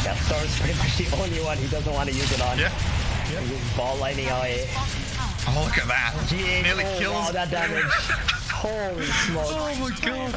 Yeah, Storm's pretty much the only one he doesn't want to use it on. Yeah. He's just ball lining away. Oh, look at that. Nearly kills. Wow, that damage. Holy smoke. Oh my god.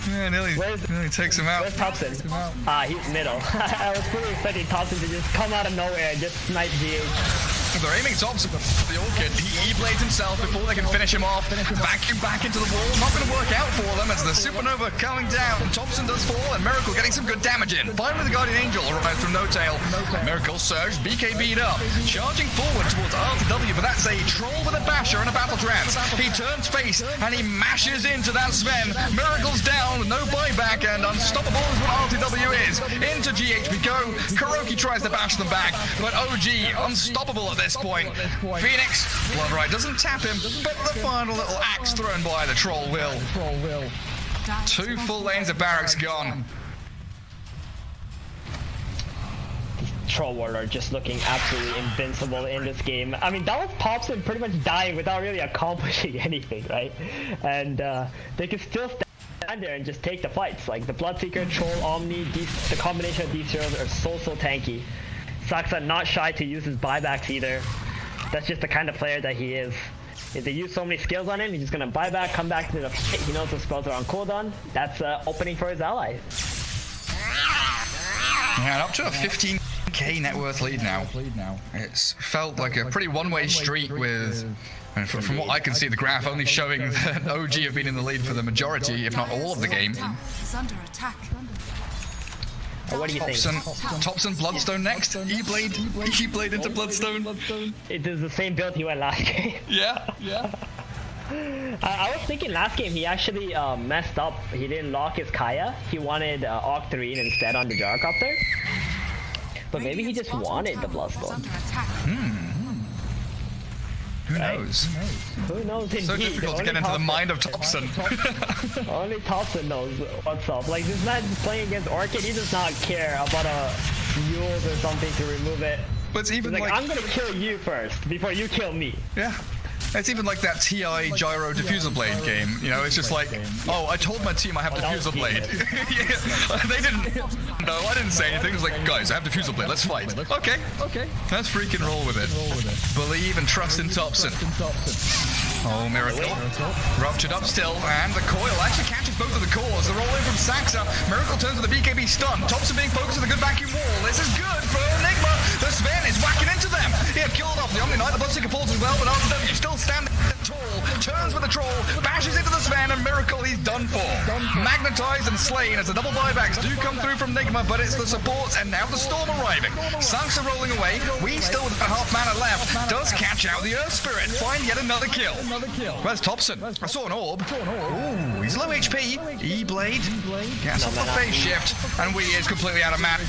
Yeah, nearly takes him out. Where's Thompson? He's middle. I was fully expecting Thompson to just come out of nowhere and just snipe GH. They're aiming Thompson for the Orchid. He E-blades himself before they can finish him off. Vacuum back into the wall. Not going to work out for them as the Supernova coming down. Thompson does fall and Miracle getting some good damage in. Finally the Guardian Angel arrives from No Tail. Miracle surge, BKB'd up. Charging forward towards RTW, but that's a troll with a basher and a battle trance. He turns face and he mashes into that Sven. Miracle's down, no buyback, and unstoppable is what RTW is. Into GH we go. Kuroki tries to bash them back, but OG unstoppable at this point. Phoenix, Bloodright doesn't tap him, but the final little axe thrown by the troll will. 2 full lanes of barracks gone. Troll Warlord just looking absolutely invincible in this game. I mean, that was Thompson pretty much dying without really accomplishing anything, right? And they can still stand there and just take the fights. Like the Bloodseeker, Troll, Omni, the combination of these heroes are so tanky. Saksa not shy to use his buybacks either. That's just the kind of player that he is. If they use so many skills on him, he's just gonna buy back, come back to the fight. He knows the spells are on cooldown. That's opening for his allies. Yeah, up to a 15k net worth lead now. It's felt like a pretty one-way street with, from what I can see, the graph only showing that OG have been in the lead for the majority, if not all of the game. Is under attack. What do you think? Thompson Bloodstone next. E-blade into Bloodstone. It is the same build he went last game. Yeah. I was thinking last game he actually messed up. He didn't lock his Kaya. He wanted Octarine instead on the Gyrocopter. But maybe he just wanted the Bloodstone. Who knows? Who knows indeed. So difficult to get into the mind of Thompson. Only Thompson knows what's up. Like, this man playing against Orchid, he does not care about a Mules or something to remove it. But it's even He's like I'm gonna kill you first before you kill me. Yeah. It's even like that TI Gyro Diffuser Blade game, you know, it's just like, oh, I told my team I have Diffuser Blade. Yeah. They didn't, no, I didn't say anything, it was like, guys, I have Diffuser Blade, let's fight. Okay, let's freaking roll with it. Believe and trust in Thompson. Oh, Miracle. Ruptured up still, and the coil actually catches both of the cores. The roll in from Saxa. Miracle turns with a BKB stun. Thompson being focused on the good vacuum wall. This is good for Nigma. The Sven is whacking into them. He had killed off the Omni Knight. The Bloodseeker falls as well, but RTW still standing tall. Turns with the troll, bashes into the Sven, and Miracle, he's done for. Magnetized and slain as the double buybacks do come through from Nigma, but it's the supports and now the Storm arriving. Saxa rolling away. We still with about half mana left. Does catch out the Earth Spirit. Find yet another kill. Where's Thompson? I saw an orb. Ooh, he's low HP. E-blade. Gets off the phase shift. And Wee is completely out of mana.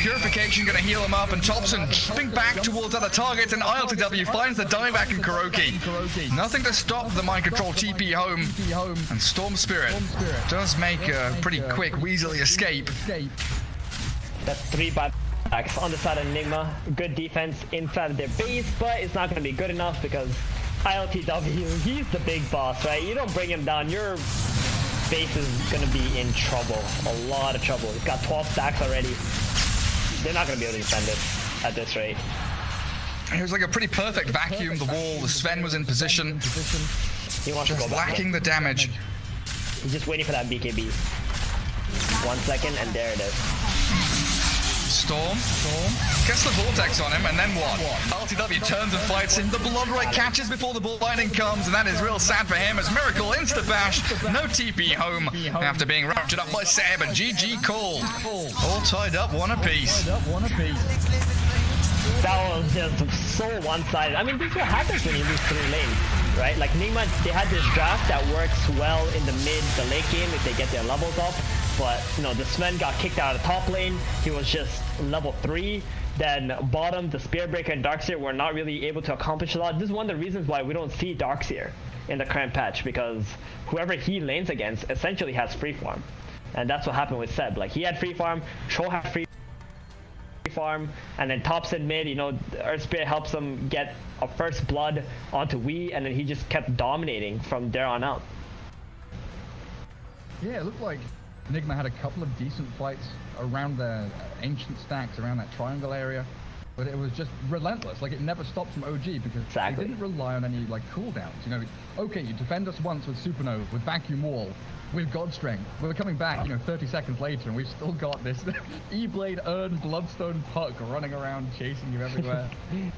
Purification gonna heal him up, and Thompson jumping back towards other targets, and ILTW finds the dieback in Kuroki. Nothing to stop the mind control TP home. And Storm Spirit does make a pretty quick Weasley escape. That's 3 buybacks on the side of Nigma. Good defense inside of their base, but it's not gonna be good enough because ILTW, he's the big boss, right? You don't bring him down, your base is gonna be in trouble. A lot of trouble. He's got 12 stacks already. They're not gonna be able to defend it at this rate. It was like a pretty perfect vacuum. The wall, the Sven was in position. He wants to go back. Lacking the damage. He's just waiting for that BKB. 1 second, and there it is. Storm gets the vortex on him, and then what? RTW turns and fights him. The Bloodright catches before the ball lightning comes, and that is real sad for him as Miracle insta-bash. No TP home after being raptured up by Seb, and GG called. All tied up, one apiece. That was just so one-sided. I mean, this is what happens when you lose 3 lanes, right? Like Nigma, they had this draft that works well in the mid, the late game if they get their levels up. But, you know, the Sven got kicked out of the top lane. He was just level 3. Then bottom, the Spearbreaker and Darkseer were not really able to accomplish a lot. This is one of the reasons why we don't see Darkseer in the current patch, because whoever he lanes against essentially has free farm. And that's what happened with Seb. Like, he had free farm, Troll had free farm, and then tops in mid, you know, Earth Spirit helps him get a first blood onto Wii, and then he just kept dominating from there on out. Yeah, it looked like Nigma had a couple of decent fights around the ancient stacks, around that triangle area, but it was just relentless. Like, it never stopped from OG because they didn't rely on any like cooldowns. You know, okay, you defend us once with Supernova, with Vacuum Wall, with God Strength. We're coming back, you know, 30 seconds later, and we've still got this E-Blade Urn Bloodstone Puck running around chasing you everywhere.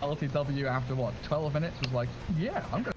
LTW after what, 12 minutes was like, yeah, I'm gonna.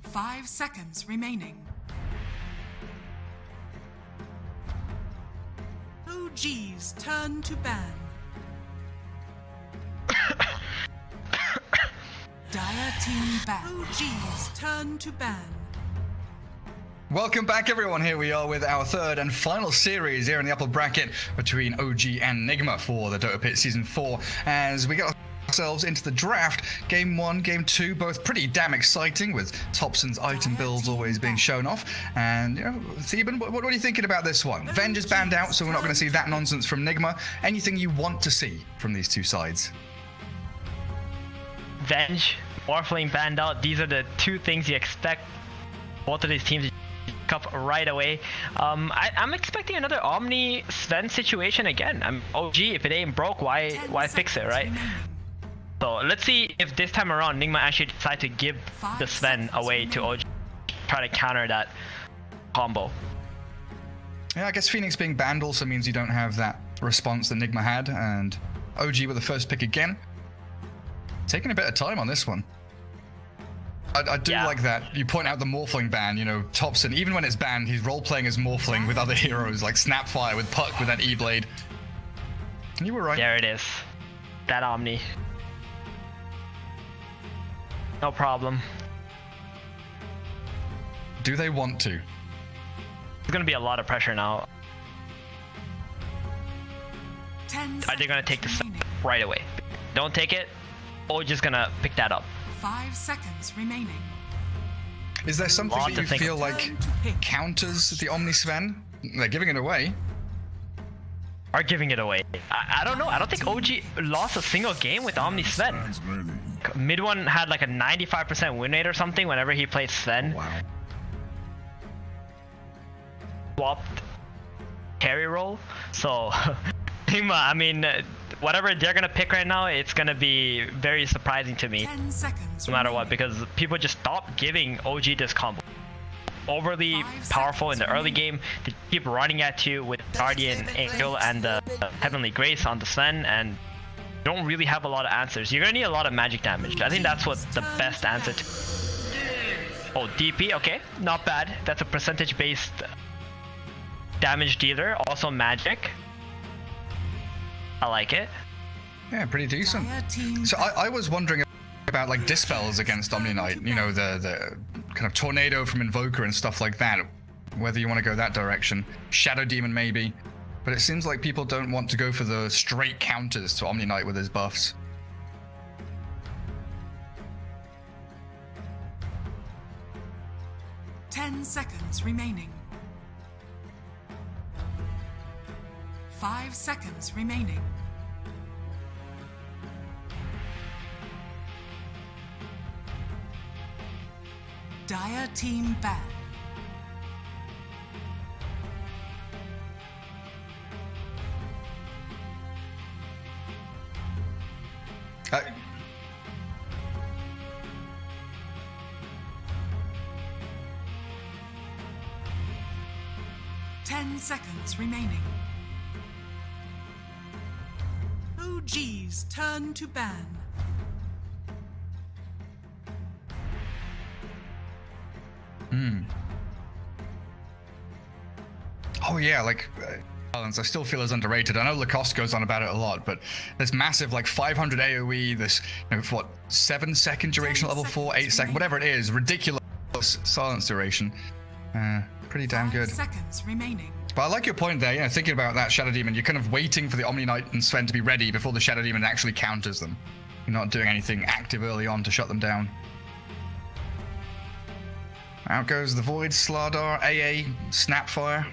5 seconds remaining. OG's turn to ban. Dire team ban. OG's turn to ban. Welcome back, everyone. Here we are with our third and final series here in the upper bracket between OG and Nigma for the Dota Pit Season 4 as we get ourselves into the draft. Game 1, Game 2, both pretty damn exciting with Thompson's item builds always being shown off. And, you know, Theben, what are you thinking about this one? Venge is banned out, so we're not going to see that nonsense from Nigma. Anything you want to see from these two sides? Venge, Morphling banned out. These are the two things you expect both of these teams to up right away. I'm expecting another Omni Sven situation again. OG, if it ain't broke, why fix it, right? So let's see if this time around Nigma actually decide to give the Sven away to OG, try to counter that combo. Yeah, I guess Phoenix being banned also means you don't have that response that Nigma had, and OG with the first pick again. Taking a bit of time on this one. I do like that. You point out the Morphling ban, you know, Thompson, even when it's banned, he's role-playing as Morphling with other heroes, like Snapfire with Puck with that E-Blade. You were right. There it is. That Omni. No problem. Do they want to? There's gonna be a lot of pressure now. Are they gonna take this right away? Don't take it, or just gonna pick that up. 5 seconds remaining. Is there something that you feel like counters the Omni Sven? They're giving it away. Are giving it away. I don't know. I don't think OG lost a single game with Omni Sven. Mid one had like a 95% win rate or something whenever he played Sven. Oh, wow. Swapped carry role. So Nigma, I mean, whatever they're gonna pick right now, it's gonna be very surprising to me, 10 seconds no matter what, remaining. because people just stop giving OG this combo. Overly powerful in the early game. They keep running at you with Guardian Angel and the Heavenly Grace on the Sven, and don't really have a lot of answers. You're gonna need a lot of magic damage. I think that's what the best answer to. Oh, DP, okay, not bad. That's a percentage-based damage dealer, also magic. I like it. Yeah, pretty decent. So I was wondering about like dispels against Omni Knight, you know, the kind of tornado from Invoker and stuff like that, whether you want to go that direction. Shadow Demon maybe, but it seems like people don't want to go for the straight counters to Omni Knight with his buffs. Ten seconds remaining. 5 seconds remaining. Dire team ban. Ten seconds remaining. OG's turn to ban. Oh yeah, like balance I still feel is underrated. I know Lacoste goes on about it a lot, but this massive like 500 AoE, this, you know, what, 7-second duration level 4, 8-second, whatever it is, ridiculous silence duration. Pretty damn good. 5 seconds remaining. But I like your point there, you know, thinking about that Shadow Demon, you're kind of waiting for the Omni Knight and Sven to be ready before the Shadow Demon actually counters them. You're not doing anything active early on to shut them down. Out goes the Void, Slardar, AA, Snapfire.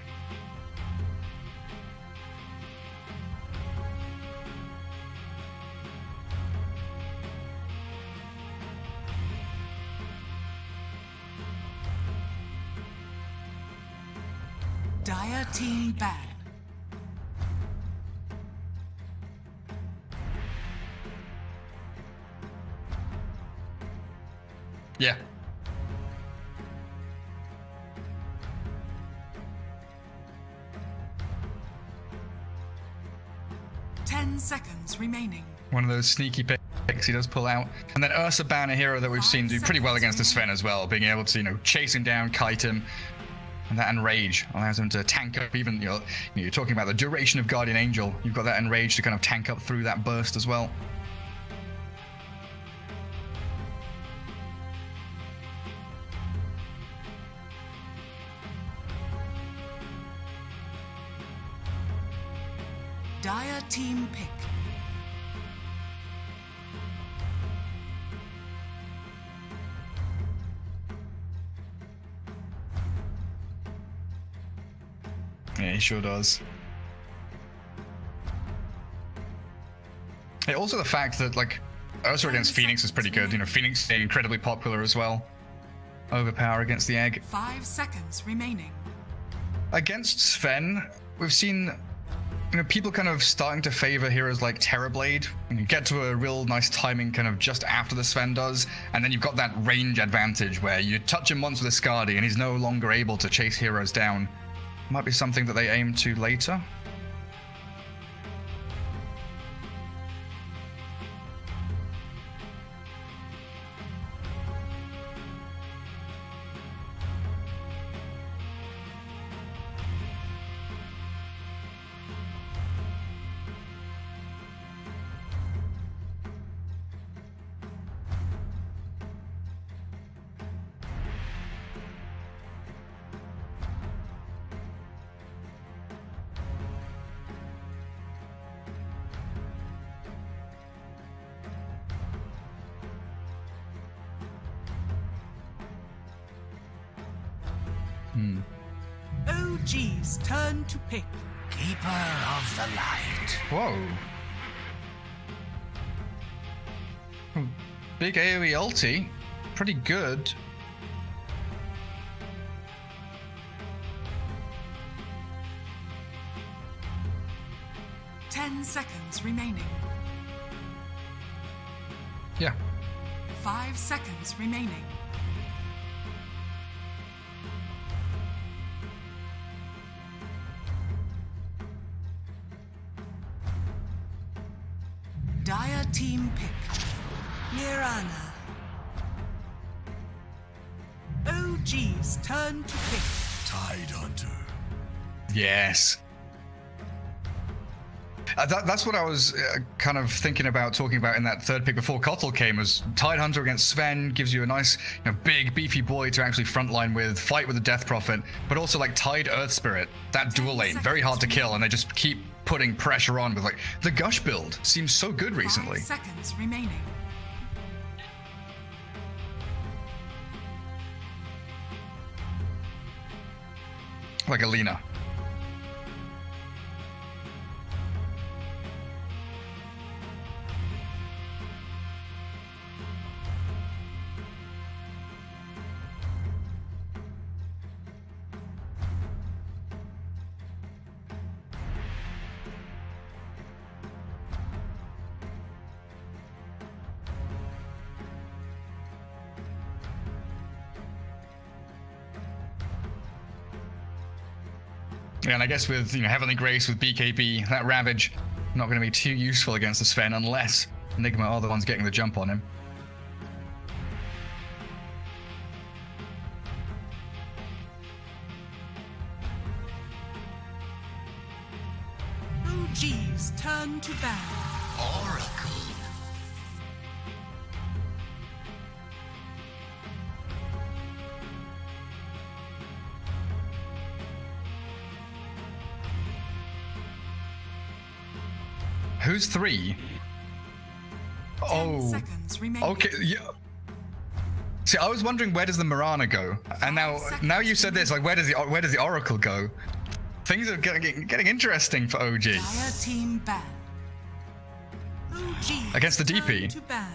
Dire team ban. Yeah. Ten seconds remaining. One of those sneaky picks he does pull out. And then Ursa Ban, a hero that we've seen do pretty well against the Sven as well, being able to, you know, chase him down, kite him. And that Enrage allows him to tank up even, you know, you're talking about the duration of Guardian Angel. You've got that Enrage to kind of tank up through that burst as well. Dire team pick. Yeah, he sure does. Hey, also the fact that, like, Ursa against Phoenix is pretty good. You know, Phoenix is incredibly popular as well. Overpower against the Egg. 5 seconds remaining. Against Sven, we've seen, you know, people kind of starting to favor heroes like Terrorblade. And you get to a real nice timing kind of just after the Sven does, and then you've got that range advantage where you touch him once with a Skadi and he's no longer able to chase heroes down. Might be something that they aim to later. OG's turn to pick. Keeper of the light. Whoa. Big AoE ulti. Pretty good. seconds remaining. Yeah. 5 seconds remaining. Dire team pick. Mirana. OG's turn to pick. Tidehunter. Yes. That's what I was kind of thinking about talking about in that third pick before Kotl came, was Tidehunter against Sven gives you a nice, big, beefy boy to actually frontline with, fight with the Death Prophet, but also like Tide Earth Spirit, that dual lane, very hard to kill, and they just keep putting pressure on with like, the Gush build seems so good recently. 5 seconds remaining. Like Alina. Yeah, and I guess with Heavenly Grace with BKB, that Ravage not going to be too useful against the Sven unless Nigma are the ones getting the jump on him. OG's turn to ban. Oracle. Who's 3? 10 seconds remaining. Okay, yeah. See, I was wondering where does the Mirana go, and now you said this, like where does the Oracle go? Things are getting interesting for OG. Dire team ban. OG Against the DP. turn to ban.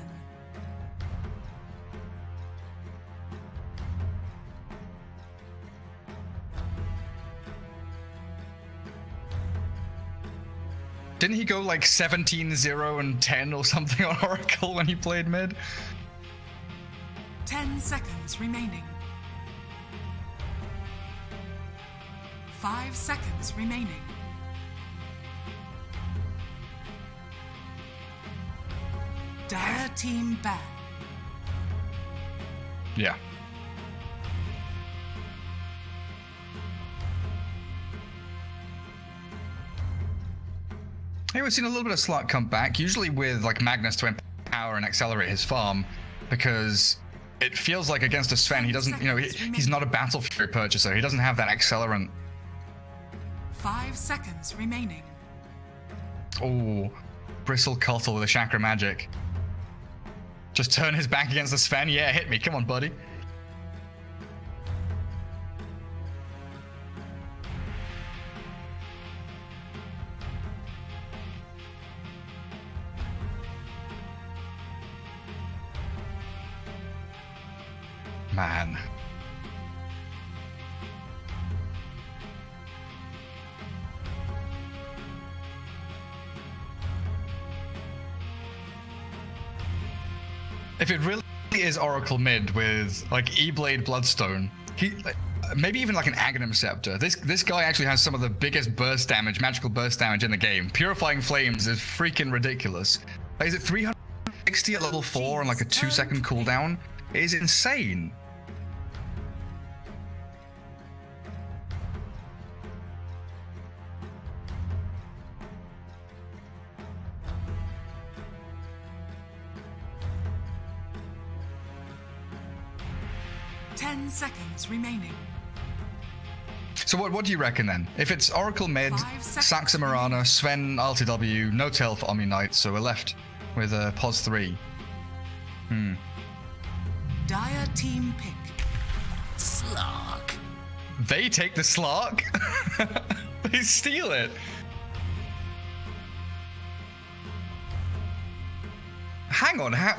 Didn't he go like 17-0 and 10 or something on Oracle when he played mid? 10 seconds remaining. 5 seconds remaining. Dire team ban. Yeah. Hey, we've seen a little bit of Slark come back, usually with like Magnus to empower and accelerate his farm, because it feels like against a Sven, he doesn't, he's not a Battle Fury purchaser. He doesn't have that accelerant. 5 seconds remaining. Oh, Bristle Kotl with a Chakra Magic. Just turn his back against the Sven. Yeah, hit me. Come on, buddy. Man. If it really is Oracle mid with like E-Blade Bloodstone, maybe even like an Aghanim Scepter. This guy actually has some of the biggest burst damage, magical burst damage in the game. Purifying Flames is freaking ridiculous. Like, is it 360 at level 4 and like a 2-second cooldown? It is insane. Seconds remaining. So what do you reckon then? If it's Oracle mid, Saxa Mirana, Sven RTW, no tail for Omni Knight, so we're left with Pos 3. Dire team pick. Slark. They take the Slark? They steal it. Hang on, how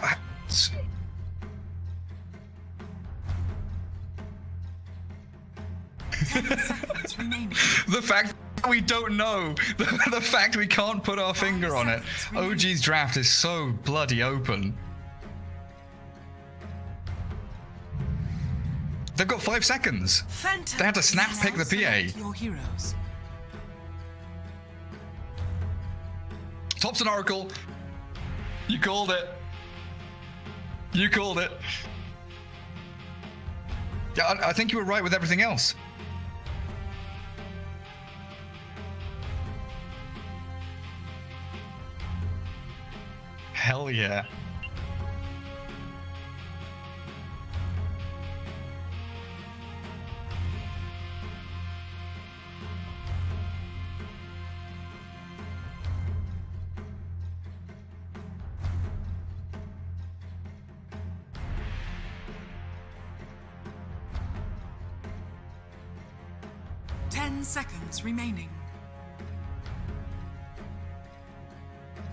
10 seconds remaining. the fact we don't know. The fact we can't put our finger on it. OG's draft is so bloody open. They've got 5 seconds. They had to snap pick the PA. Your heroes. Thompson Oracle. You called it. You called it. Yeah, I think you were right with everything else. Hell yeah. Seconds remaining.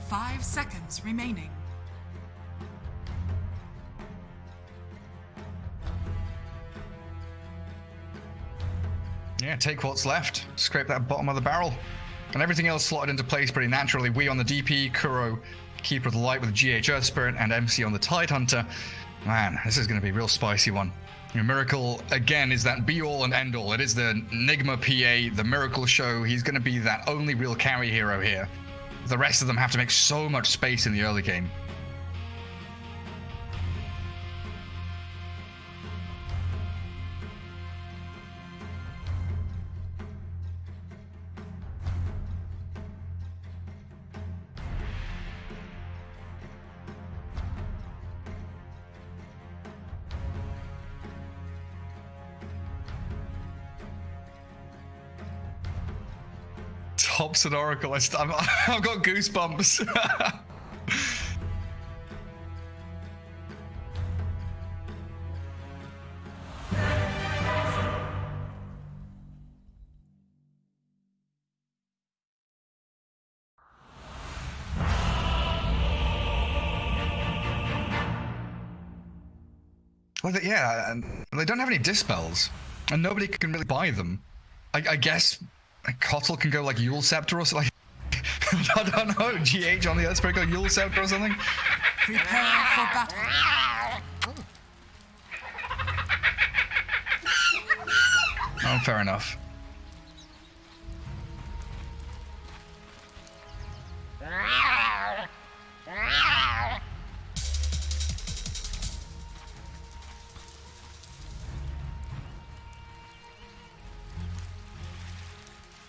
5 seconds remaining. Yeah, take what's left. Scrape that bottom of the barrel. And everything else slotted into place pretty naturally. We on the DP, Kuro, Keeper of the Light with GH Earth Spirit, and MC on the Tidehunter. Man, this is going to be a real spicy one. Miracle, again, is that be-all and end-all. It is the Nigma PA, the Miracle show. He's going to be that only real carry hero here. The rest of them have to make so much space in the early game. Thompson Oracle, I've got goosebumps. Well, yeah, and they don't have any dispels, and nobody can really buy them. I guess Kotl can go like Yule Scepter or something. I don't know. GH on the Earth Spirit go Yule Scepter or something. Prepare for battle. Oh, fair enough.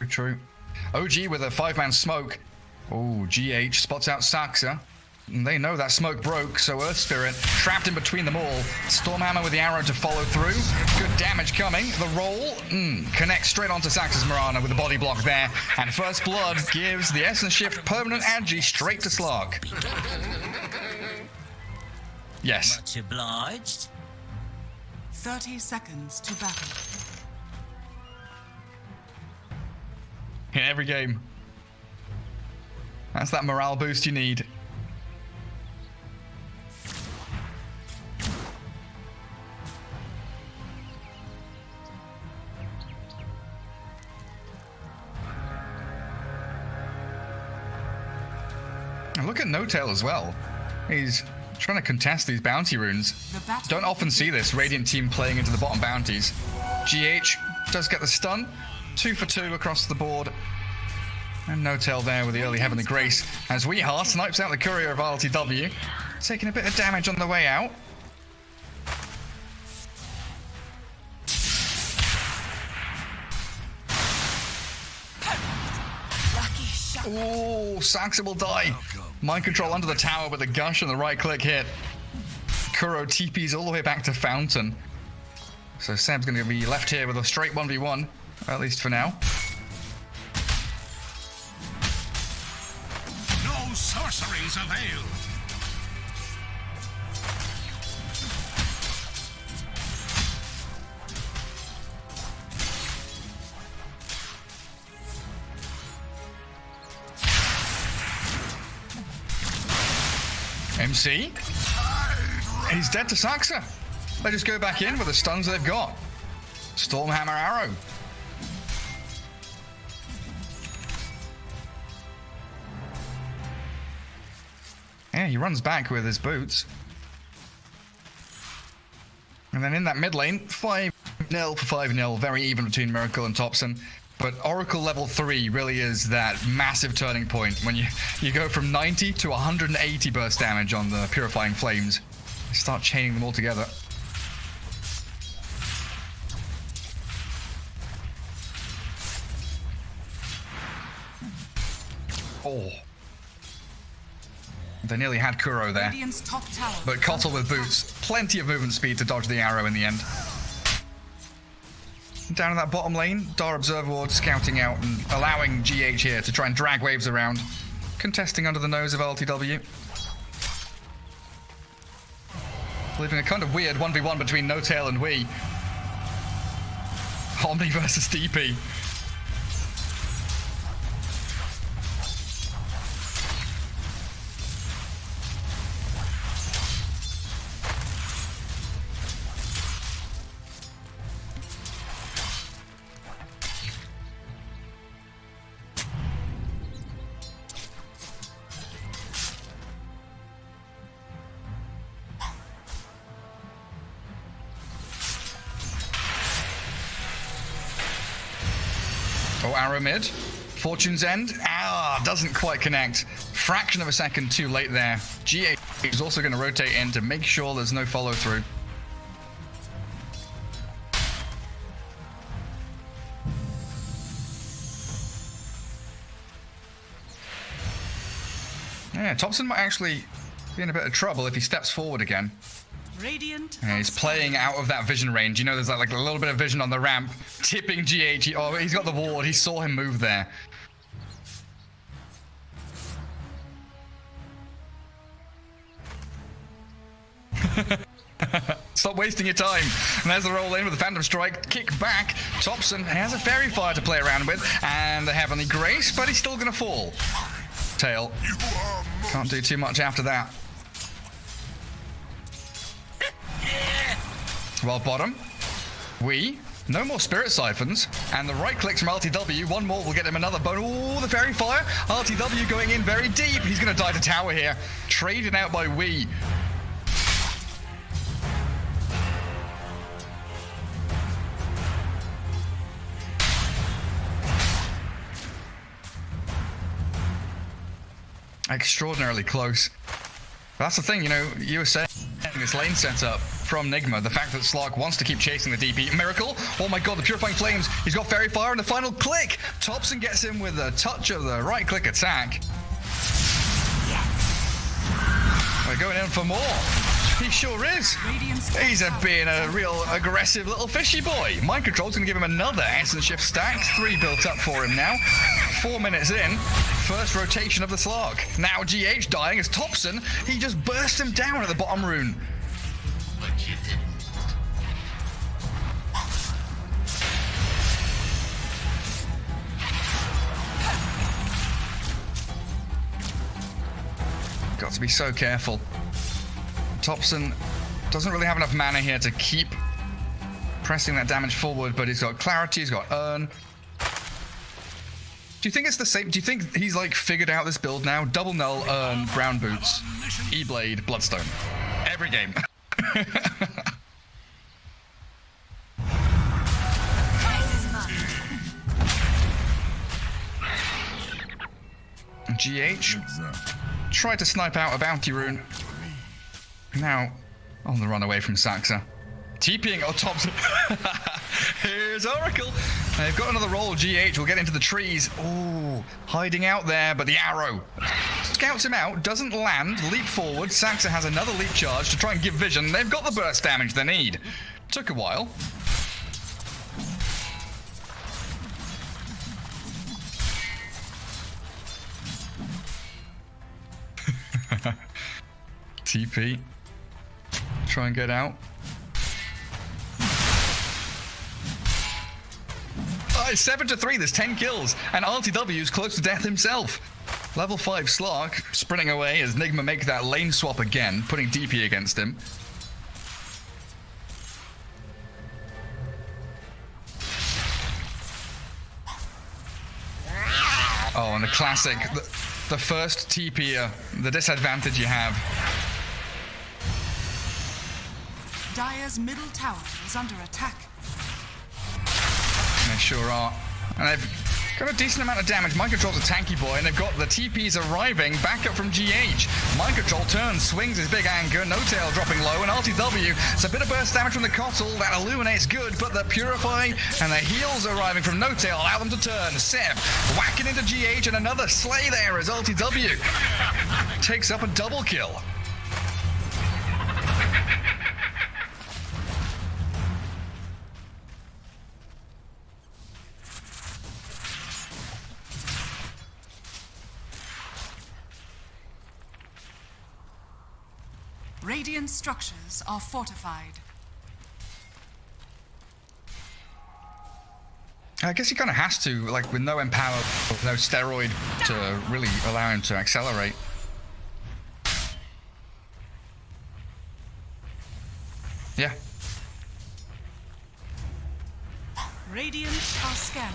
True. OG with a 5-man smoke. Oh, GH spots out Saxa. And they know that smoke broke, so Earth Spirit trapped in between them all. Stormhammer with the arrow to follow through. Good damage coming. The roll connects straight onto Saxa's Mirana with the body block there. And First Blood gives the Essence Shift permanent agi straight to Slark. Yes. Much obliged. 30 seconds to battle. In every game. That's that morale boost you need. And look at No-Tail as well. He's trying to contest these bounty runes. Don't often see this Radiant team playing into the bottom bounties. GH does get the stun. 2 for 2 across the board. And No-Tail there with the early Heavenly Grace as Weehar snipes out the Courier of RLTW, taking a bit of damage on the way out. Oh, Saxa will die. Mind control under the tower with a gush and the right click hit. Kuro TPs all the way back to Fountain. So Seb's going to be left here with a straight 1v1, at least for now. No sorceries avail. MC? He's dead to Saxa. They just go back in with the stuns they've got. Stormhammer arrow. Yeah, he runs back with his boots. And then in that mid lane, 5-0 for 5-0. Very even between Miracle and Topson. But Oracle level 3 really is that massive turning point when you go from 90 to 180 burst damage on the Purifying Flames. You start chaining them all together. Oh. They nearly had Kuro there. But Kotal with boots. Plenty of movement speed to dodge the arrow in the end. Down in that bottom lane, Dar Observer Ward scouting out and allowing GH here to try and drag waves around. Contesting under the nose of LTW. Leaving a kind of weird 1v1 between No Tail and Wee. Omni versus DP. Oh, arrow mid. Fortune's End. Doesn't quite connect. Fraction of a second too late there. GH is also going to rotate in to make sure there's no follow through. Yeah, Topson might actually be in a bit of trouble if he steps forward again. Yeah, he's playing out of that vision range. You know, there's like a little bit of vision on the ramp. Tipping GH. Oh, he's got the ward. He saw him move there. Stop wasting your time. And there's the roll in with the Phantom Strike. Kick back. Topson has a Fairy Fire to play around with. And the Heavenly Grace, but he's still going to fall. Tail. Can't do too much after that. Well, bottom. No more Spirit Siphons. And the right clicks from LTW. One more will get him another bone. Oh, the Fairy Fire. LTW going in very deep. He's going to die to tower here. Traded out by Wee. Extraordinarily close. But that's the thing, you know, you were saying this lane setup from Nigma, the fact that Slark wants to keep chasing the DP. Miracle, oh my god, the Purifying Flames, he's got Fairy Fire and the final click! Topson gets him with a touch of the right click attack. We're going in for more. He sure is. He's being a real aggressive little fishy boy. Mind Control's going to give him another Essence Shift stack. 3 built up for him now. 4 minutes in. First rotation of the Slark. Now GH dying as Topson. He just burst him down at the bottom rune. Got to be so careful. Topson doesn't really have enough mana here to keep pressing that damage forward, but he's got Clarity, he's got Urn. Do you think it's the same? Do you think he's like figured out this build now? Double Null, Urn, Brown Boots, E-Blade, Bloodstone. Every game. GH tried to snipe out a bounty rune. Now on the run away from Saxa. TPing on top. Here's Oracle. They've got another roll. GH will get into the trees. Oh, hiding out there, but the arrow scouts him out, doesn't land, leap forward. Saxa has another leap charge to try and give vision. They've got the burst damage they need. Took a while. TP. Try and get out. Oh, it's 7-3, there's 10 kills, and RTW's close to death himself. Level 5 Slark sprinting away as Nigma make that lane swap again, putting DP against him. Oh, and the classic. the first TP'er, the disadvantage you have. Dire's middle tower is under attack. They sure are. And they've got a decent amount of damage. Mind Control's a tanky boy, and they've got the TPs arriving. Back up from GH. Mind Control turns, swings his big anchor. No tail dropping low, and RTW. It's a bit of burst damage from the Kotl. That illuminates good, but the Purify and the heals arriving from No Tail allow them to turn. Seb whacking into GH, and another slay there as RTW takes up a double kill. Radiant structures are fortified. I guess he kind of has to, like, with no empower, no steroid to really allow him to accelerate. Yeah. Radiant are scanning.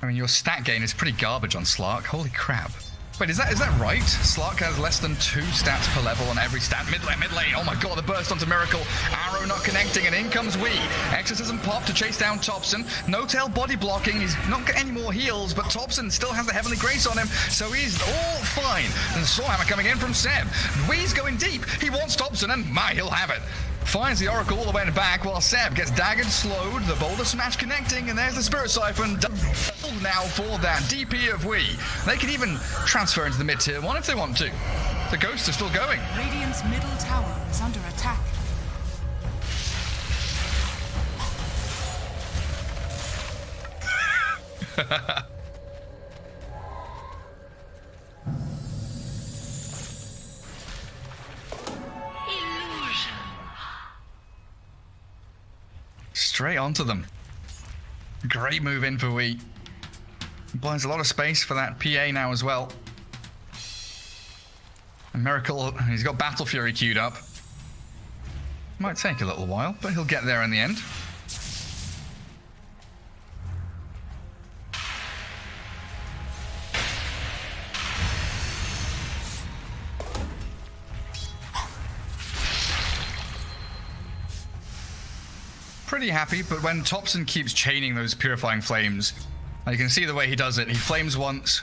I mean, your stat gain is pretty garbage on Slark. Holy crap. Wait, is that right? Slark has less than 2 stats per level on every stat. Mid lane. Oh my god, the burst onto Miracle. Arrow not connecting, and in comes Wee. Exorcism pop to chase down Thompson. No tail body blocking. He's not got any more heals, but Thompson still has the Heavenly Grace on him, so he's all fine. And Sawhammer coming in from Seb. Wee's going deep. He wants Thompson, and he'll have it. Finds the Oracle all the way in the back, while Seb gets daggered, slowed, the Boulder Smash connecting, and there's the Spirit Siphon. Now for that DP of Wee. They can even transfer into the mid-tier 1 if they want to. The Ghosts are still going. Radiant's middle tower is under attack. Straight onto them. Great move in for Wee. Blinds a lot of space for that PA now as well. And Miracle, he's got Battle Fury queued up. Might take a little while, but he'll get there in the end. Pretty happy, but when Thompson keeps chaining those Purifying Flames, you can see the way he does it. He flames once,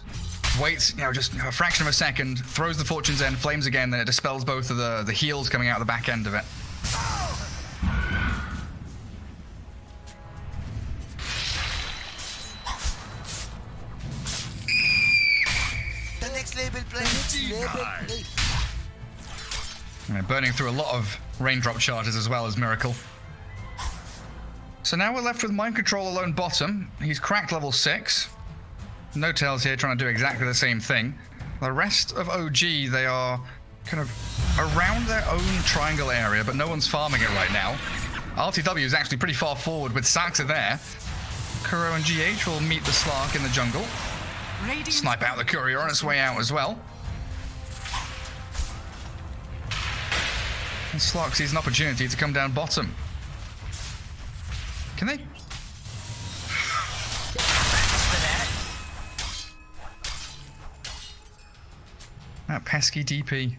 waits, just a fraction of a second, throws the Fortune's End, flames again, then it dispels both of the heals coming out the back end of it. The next label play. And burning through a lot of raindrop charges as well as Miracle. So now we're left with Mind Control alone bottom. He's cracked level 6. No Tails here trying to do exactly the same thing. The rest of OG, they are kind of around their own triangle area, but no one's farming it right now. RTW is actually pretty far forward with Saxa there. Kuro and GH will meet the Slark in the jungle. Snipe out the Courier on its way out as well. And Slark sees an opportunity to come down bottom. Can they? That pesky DP.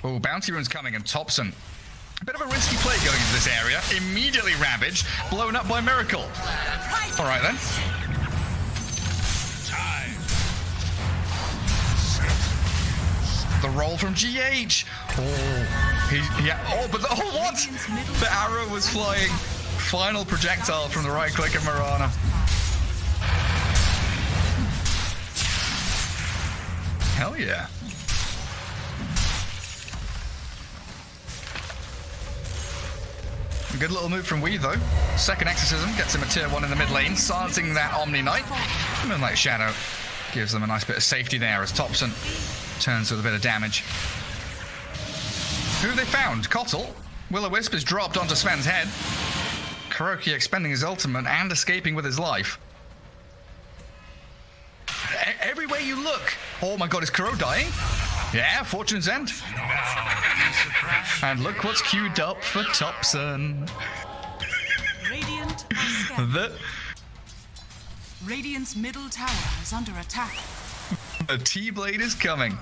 Oh, Bounty Rune's coming, and Thompson. A bit of a risky play going into this area. Immediately ravaged, blown up by Miracle. All right then. The roll from GH. Oh, what? The arrow was flying. Final projectile from the right click of Mirana. Hell yeah. A good little move from Wee though. Second Exorcism gets him a tier 1 in the mid lane, silencing that Omni Knight. Moonlight Shadow gives them a nice bit of safety there as Thompson turns with a bit of damage. Who have they found? Kotl. Will-O-Wisp is dropped onto Sven's head. Kuroki expending his ultimate and escaping with his life. Everywhere you look. Oh my god, is Kuro dying? Yeah, Fortune's End. And look what's queued up for Thompson. Radiant's middle tower is under attack. The T-Blade is coming.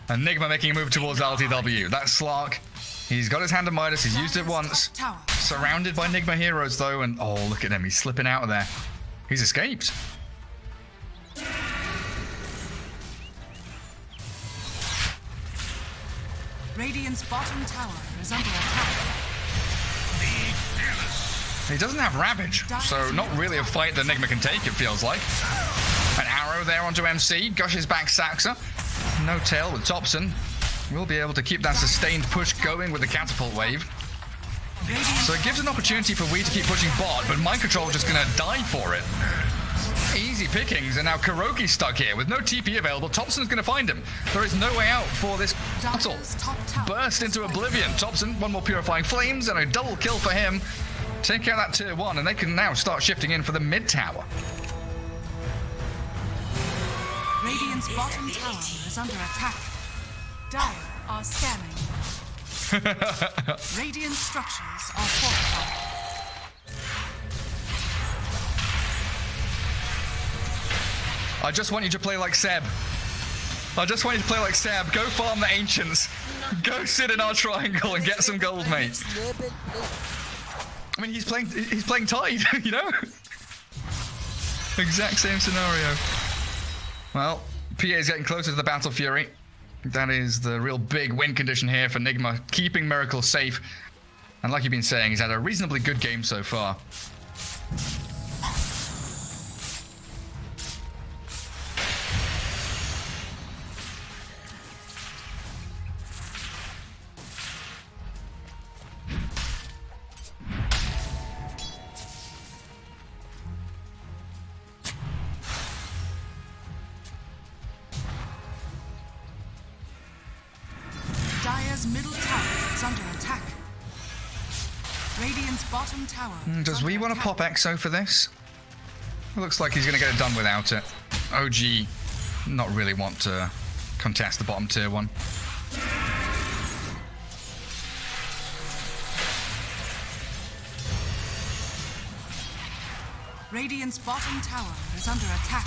And Nigma making a move towards LTW. That's Slark. He's got his hand on Midas. He's used it once. Surrounded by Nigma heroes, though. And oh, look at him. He's slipping out of there. He's escaped. Radiant's bottom tower is under attack. He doesn't have Ravage, so not really a fight that Nigma can take, it feels like. An arrow there onto MC, gushes back Saxa. No tail with Thompson. We'll be able to keep that sustained push going with the catapult wave. So it gives an opportunity for we to keep pushing bot, but Mind Control just gonna die for it. Easy pickings, and now Kuroki's stuck here with no TP available. Thompson's gonna find him. There is no way out for this battle. Burst into oblivion. Thompson, one more Purifying Flames, and a double kill for him. Take out that tier 1, and they can now start shifting in for the mid tower. Radiant's bottom tower is under attack. Dire are scanning. Radiant structures are fortified. I just want you to play like Seb. I just want you to play like Seb. Go farm the Ancients. Go sit in our triangle and get some gold, mate. I mean, he's playing Tide, you know? Exact same scenario. Well, PA is getting closer to the Battle Fury. That is the real big win condition here for Nigma, keeping Miracle safe. And like you've been saying, he's had a reasonably good game so far. Dire's middle tower is under attack. Radiant's bottom tower. Does we want to pop Exo for this? It looks like he's going to get it done without it. OG not really want to contest the bottom tier 1. Radiant's bottom tower is under attack.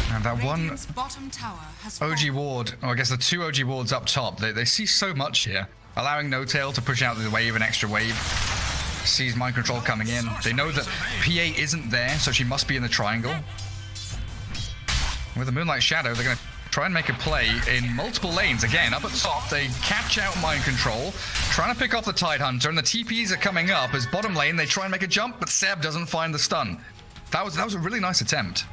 And that one bottom tower has OG ward, or I guess the 2 OG wards up top, they see so much here. Allowing No Tail to push out the wave, an extra wave. Sees Mind Control coming in. They know that PA isn't there, so she must be in the triangle. With the Moonlight Shadow, they're going to try and make a play in multiple lanes. Again, up at top, they catch out Mind Control, trying to pick off the Tidehunter, and the TPs are coming up as bottom lane. They try and make a jump, but Seb doesn't find the stun. That was a really nice attempt.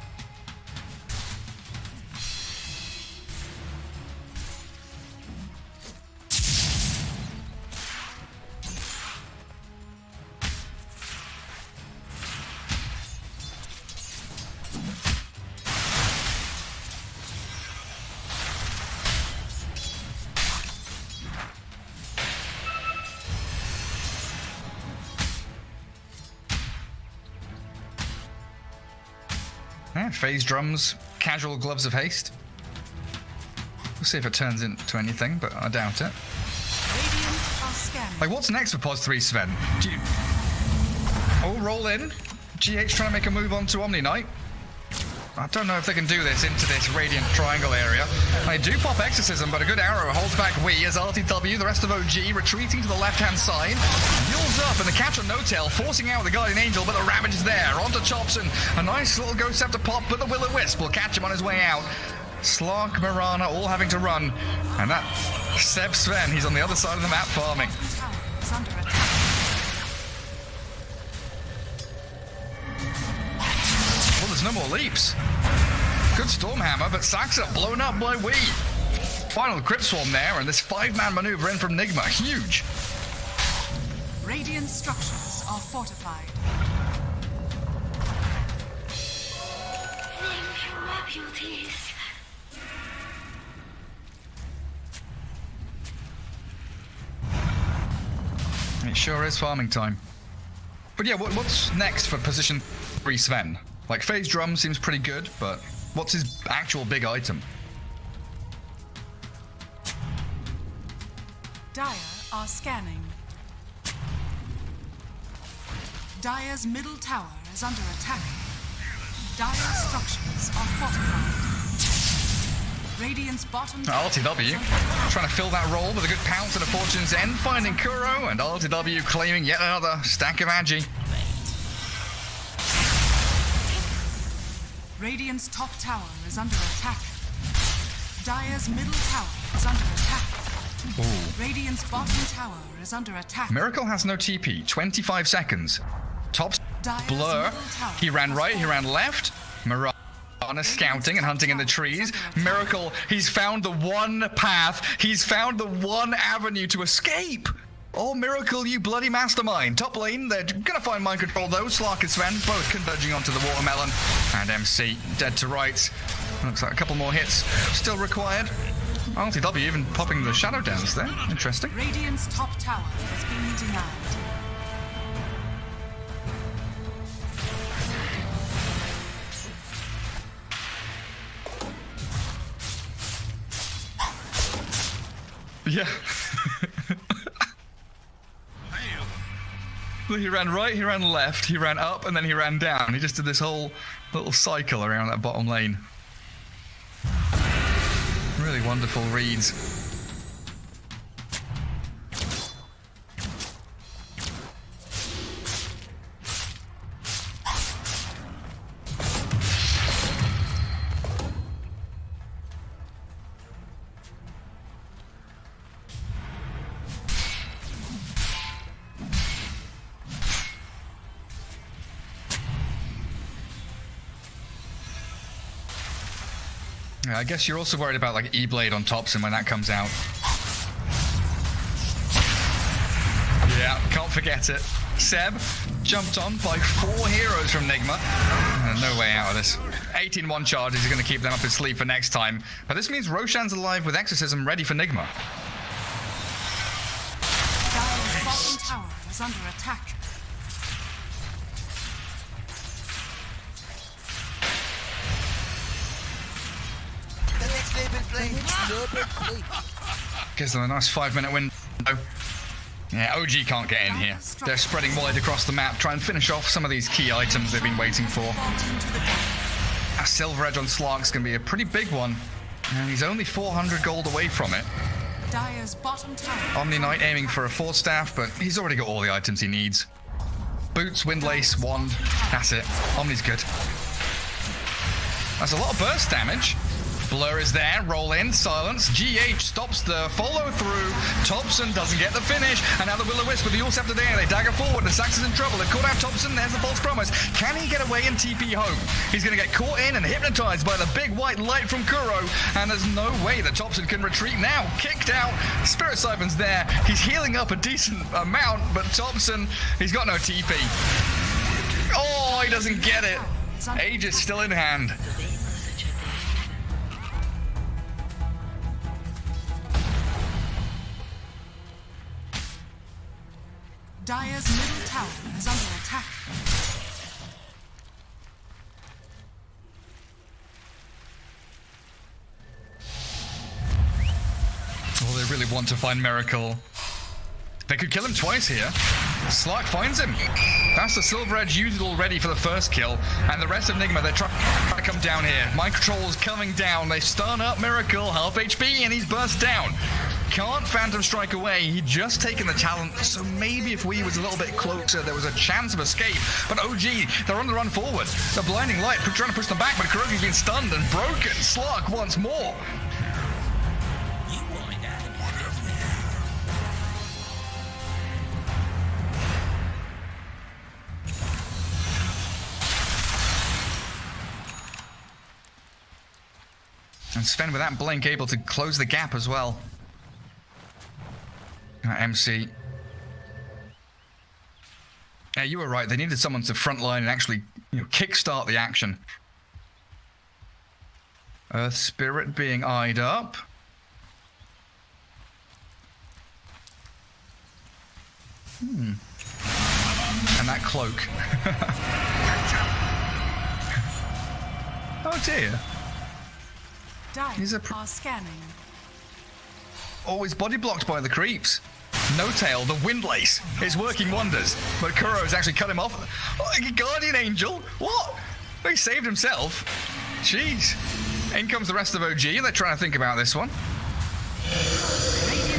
Yeah, phase drums, casual gloves of haste. We'll see if it turns into anything, but I doubt it. Like, what's next for Pos 3, Sven? Oh, roll in. GH trying to make a move onto Omni Knight. I don't know if they can do this into this Radiant Triangle area. They do pop Exorcism, but a good arrow holds back Wii as LTW, the rest of OG, retreating to the left-hand side. Mules up, and the catch on No Tail, forcing out the Guardian Angel, but the Ravage is there. Onto Chopson. A nice little Ghost Scepter pop, but the Will-O-Wisp will catch him on his way out. Slark, Mirana, all having to run. And that Seb Sven, he's on the other side of the map farming. Well, there's no more leaps. Good Stormhammer, but Saxa blown up by Wii. Final Crypt Swarm there, and this 5-man maneuver in from Nigma, huge. Radiant structures are fortified. It sure is farming time. But yeah, what's next for position 3 Sven? Like, phase drum seems pretty good, but what's his actual big item? Dire are scanning. Dire's middle tower is under attack. Dire structures are fortified. Radiant's bottom tower RTW trying to fill that role with a good pounce at a Fortune's End, finding Kuro, and RTW claiming yet another stack of Agi. Radiant's top tower is under attack. Dire's middle tower is under attack. Ooh. Radiant's bottom tower is under attack. Miracle has no TP, 25 seconds. Top Blur, he ran right, he ran left. Mirage scouting and hunting in the trees. Miracle, he's found the one path, he's found the one avenue to escape. Oh, Miracle, you bloody mastermind. Top lane, they're gonna find mind control though. Slark and Sven both converging onto the watermelon. And MC dead to rights. Looks like a couple more hits still required. RTW even popping the shadow dance there. Interesting. Radiant's top tower has been denied. Yeah. He ran right, he ran left, he ran up, and then he ran down. He just did this whole little cycle around that bottom lane. Really wonderful reads. I guess you're also worried about like E-Blade on Thompson when that comes out. Yeah, can't forget it. Seb jumped on by 4 heroes from Nigma. No way out of this. 18-1 charges, he's going to keep them up his sleeve for next time. But this means Roshan's alive with Exorcism ready for Nigma. Dire's bottom tower is under attack. Gives them a nice 5-minute window. Yeah, OG can't get in here. They're spreading wide across the map, try and finish off some of these key items they've been waiting for. A silver edge on Slark's gonna be a pretty big one, and he's only 400 gold away from it. Dire's bottom tower. Omni Knight aiming for a 4th staff, but he's already got all the items he needs. Boots, Windlace, Wand, that's it. Omni's good. That's a lot of burst damage. Blur is there, roll in, silence. GH stops the follow through. Thompson doesn't get the finish, and now the Will-O-Wisp with the All-Scepter there. They dagger forward, and Sax is in trouble. They've caught out Thompson, there's the false promise. Can he get away and TP home? He's gonna get caught in and hypnotized by the big white light from Kuro, and there's no way that Thompson can retreat now. Kicked out, Spirit Siphon's there. He's healing up a decent amount, but Thompson, he's got no TP. Oh, he doesn't get it. Age is still in hand. Dire's middle tower is under attack. Oh, they really want to find Miracle. They could kill him twice here. Slark finds him. That's the Silver Edge used already for the first kill. And the rest of Nigma, they're trying to come down here. Mind control's coming down. They stun up Miracle, half HP, and he's burst down. Can't Phantom Strike away. He'd just taken the talent, so maybe if we was a little bit closer, there was a chance of escape. But OG, they're on the run forward. The blinding light trying to push them back, but Kuroki's been stunned and broken. Slark once more. And Sven with that blink able to close the gap as well. MC. Yeah, you were right. They needed someone to frontline and actually, kickstart the action. Earth Spirit being eyed up. And that cloak. Oh dear. Dire are scanning. Always body blocked by the creeps. No Tail, the Windlace, is working wonders, but Kuro's actually cut him off. Oh, Guardian Angel? What? He saved himself. Jeez. In comes the rest of OG. They're trying to think about this one.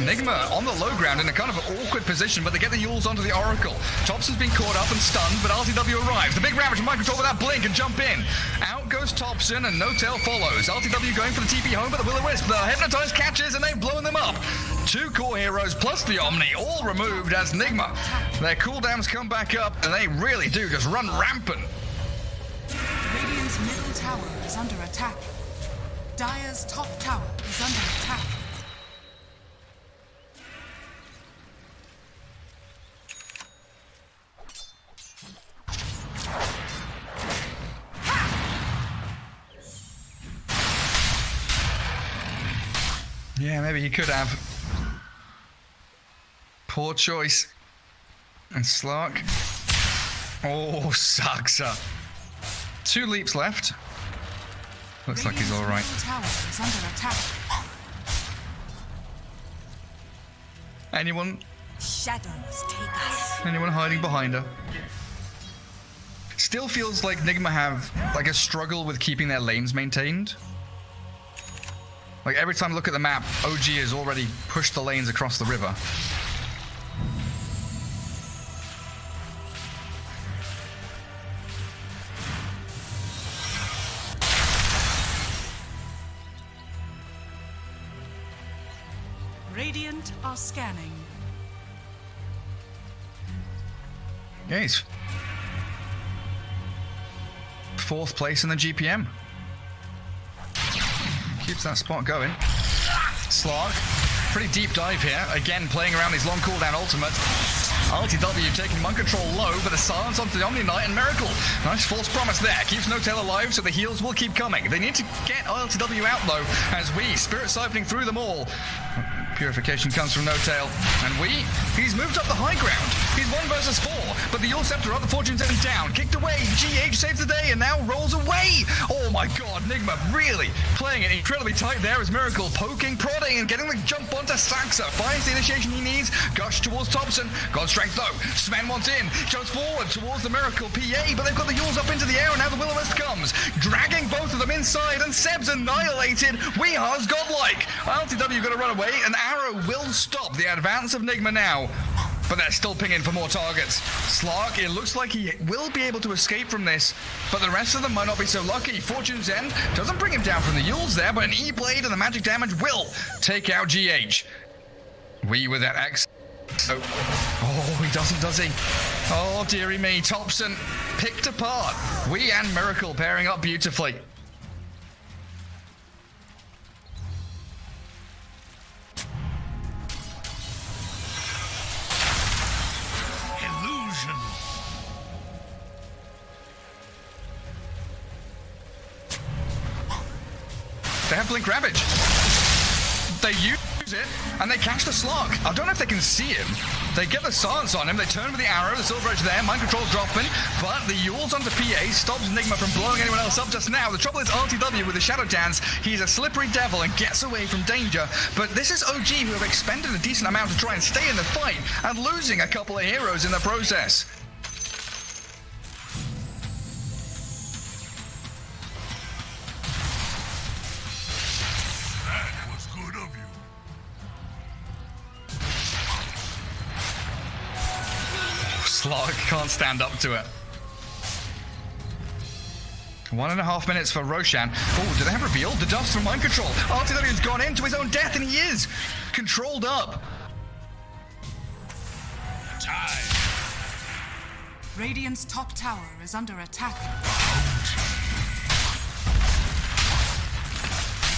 Nigma on the low ground in a kind of awkward position, but they get the Yules onto the Oracle. Thompson's been caught up and stunned, but RTW arrives. The big ravage from Microcontrol without blink and jump in. Out goes Thompson and No Tail follows. RTW going for the TP home, but the Will-O-Wisp, the Hypnotize catches, and they've blown them up. 2 core heroes plus the Omni, all removed as Nigma. Their cooldowns come back up, and they really do just run rampant. Radiant's middle tower is under attack. Dire's top tower is under attack. Yeah, maybe he could have. Poor choice. And Slark. Oh, Saxa. 2 leaps left. Looks like he's alright. Anyone? Shadows take us. Anyone hiding behind her? Still feels like Nigma have like a struggle with keeping their lanes maintained. Like every time I look at the map, OG has already pushed the lanes across the river. Radiant are scanning. Yeah, he's 4th place in the GPM. Keeps that spot going. Slark, pretty deep dive here. Again, playing around these long cooldown ultimates. RTW taking Mind Control low, but the silence onto the Omni Knight and Miracle. Nice false promise there. Keeps No Tail alive, so the heals will keep coming. They need to get RTW out, though, as we Spirit Siphoning through them all. Purification comes from No Tail. And he's moved up the high ground. He's 1 versus 4, but the Yule Scepter up, the Fortune's ending down. Kicked away, GH saves the day and now rolls away. Oh my god, Nigma really playing it incredibly tight there as Miracle poking, prodding, and getting the jump onto Saxa. Finds the initiation he needs. Gush towards Thompson. Got strength though. Sven wants in. Shows forward towards the Miracle PA, but they've got the Yules up into the air and now the Will-O-Wisp comes. Dragging both of them inside and Seb's annihilated. Weehar's godlike. LTW gonna run away and Arrow will stop the advance of Nigma now, but they're still pinging for more targets. Slark, it looks like he will be able to escape from this, but the rest of them might not be so lucky. Fortune's End doesn't bring him down from the Yules there, but an E-Blade and the magic damage will take out GH. With that X. Oh, he doesn't, does he? Oh, dearie me. Thompson picked apart. And Miracle pairing up beautifully. They have Blink Ravage. They use it, and they catch the Slark. I don't know if they can see him. They get the silence on him. They turn with the arrow. The Silver Edge there. Mind Control dropping, but the Yules onto PA stops Nigma from blowing anyone else up just now. The trouble is RTW with the Shadow Dance. He's a slippery devil and gets away from danger, but this is OG who have expended a decent amount to try and stay in the fight and losing a couple of heroes in the process. Slark can't stand up to it. 1.5 minutes for Roshan. Oh, do they have reveal? The dust from Mind Control. RTW has gone into his own death, and he is controlled up. Radiant's top tower is under attack.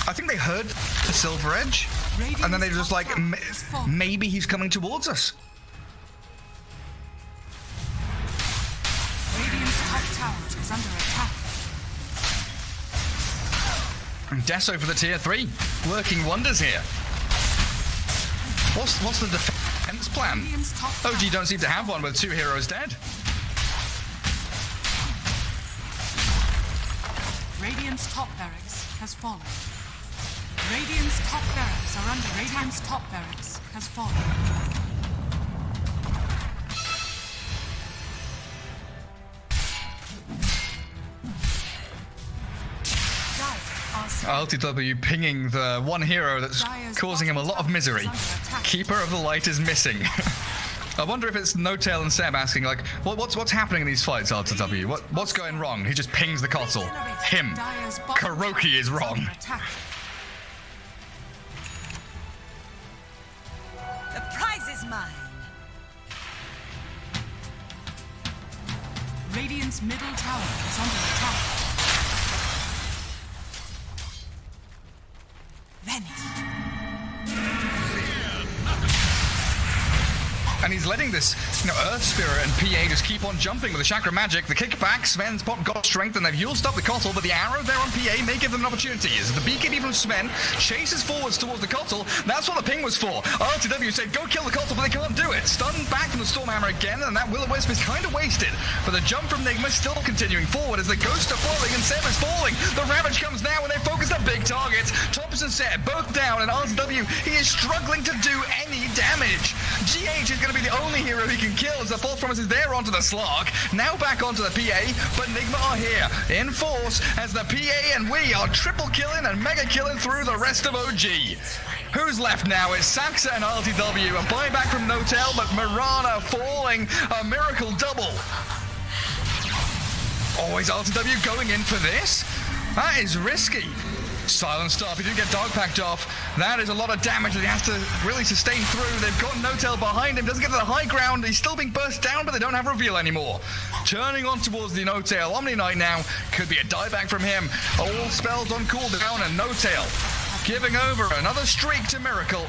I think they heard the Silver Edge, and then they were just like, maybe he's coming towards us. Radiant's top tower is under attack. And Deso for the tier 3, working wonders here. What's the defense plan? OG don't seem to have one with 2 heroes dead. Radiant's top barracks has fallen. Radiant's top barracks are under. Radiant's top barracks has fallen. LTW pinging the one hero that's causing him a lot of misery. Keeper of the Light is missing. I wonder if it's No-Tail and Seb asking, like, what's happening in these fights, LTW? What's going wrong? He just pings the console. Him. Kuroki is wrong. The prize is mine. Radiant's middle tower is under attack. Vanish. And he's letting this, Earth Spirit and PA just keep on jumping with the Chakra Magic. The kickback, Sven's bot got strength, and they've used up the Kotal, but the arrow there on PA may give them an opportunity. As the BKB from Sven chases forwards towards the Kotal, that's what the ping was for. RTW said, go kill the Kotal, but they can't do it. Stunned back from the Stormhammer again, and that Will-O-Wisp is kind of wasted. But the jump from Nigma is still continuing forward as the Ghosts are falling and Seb is falling. The Ravage comes now, and they focus on big targets. Thompson and Seb both down, and RTW, he is struggling to do any damage. GH is going to be the only hero he can kill as the false promise is there onto the Slark. Now back onto the PA, but Nigma are here in force as the PA and we are triple killing and mega killing through the rest of OG. Who's left now? It's Saxa and RTW. A buyback from No-Tail, but Mirana falling. A miracle double. Always RTW going in for this? That is risky. Silent Stop, he didn't get dog packed off. That is a lot of damage that he has to really sustain through. They've got No-Tail behind him, doesn't get to the high ground. He's still being burst down, but they don't have reveal anymore. Turning on towards the No-Tail. Omni Knight now, could be a dieback from him. All spells on cooldown, and No-Tail giving over another streak to Miracle.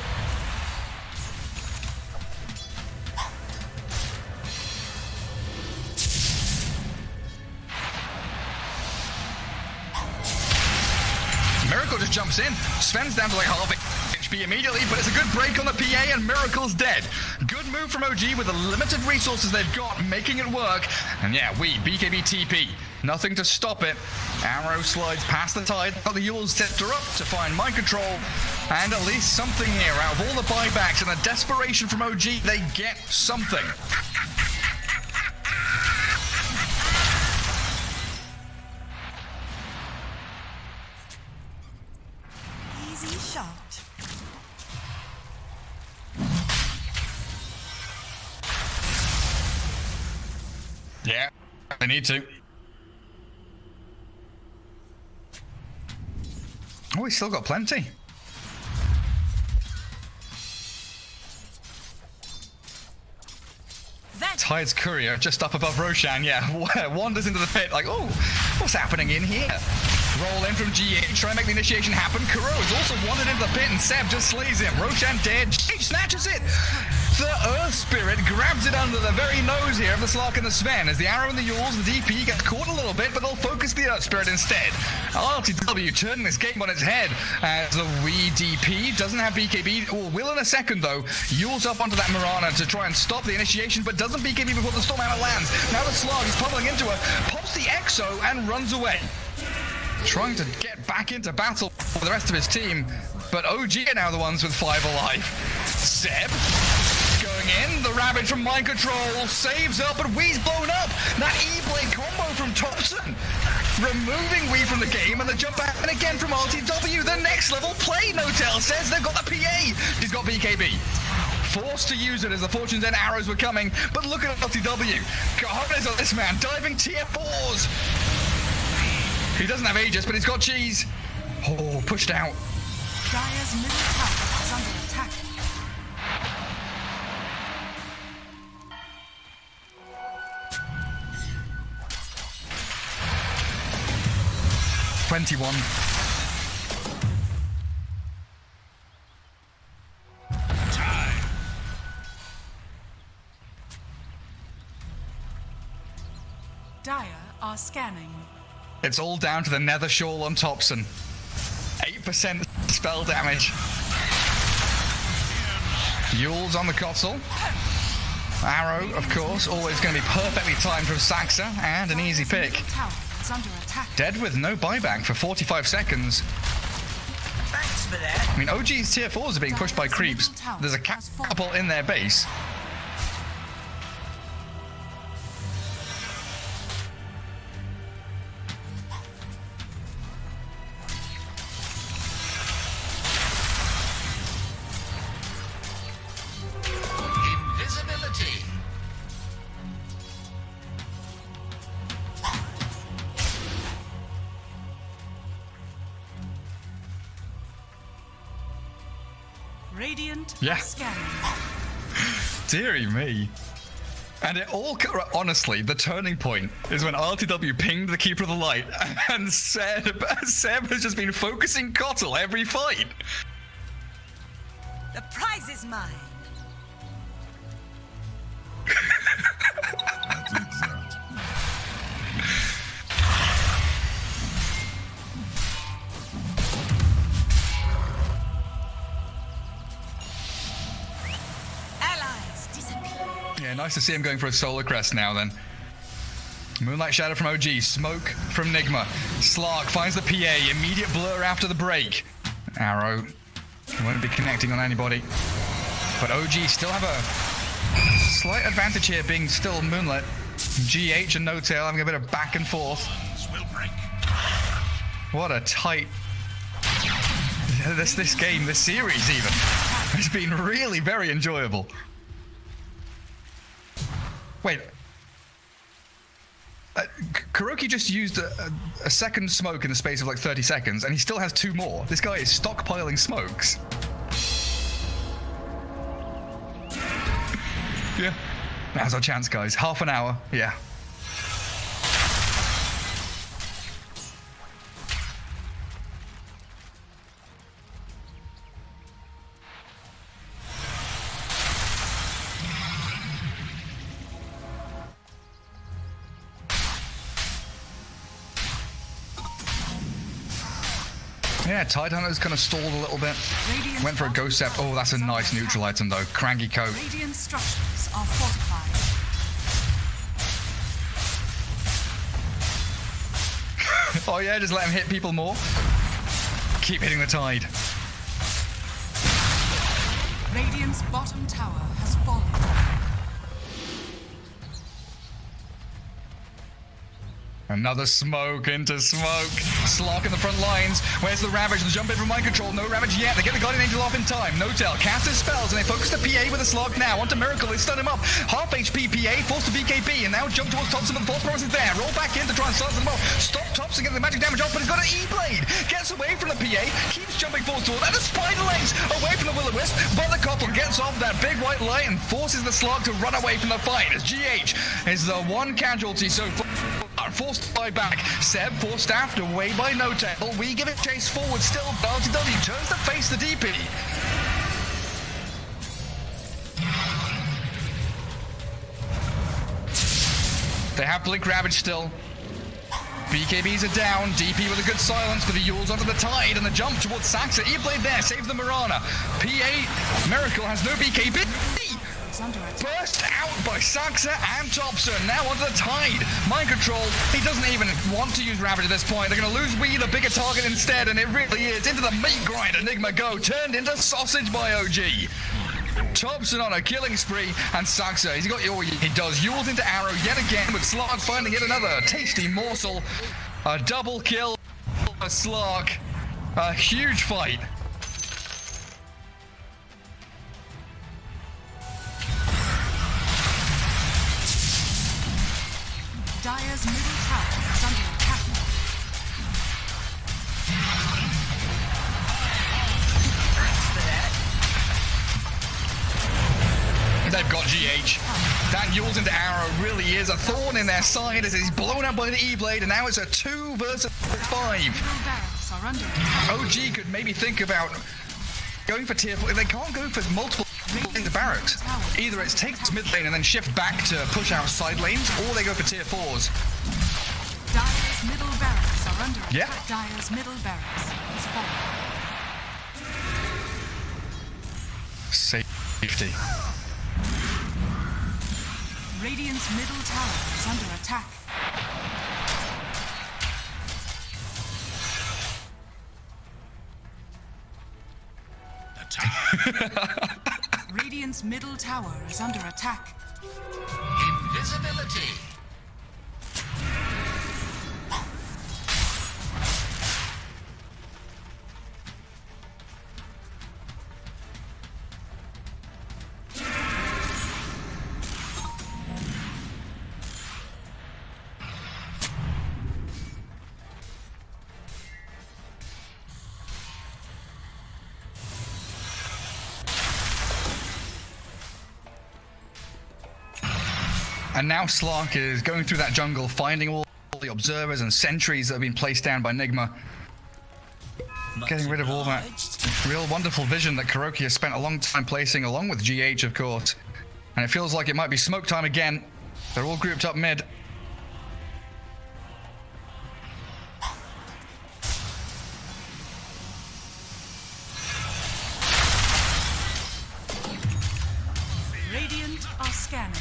Miracle just jumps in. Sven's down to like half HP immediately, but it's a good break on the PA and Miracle's dead. Good move from OG with the limited resources they've got, making it work. And yeah, BKB TP. Nothing to stop it. Arrow slides past the tide. Got the Yule's Scepter up to find mind control. And at least something here. Out of all the buybacks and the desperation from OG, they get something. Shot. Yeah, they need to. Oh, he's still got plenty. Tide's Courier just up above Roshan, yeah, wanders into the pit like, oh, what's happening in here? Roll in from GH, try and make the initiation happen. Kuro has also wandered into the pit and Seb just slays him. Roshan dead, GH snatches it! The Earth Spirit grabs it under the very nose here of the Slark and the Sven as the arrow and the Yules, the DP gets caught a little bit, but they'll focus the Earth Spirit instead. RTW turning this game on its head as the wee DP doesn't have BKB, or will in a second though. Yules up onto that Mirana to try and stop the initiation, but doesn't BKB before the Stormhammer lands. Now the Slark is pummeling into her, pops the Exo and runs away. Trying to get back into battle for the rest of his team, but OG are now the ones with 5 alive. Seb going in, the Ravage from Mind Control saves up, but Wee's blown up. That E-Blade combo from Thompson, removing Wee from the game, and the jump back and again from RTW. The next level play, No-Tail says they've got the PA. He's got BKB. Forced to use it as the Fortune's End arrows were coming, but look at RTW. Cojones on this man, diving tier 4s. He doesn't have Aegis, but he's got cheese. Oh, pushed out. Dire's middle tower is under attack. $21. Dire are scanning. It's all down to the Nether Shawl on Thompson. 8% spell damage. Yule's on the Kotal. Arrow, of course, always going to be perfectly timed from Saxa, and an easy pick. Dead with no buyback for 45 seconds. Thanks for that. I mean, OG's tier 4s are being pushed by creeps. There's a couple in their base. Radiant Yeah. scanning. Deary me. And it all, honestly, the turning point is when RTW pinged the Keeper of the Light, and Seb has just been focusing Kotl every fight. The prize is mine. Allies disappear. Yeah, nice to see him going for a solar crest now then. Moonlight Shadow from OG, smoke from Nigma. Slark finds the PA, immediate blur after the break. Arrow won't be connecting on anybody. But OG still have a slight advantage here, being still Moonlit. GH and No Tail having a bit of back and forth. What a tight... This game, this series even, has been really very enjoyable. Wait. Kuroki just used a second smoke in the space of like 30 seconds, and he still has 2 more. This guy is stockpiling smokes. Yeah. Now's our chance, guys. Half an hour. Yeah. Yeah, Tidehunter's kind of stalled a little bit. Went for a Ghost Step. Oh, that's a nice neutral item though. Cranky Coat. Radiant structures are fortified. Oh yeah, just let him hit people more. Keep hitting the Tide. Radiant's bottom tower has fallen. Another smoke into smoke. Slark in the front lines. Where's the Ravage? The jump in from Mind Control. No Ravage yet. They get the Guardian Angel off in time. No Tail casts his spells and they focus the PA with a Slark now. Onto Miracle. They stun him up. Half HP PA. Forced to BKB. And now jump towards Thompson, but the false promise is there. Roll back in to try and silence them off. Stop Thompson getting the magic damage off, but he's got an E-Blade. Gets away from the PA. Keeps jumping forward toward. And the Spider Legs away from the Will-O-Wisp. But the Kotl gets off that big white light and forces the Slark to run away from the fight. As GH is the one casualty so far. Forced to fly back. Seb forced after, away by No Tail. We give it chase forward still. RTW turns to face the DP. They have Blink Ravage still. BKBs are down. DP with a good silence for the Yules onto the Tide and the jump towards Saxa. E-Blade there, saves the Mirana. PA Miracle has no BKB. Burst out by Saxa and Thompson. Now onto the Tide. Mind Control. He doesn't even want to use Ravage at this point. They're going to lose Wee, the bigger target instead, and it really is. Into the meat grinder. Nigma Go. Turned into sausage by OG. Thompson on a killing spree, and Saxa, he does. Yules into Arrow yet again, with Slark finding yet another tasty morsel. A double kill. A Slark. A huge fight. Dire's middle tower is under attack. They've got GH. That Yules into Arrow really is a thorn in their side as he's blown up by the E-Blade, and now it's a 2 versus 5. Barracks are under attack. OG could maybe think about going for tier 4. They can't go for multiple in the barracks. Either it's take mid lane and then shift back to push out side lanes, or they go for tier 4s. Dire's middle barracks are under attack. Yeah. Dire's middle barracks is fallen. Safety. Radiant's middle tower is under attack. Radiant's middle tower is under attack. Invisibility. And now Slark is going through that jungle, finding all the observers and sentries that have been placed down by Nigma. Getting rid of all that real wonderful vision that Kuroki has spent a long time placing, along with GH, of course. And it feels like it might be smoke time again. They're all grouped up mid. Radiant are scanning.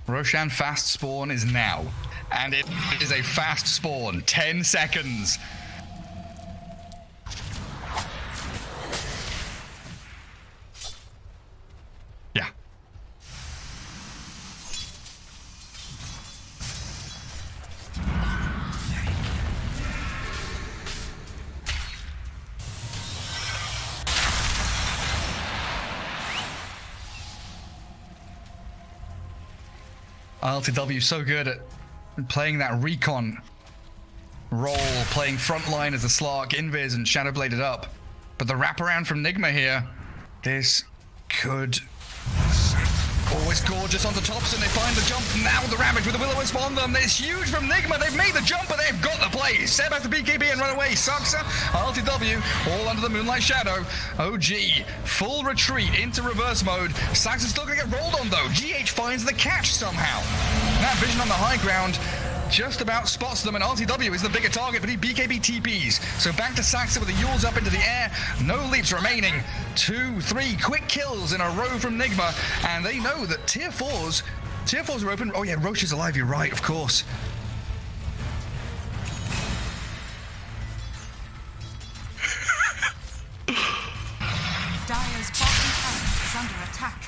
Roshan fast spawn is now. And it is a fast spawn. 10 seconds. Yeah. LTW so good at playing that recon role, playing frontline as a Slark, Invis, and Shadowbladed up. But the wraparound from Nigma here, this could... Always gorgeous onto tops, and they find the jump. Now the Ravage with the Will-O-Wisp on them. It's huge from Nigma. They've made the jump, but they've got the play. Seb has the BKB and run away. Saxa, LTW, all under the Moonlight Shadow. OG, full retreat into reverse mode. Saxa's still going to get rolled on, though. GH finds the catch somehow. That vision on the high ground just about spots them, and RTW is the bigger target, but he BKB TPs. So back to Saxa with the Yules up into the air. No leaps remaining. 2, 3 quick kills in a row from Nigma, and they know that tier 4s are open. Oh yeah, Roche is alive, you're right, of course. Dire's bottom tower is under attack.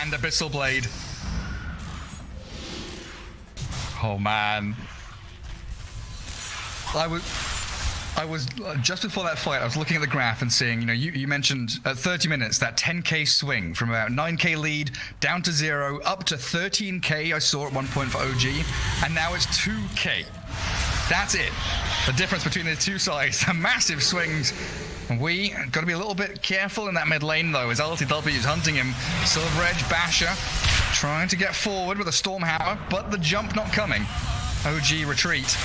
And Abyssal Blade. Oh man. I was just before that fight, I was looking at the graph and seeing, you know, you mentioned at 30 minutes that 10k swing from about 9k lead down to 0 up to 13k I saw at one point for OG, and now it's 2k. That's it. The difference between the two sides, the massive swings. We got to be a little bit careful in that mid lane, though, as LTW is hunting him. Silver Edge, Basher, trying to get forward with a Stormhammer, but the jump not coming. OG retreat.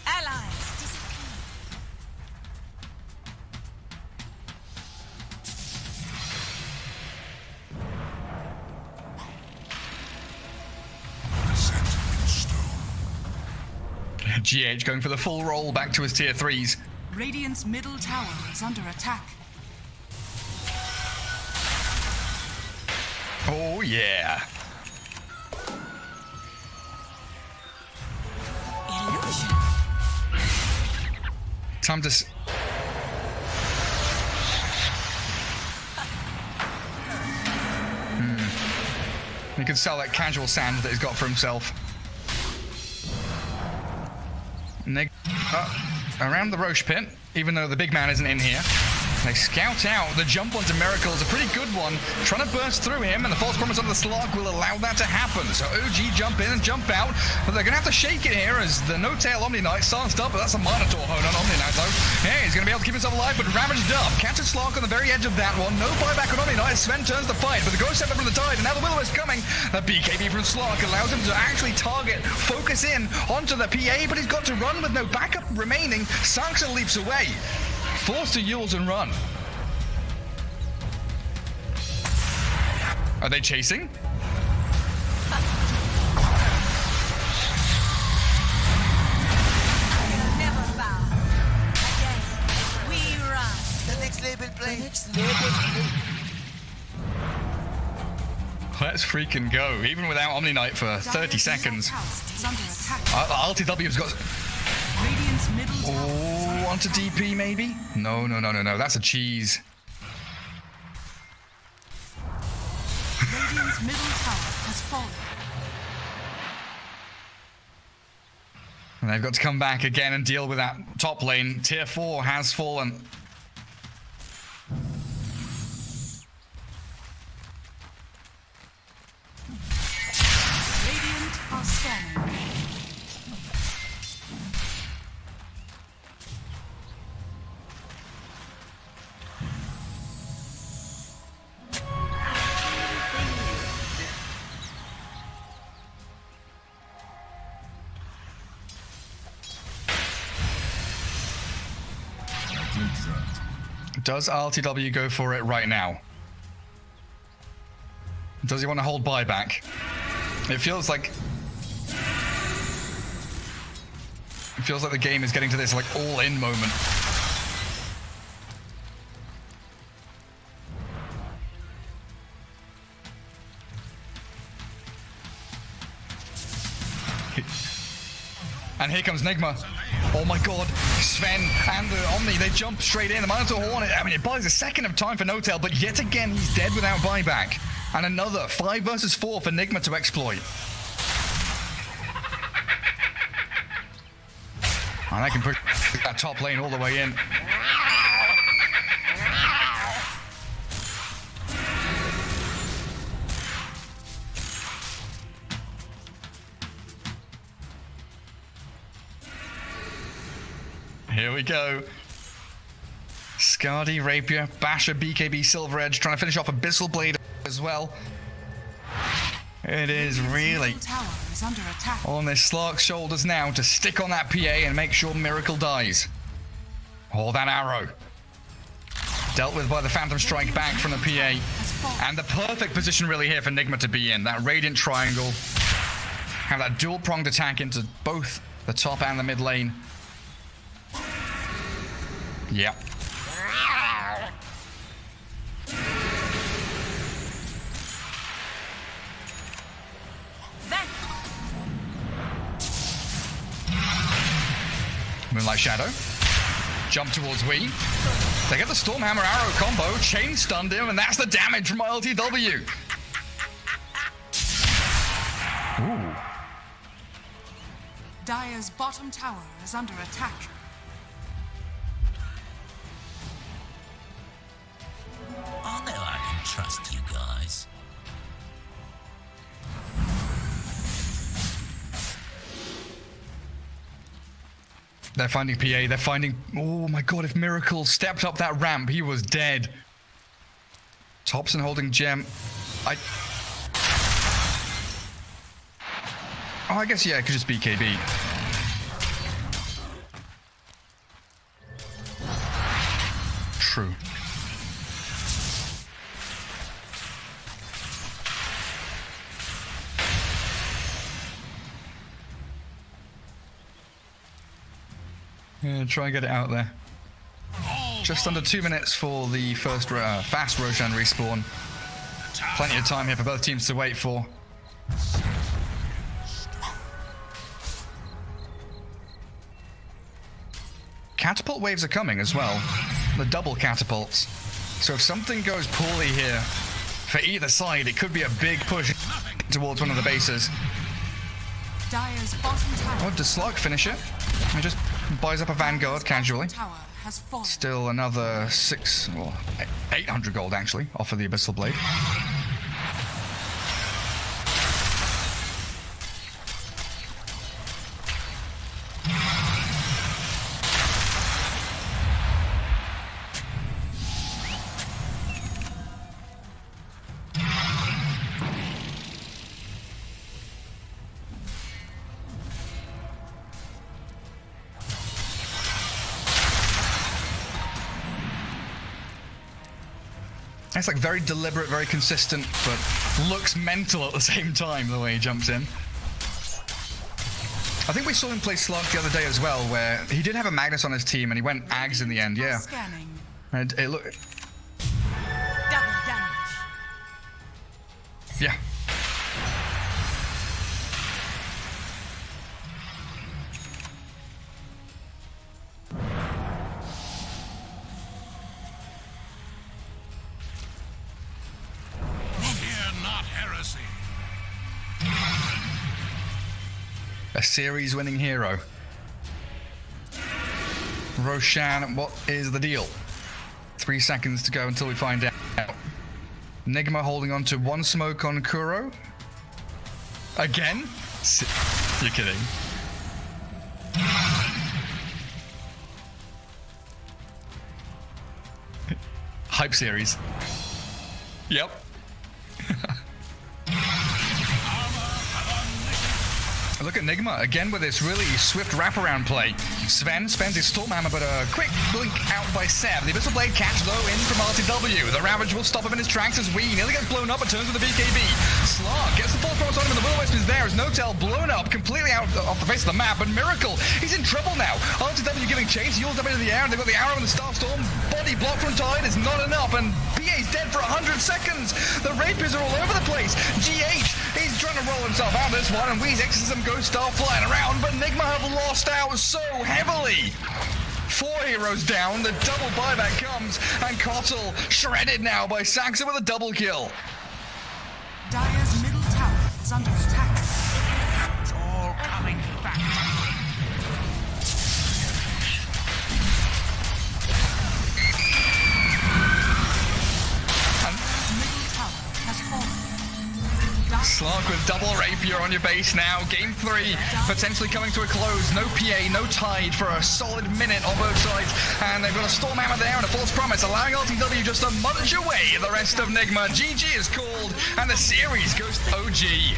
Allies disappear. GH going for the full roll back to his tier 3s. Radiant's middle tower is under attack. Oh yeah. Illusion. Time to... He could sell that casual sand that he's got for himself. Around the Roche pit, even though the big man isn't in here. They scout out. The jump onto Miracle is a pretty good one. Trying to burst through him, and the false promise on the Slark will allow that to happen. So OG jump in and jump out, but they're going to have to shake it here as the no-tail Omni Knight starts up, but that's a Minotaur hold on Omni Knight, though. Yeah, he's going to be able to keep himself alive, but ravaged up. Catches Slark on the very edge of that one. No buyback on Omni Knight. Sven turns the fight, but the Ghost Scepter from the Tide, and now the Will-O-Wisp coming. The BKB from Slark allows him to actually target, focus in onto the PA, but he's got to run with no backup remaining. Saxa leaps away, forced to Yules and run. Are they chasing? Never bow. Again, we run. The next label play. Let's freaking go. Even without Omni Knight for 30 seconds. LTW's got... Radiant's middle tower. Oh, onto DP maybe? No. That's a cheese. Radiant's middle tower has fallen. And they've got to come back again and deal with that top lane. Tier 4 has fallen. Radiant are scanning. Does RTW go for it right now? Does he want to hold buyback? It feels like the game is getting to this like all-in moment. And here comes Nigma. Oh my god, Sven and the Omni, they jump straight in. The Minotaur Hornet, I mean, it buys a second of time for No-Tail, but yet again, he's dead without buyback. And another 5 versus 4 for Nigma to exploit. And I can push that top lane all the way in. Here we go. Skadi, Rapier, Basher, BKB, Silver Edge, trying to finish off Abyssal Blade as well. It is really on this Slark's shoulders now to stick on that PA and make sure Miracle dies. Oh, that arrow. Dealt with by the Phantom Strike back from the PA. And the perfect position really here for Nigma to be in. That Radiant Triangle. Have that dual-pronged attack into both the top and the mid lane. Yep. Moonlight Shadow. Jump towards Wee. They get the Stormhammer Arrow combo. Chain stunned him, and that's the damage from LTW. Ooh. Dire's bottom tower is under attack. I know I can trust you guys. They're finding PA, they're finding... Oh my god, if Miracle stepped up that ramp, he was dead. Thompson holding gem. Oh, I guess, yeah, it could just be KB. True. Yeah, try and get it out there. Just under 2 minutes for the first fast Roshan respawn. Plenty of time here for both teams to wait for. Catapult waves are coming as well. The double catapults. So if something goes poorly here for either side, it could be a big push towards one of the bases. Dire's bottom tower. Oh, does Slug finish it? He just buys up a Vanguard casually. Still another 800 gold actually off of the Abyssal Blade. It's like very deliberate, very consistent, but looks mental at the same time, the way he jumps in. I think we saw him play Slug the other day as well, where he did have a Magnus on his team and he went Ags in the end, yeah. And it looked... Double damage. Yeah. A series-winning hero. Roshan, what is the deal? 3 seconds to go until we find out. Nigma holding on to one smoke on Kuro. Again? You're kidding. Hype series. Yep. Look at Nigma again with this really swift wraparound play. Sven spends his Storm Hammer, but a quick blink out by Seb. The Abyssal Blade catch though in from RTW. The Ravage will stop him in his tracks as Wee nearly gets blown up but turns with the BKB. Slark gets the full cross on him and the Will-O-Wisp is there as No-Tail blown up completely out off the face of the map. But Miracle, he's in trouble now. RTW giving chase, yields up into the air and they've got the arrow and the Starstorm. Body block from Tide is not enough and PA's dead for 100 seconds. The Rapiers are all over the place. GH, he's trying to roll himself out of this one and Wee's Exorcism goes star flying around, but Nigma have lost out so heavily. 4 heroes down, the double buyback comes, and Kotl shredded now by Saxa with a double kill. Dire's middle tower is under attack. It's all coming back. Middle tower has fallen. Slark with double rapier on your base now. Game 3 potentially coming to a close. No PA, no Tide for a solid minute on both sides. And they've got a Storm Hammer there and a False Promise, allowing RTW just to munch away the rest of Nigma. GG is called, and the series goes to OG.